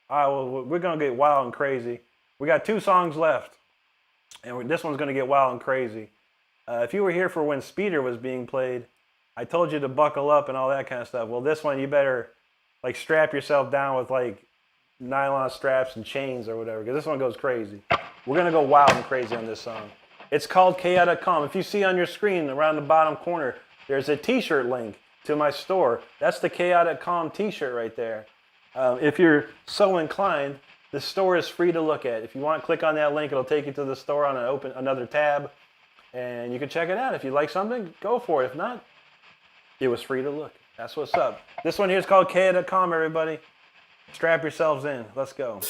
All right, well, we're gonna get wild and crazy. We got 2 songs left, and this one's gonna get wild and crazy. If you were here for when Speeder was being played, I told you to buckle up and all that kind of stuff. Well, this one you better like strap yourself down with like nylon straps and chains or whatever, because this one goes crazy. We're gonna go wild and crazy on this song. It's called Chaotic Calm. If you see on your screen around the bottom corner, there's a t-shirt link to my store. That's the Chaotic Calm t-shirt right there. If you're so inclined, the store is free to look at. If you want, click on that link. It'll take you to the store on another tab, and you can check it out. If you like something, go for it. If not, it was free to look. That's what's up. This one here is called Chaotic Calm, everybody. Strap yourselves in. Let's go.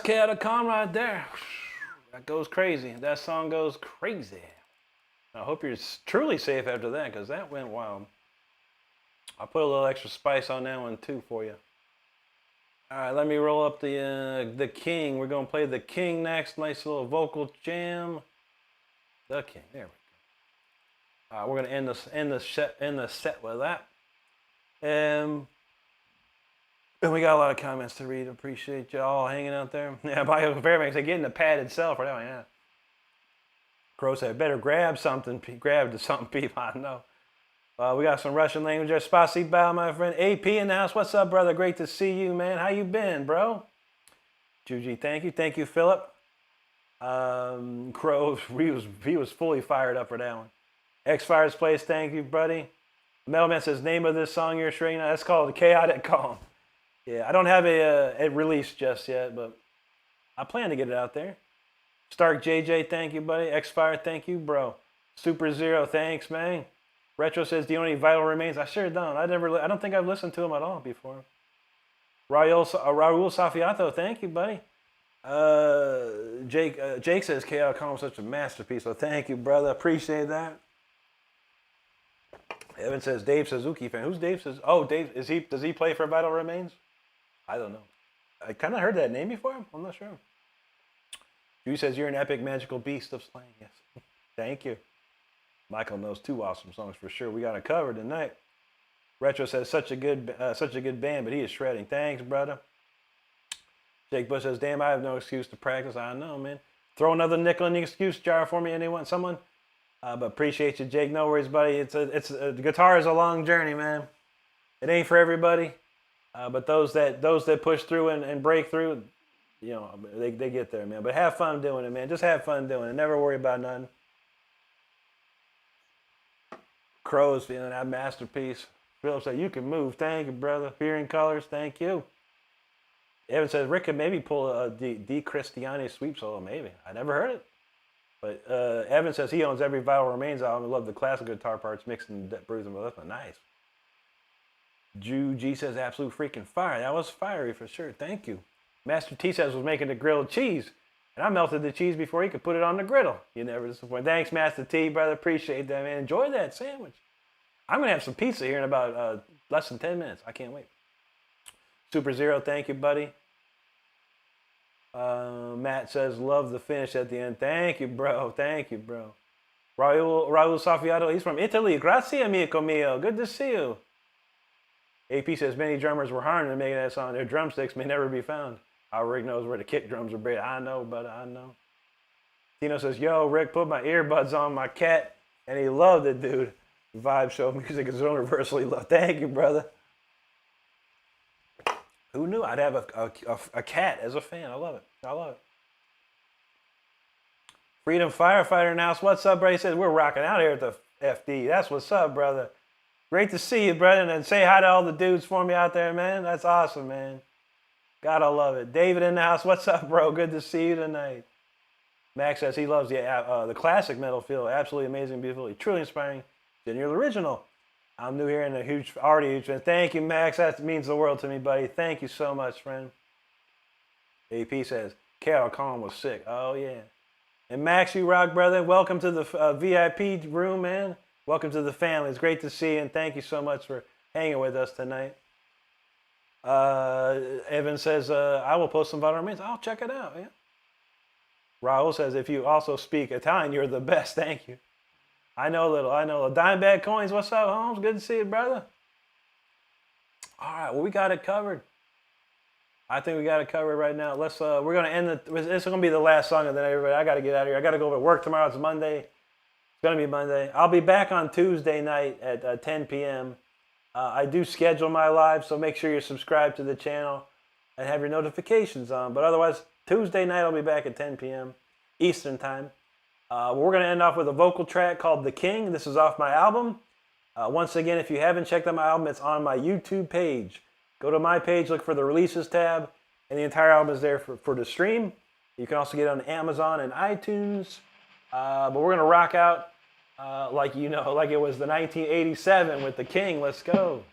Chaotic Calm right there. That goes crazy. That song goes crazy. I hope you're truly safe after that, because that went wild. I'll put a little extra spice on that one too for you. All right, let me roll up the King. We're gonna play the King next. Nice little vocal jam. The King. There we go. All right, we're gonna end the set with that. And we got a lot of comments to read. Appreciate y'all hanging out there. Yeah, Bio Fairbanks, they getting the pad itself right now. Yeah. Crow said, better grab something. Grab something, people. I know. We got some Russian language there. Spasiba, my friend. AP in the house. What's up, brother? Great to see you, man. How you been, bro? Juji, thank you. Thank you, Philip. Crow, he was fully fired up for that one. X-Fire's Place, thank you, buddy. Metalman says, name of this song you're shredding. That's called Chaotic Calm. Yeah, I don't have a release just yet, but I plan to get it out there. Stark JJ, thank you, buddy. X-Fire, thank you, bro. Super Zero, thanks, man. Retro says, do you know any Vital Remains? I sure don't. I don't think I've listened to them at all before. Raul Safiato, thank you, buddy. Jake says, Chaotic Calm is such a masterpiece, so thank you, brother. Appreciate that. Evan says, Dave Suzuki fan. Who's Dave? Oh, Dave, does he play for Vital Remains? I don't know. I kind of heard that name before. I'm not sure. Drew says, you're an epic magical beast of slang. Yes. Thank you. Michael knows two awesome songs for sure. We got it covered tonight. Retro says, such a good band, but he is shredding. Thanks, brother. Jake Bush says, damn, I have no excuse to practice. I know, man. Throw another nickel in the excuse jar for me, anyone, someone. But appreciate you, Jake. No worries, buddy. The guitar is a long journey, man. It ain't for everybody. But those that push through and break through, you know, they get there, man. But have fun doing it, man. Just have fun doing it. Never worry about nothing. Crow's feeling that masterpiece. Philip said, you can move. Thank you, brother. Fearing Colors, thank you. Evan says, Rick could maybe pull a D. Christiani sweep solo, maybe. I never heard it. But Evan says he owns every Vital Remains album. I love the classical guitar parts mixed and bruising. Well, that's nice. Drew G says, absolute freaking fire. That was fiery for sure. Thank you. Master T says, was making the grilled cheese. And I melted the cheese before he could put it on the griddle. You never disappoint. Thanks, Master T, brother. Appreciate that, man. Enjoy that sandwich. I'm going to have some pizza here in about less than 10 minutes. I can't wait. Super Zero, thank you, buddy. Matt says, love the finish at the end. Thank you, bro. Thank you, bro. Raul Safiato, he's from Italy. Grazie, amico mio. Good to see you. AP says, many drummers were harmed in making that song. Their drumsticks may never be found. Our Rick knows where the kick drums are buried. I know, but I know. Tino says, yo, Rick, put my earbuds on my cat, and he loved it, dude. Vibe show music is universally loved. Thank you, brother. Who knew I'd have a cat as a fan? I love it. I love it. Freedom Firefighter Now. What's up, brother? He says, we're rocking out here at the FD. That's what's up, brother. Great to see you, brother. And say hi to all the dudes for me out there, man. That's awesome, man. Gotta love it. David in the house. What's up, bro? Good to see you tonight. Max says he loves the classic metal feel. Absolutely amazing, beautiful, truly inspiring. Then you're the original. I'm new here and already a huge fan. Thank you, Max. That means the world to me, buddy. Thank you so much, friend. AP says, Carol Calm was sick. Oh, yeah. And Max, you rock, brother. Welcome to the VIP room, man. Welcome to the family. It's great to see you, and thank you so much for hanging with us tonight. Evan says, I will post some Vital Remains. I'll check it out, yeah. Raul says, if you also speak Italian, you're the best. Thank you. I know a little. Dimebag Coins, what's up, Holmes? Good to see you, brother. All right, well, we got it covered. I think we got it covered right now. Let's. We're gonna end this is gonna be the last song, and then everybody. I gotta get out of here. I gotta go to work tomorrow. It's Monday. It's gonna be Monday. I'll be back on Tuesday night at 10 p.m. I do schedule my live, so make sure you're subscribed to the channel and have your notifications on. But otherwise, Tuesday night I'll be back at 10 p.m. Eastern time. We're gonna end off with a vocal track called "The King." This is off my album. Once again, if you haven't checked out my album, it's on my YouTube page. Go to my page, look for the releases tab, and the entire album is there for the stream. You can also get it on Amazon and iTunes. But we're going to rock out like it was the 1987 with The King. Let's go.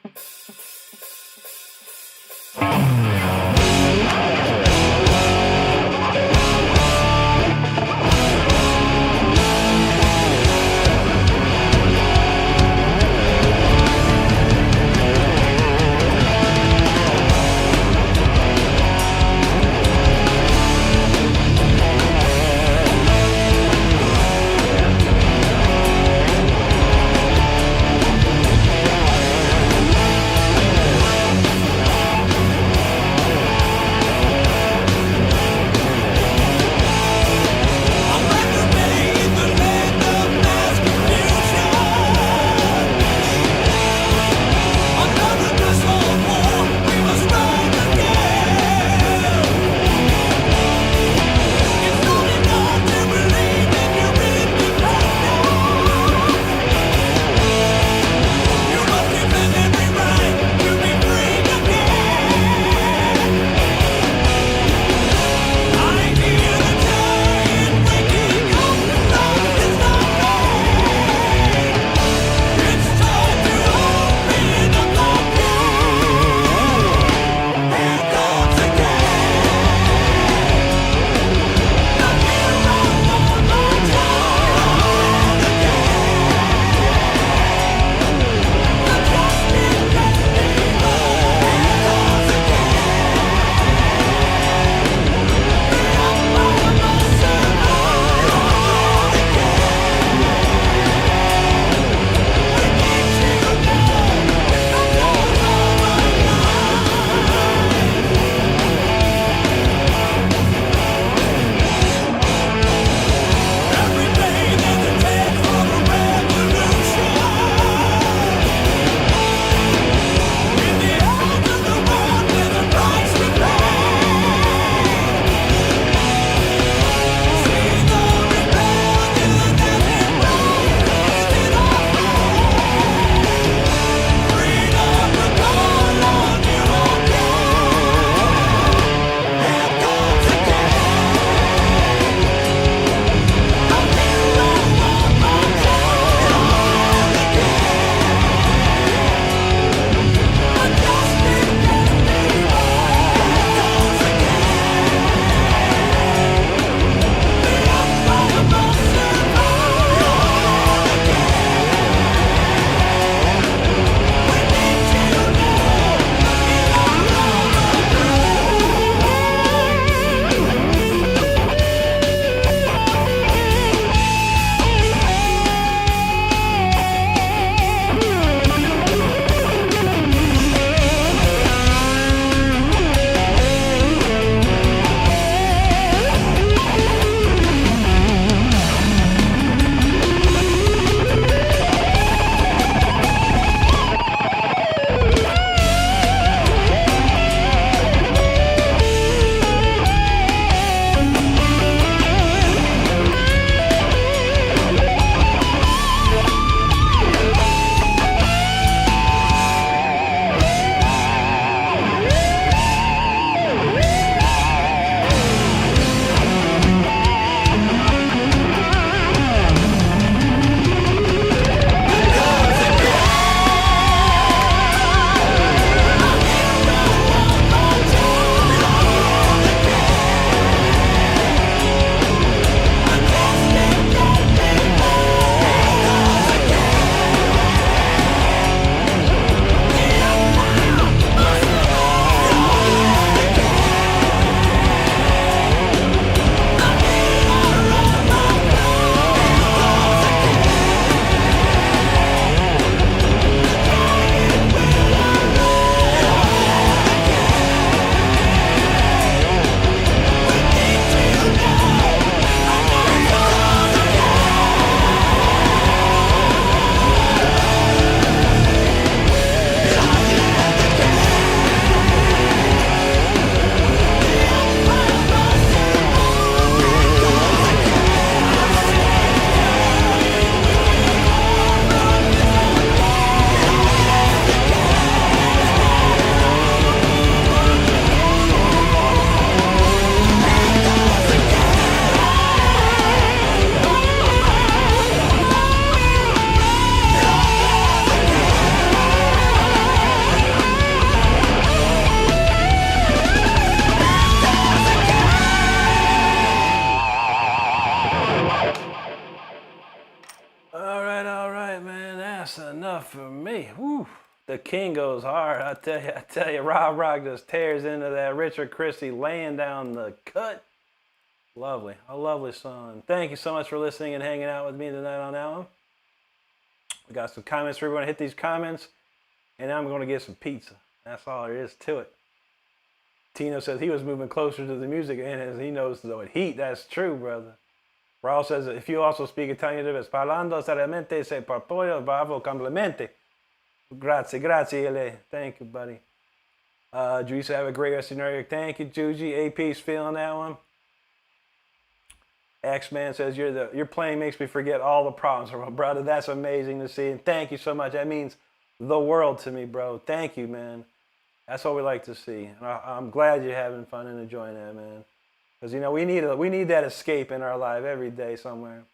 All right, man. That's enough for me. Woo. The king goes hard. I tell you, Rob Rock just tears into that Richard Christie laying down the cut. Lovely. A lovely song. Thank you so much for listening and hanging out with me tonight on that one. We got some comments for everyone. Hit these comments, and I'm going to get some pizza. That's all there is to it. Tino says he was moving closer to the music, and as he knows the heat. That's true, brother. Raul says, if you also speak Italian, debes parlando seriamente se portoio bravo complimenti. Grazie, ele. Thank you, buddy. Teresa, have a great rest of your night. Thank you, Juji. AP's feeling that one. X-Man says, your playing makes me forget all the problems. Brother, that's amazing to see. And thank you so much. That means the world to me, bro. Thank you, man. That's what we like to see. And I'm glad you're having fun and enjoying that, man. Because, you know, we need that escape in our life every day somewhere.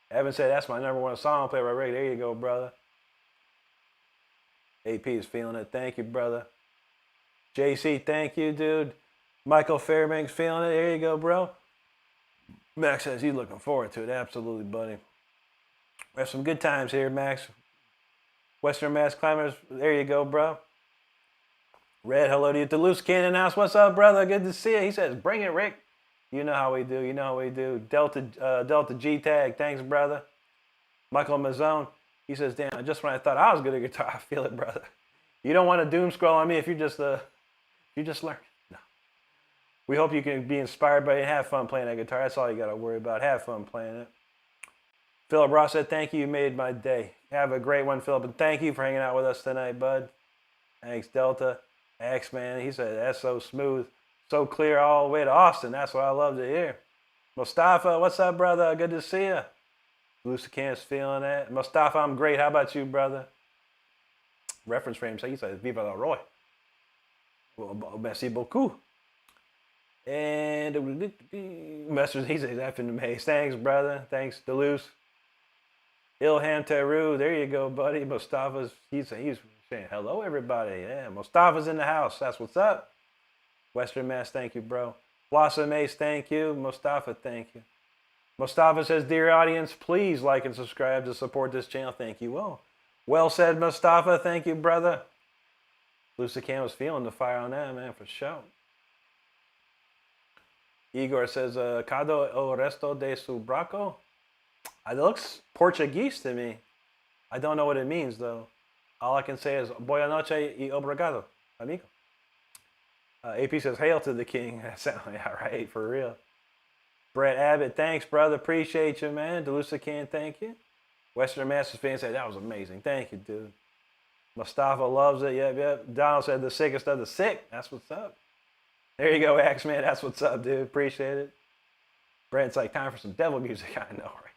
Evan said, that's my number one song play right Rick. There you go, brother. AP is feeling it. Thank you, brother. JC, thank you, dude. Michael Fairbanks feeling it. There you go, bro. Max says he's looking forward to it. Absolutely, buddy. We have some good times here, Max. Western Mass Climbers, there you go, bro. Red, hello to you. Duluth Cannon House, what's up, brother? Good to see you. He says, bring it, Rick. You know how we do. You know how we do. Delta G Tag, thanks, brother. Michael Mazzone, he says, damn, just when I thought I was good at guitar, I feel it, brother. You don't want to doom scroll on me if you just learn. No. We hope you can be inspired by it and have fun playing that guitar. That's all you got to worry about. Have fun playing it. Philip Ross said, thank you. You made my day. Have a great one, Philip. And thank you for hanging out with us tonight, bud. Thanks, Delta. X-Man, he said, that's so smooth. So clear all the way to Austin. That's what I love to hear. Mustafa, what's up, brother? Good to see you. Lucican's feeling that. Mustafa, I'm great. How about you, brother? Reference frame, so he says, Viva la Roy. Well, merci beaucoup. And Messers, he says, effing amazing. Thanks, brother. Thanks, Deleuze. Ilham Teru, there you go, buddy. Mustafa's, he's saying hello, everybody. Yeah, Mustafa's in the house. That's what's up. Western Mass, thank you, bro. Blossom Ace, thank you. Mustafa, thank you. Mustafa says, dear audience, please like and subscribe to support this channel. Thank you. Well said, Mustafa. Thank you, brother. Lucican was feeling the fire on that, man, for sure. Igor says, Cado o resto de su braco? It looks Portuguese to me. I don't know what it means, though. All I can say is, boa noche y obrigado, amigo. AP says, hail to the king. That sounds yeah, right, for real. Brett Abbott, thanks, brother. Appreciate you, man. Delusican, thank you. Western Masters fan said, that was amazing. Thank you, dude. Mustafa loves it. Yep. Donald said, the sickest of the sick. That's what's up. There you go, X-Man. That's what's up, dude. Appreciate it. Brent's like, time for some devil music. I know, right?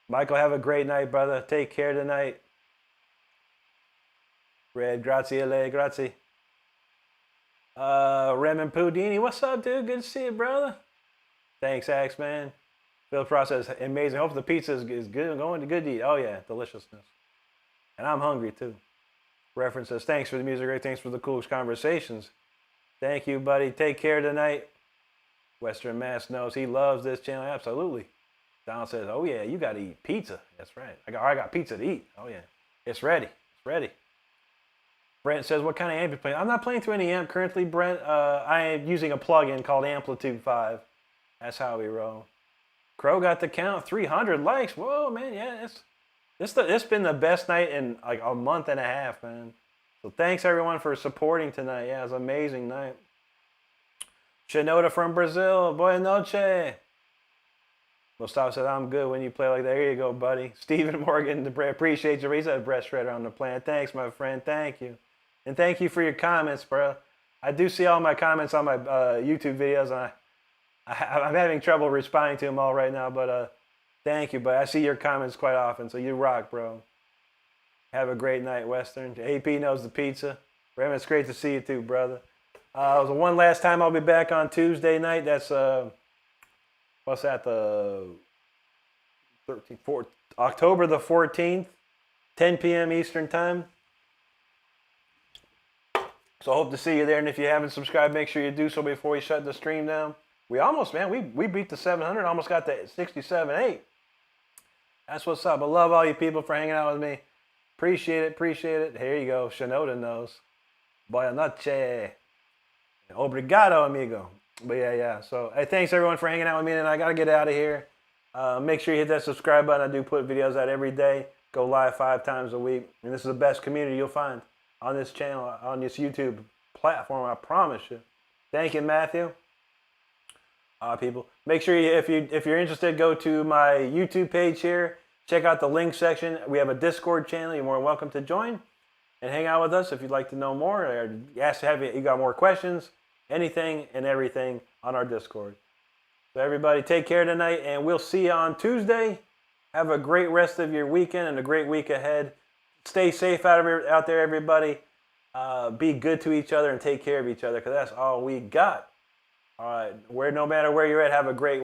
Michael, have a great night, brother. Take care tonight. Red, grazie, le, grazie. Raymond Pudini, what's up, dude? Good to see you, brother. Thanks, Axe, man. Phil Process, amazing. Hope the pizza is good, going to good to eat. Oh, yeah, deliciousness. And I'm hungry, too. References, thanks for the music, Rick. Thanks for the coolest conversations. Thank you, buddy. Take care tonight. Western Mass knows he loves this channel. Absolutely. Donald says, oh, yeah, you got to eat pizza. That's right. I got pizza to eat. Oh, yeah. It's ready. It's ready. Brent says, what kind of amp you playing? I'm not playing through any amp currently, Brent. I am using a plugin called Amplitude 5. That's how we roll. Crow got the count, 300 likes. Whoa, man, yeah, it's been the best night in like a month and a half, man. So thanks everyone for supporting tonight. Yeah, it was an amazing night. Shinoda from Brazil, boa noche. Mustafa said, I'm good when you play like that. There you go, buddy. Stephen Morgan, appreciate you. He's that breast shredder on the planet. Thanks, my friend. Thank you. And thank you for your comments, bro. I do see all my comments on my YouTube videos, and I'm having trouble responding to them all right now, but thank you. But I see your comments quite often, so you rock, bro. Have a great night, Western. AP knows the pizza. Raymond, it's great to see you too, brother. One last time I'll be back on Tuesday night. That's, what's that, the 13th, October the 14th, 10 p.m. Eastern time. So I hope to see you there. And if you haven't subscribed, make sure you do so before we shut the stream down. We almost, man, we beat the 700, almost got the 67.8. That's what's up. I love all you people for hanging out with me. Appreciate it, appreciate it. Here you go. Shinoda knows. Buenas noches. Obrigado, amigo. But yeah. So, hey, thanks everyone for hanging out with me, and I got to get out of here. Make sure you hit that subscribe button. I do put videos out every day. Go live 5 times a week. And this is the best community you'll find on this channel, on this YouTube platform, I promise you. Thank you, Matthew. People, make sure if you're interested, go to my YouTube page here. Check out the link section. We have a Discord channel. You're more than welcome to join and hang out with us if you'd like to know more or you got more questions, anything and everything on our Discord. So everybody, take care tonight, and we'll see you on Tuesday. Have a great rest of your weekend and a great week ahead. Stay safe out there, everybody. Be good to each other and take care of each other, because that's all we got. All right, no matter where you're at, have a great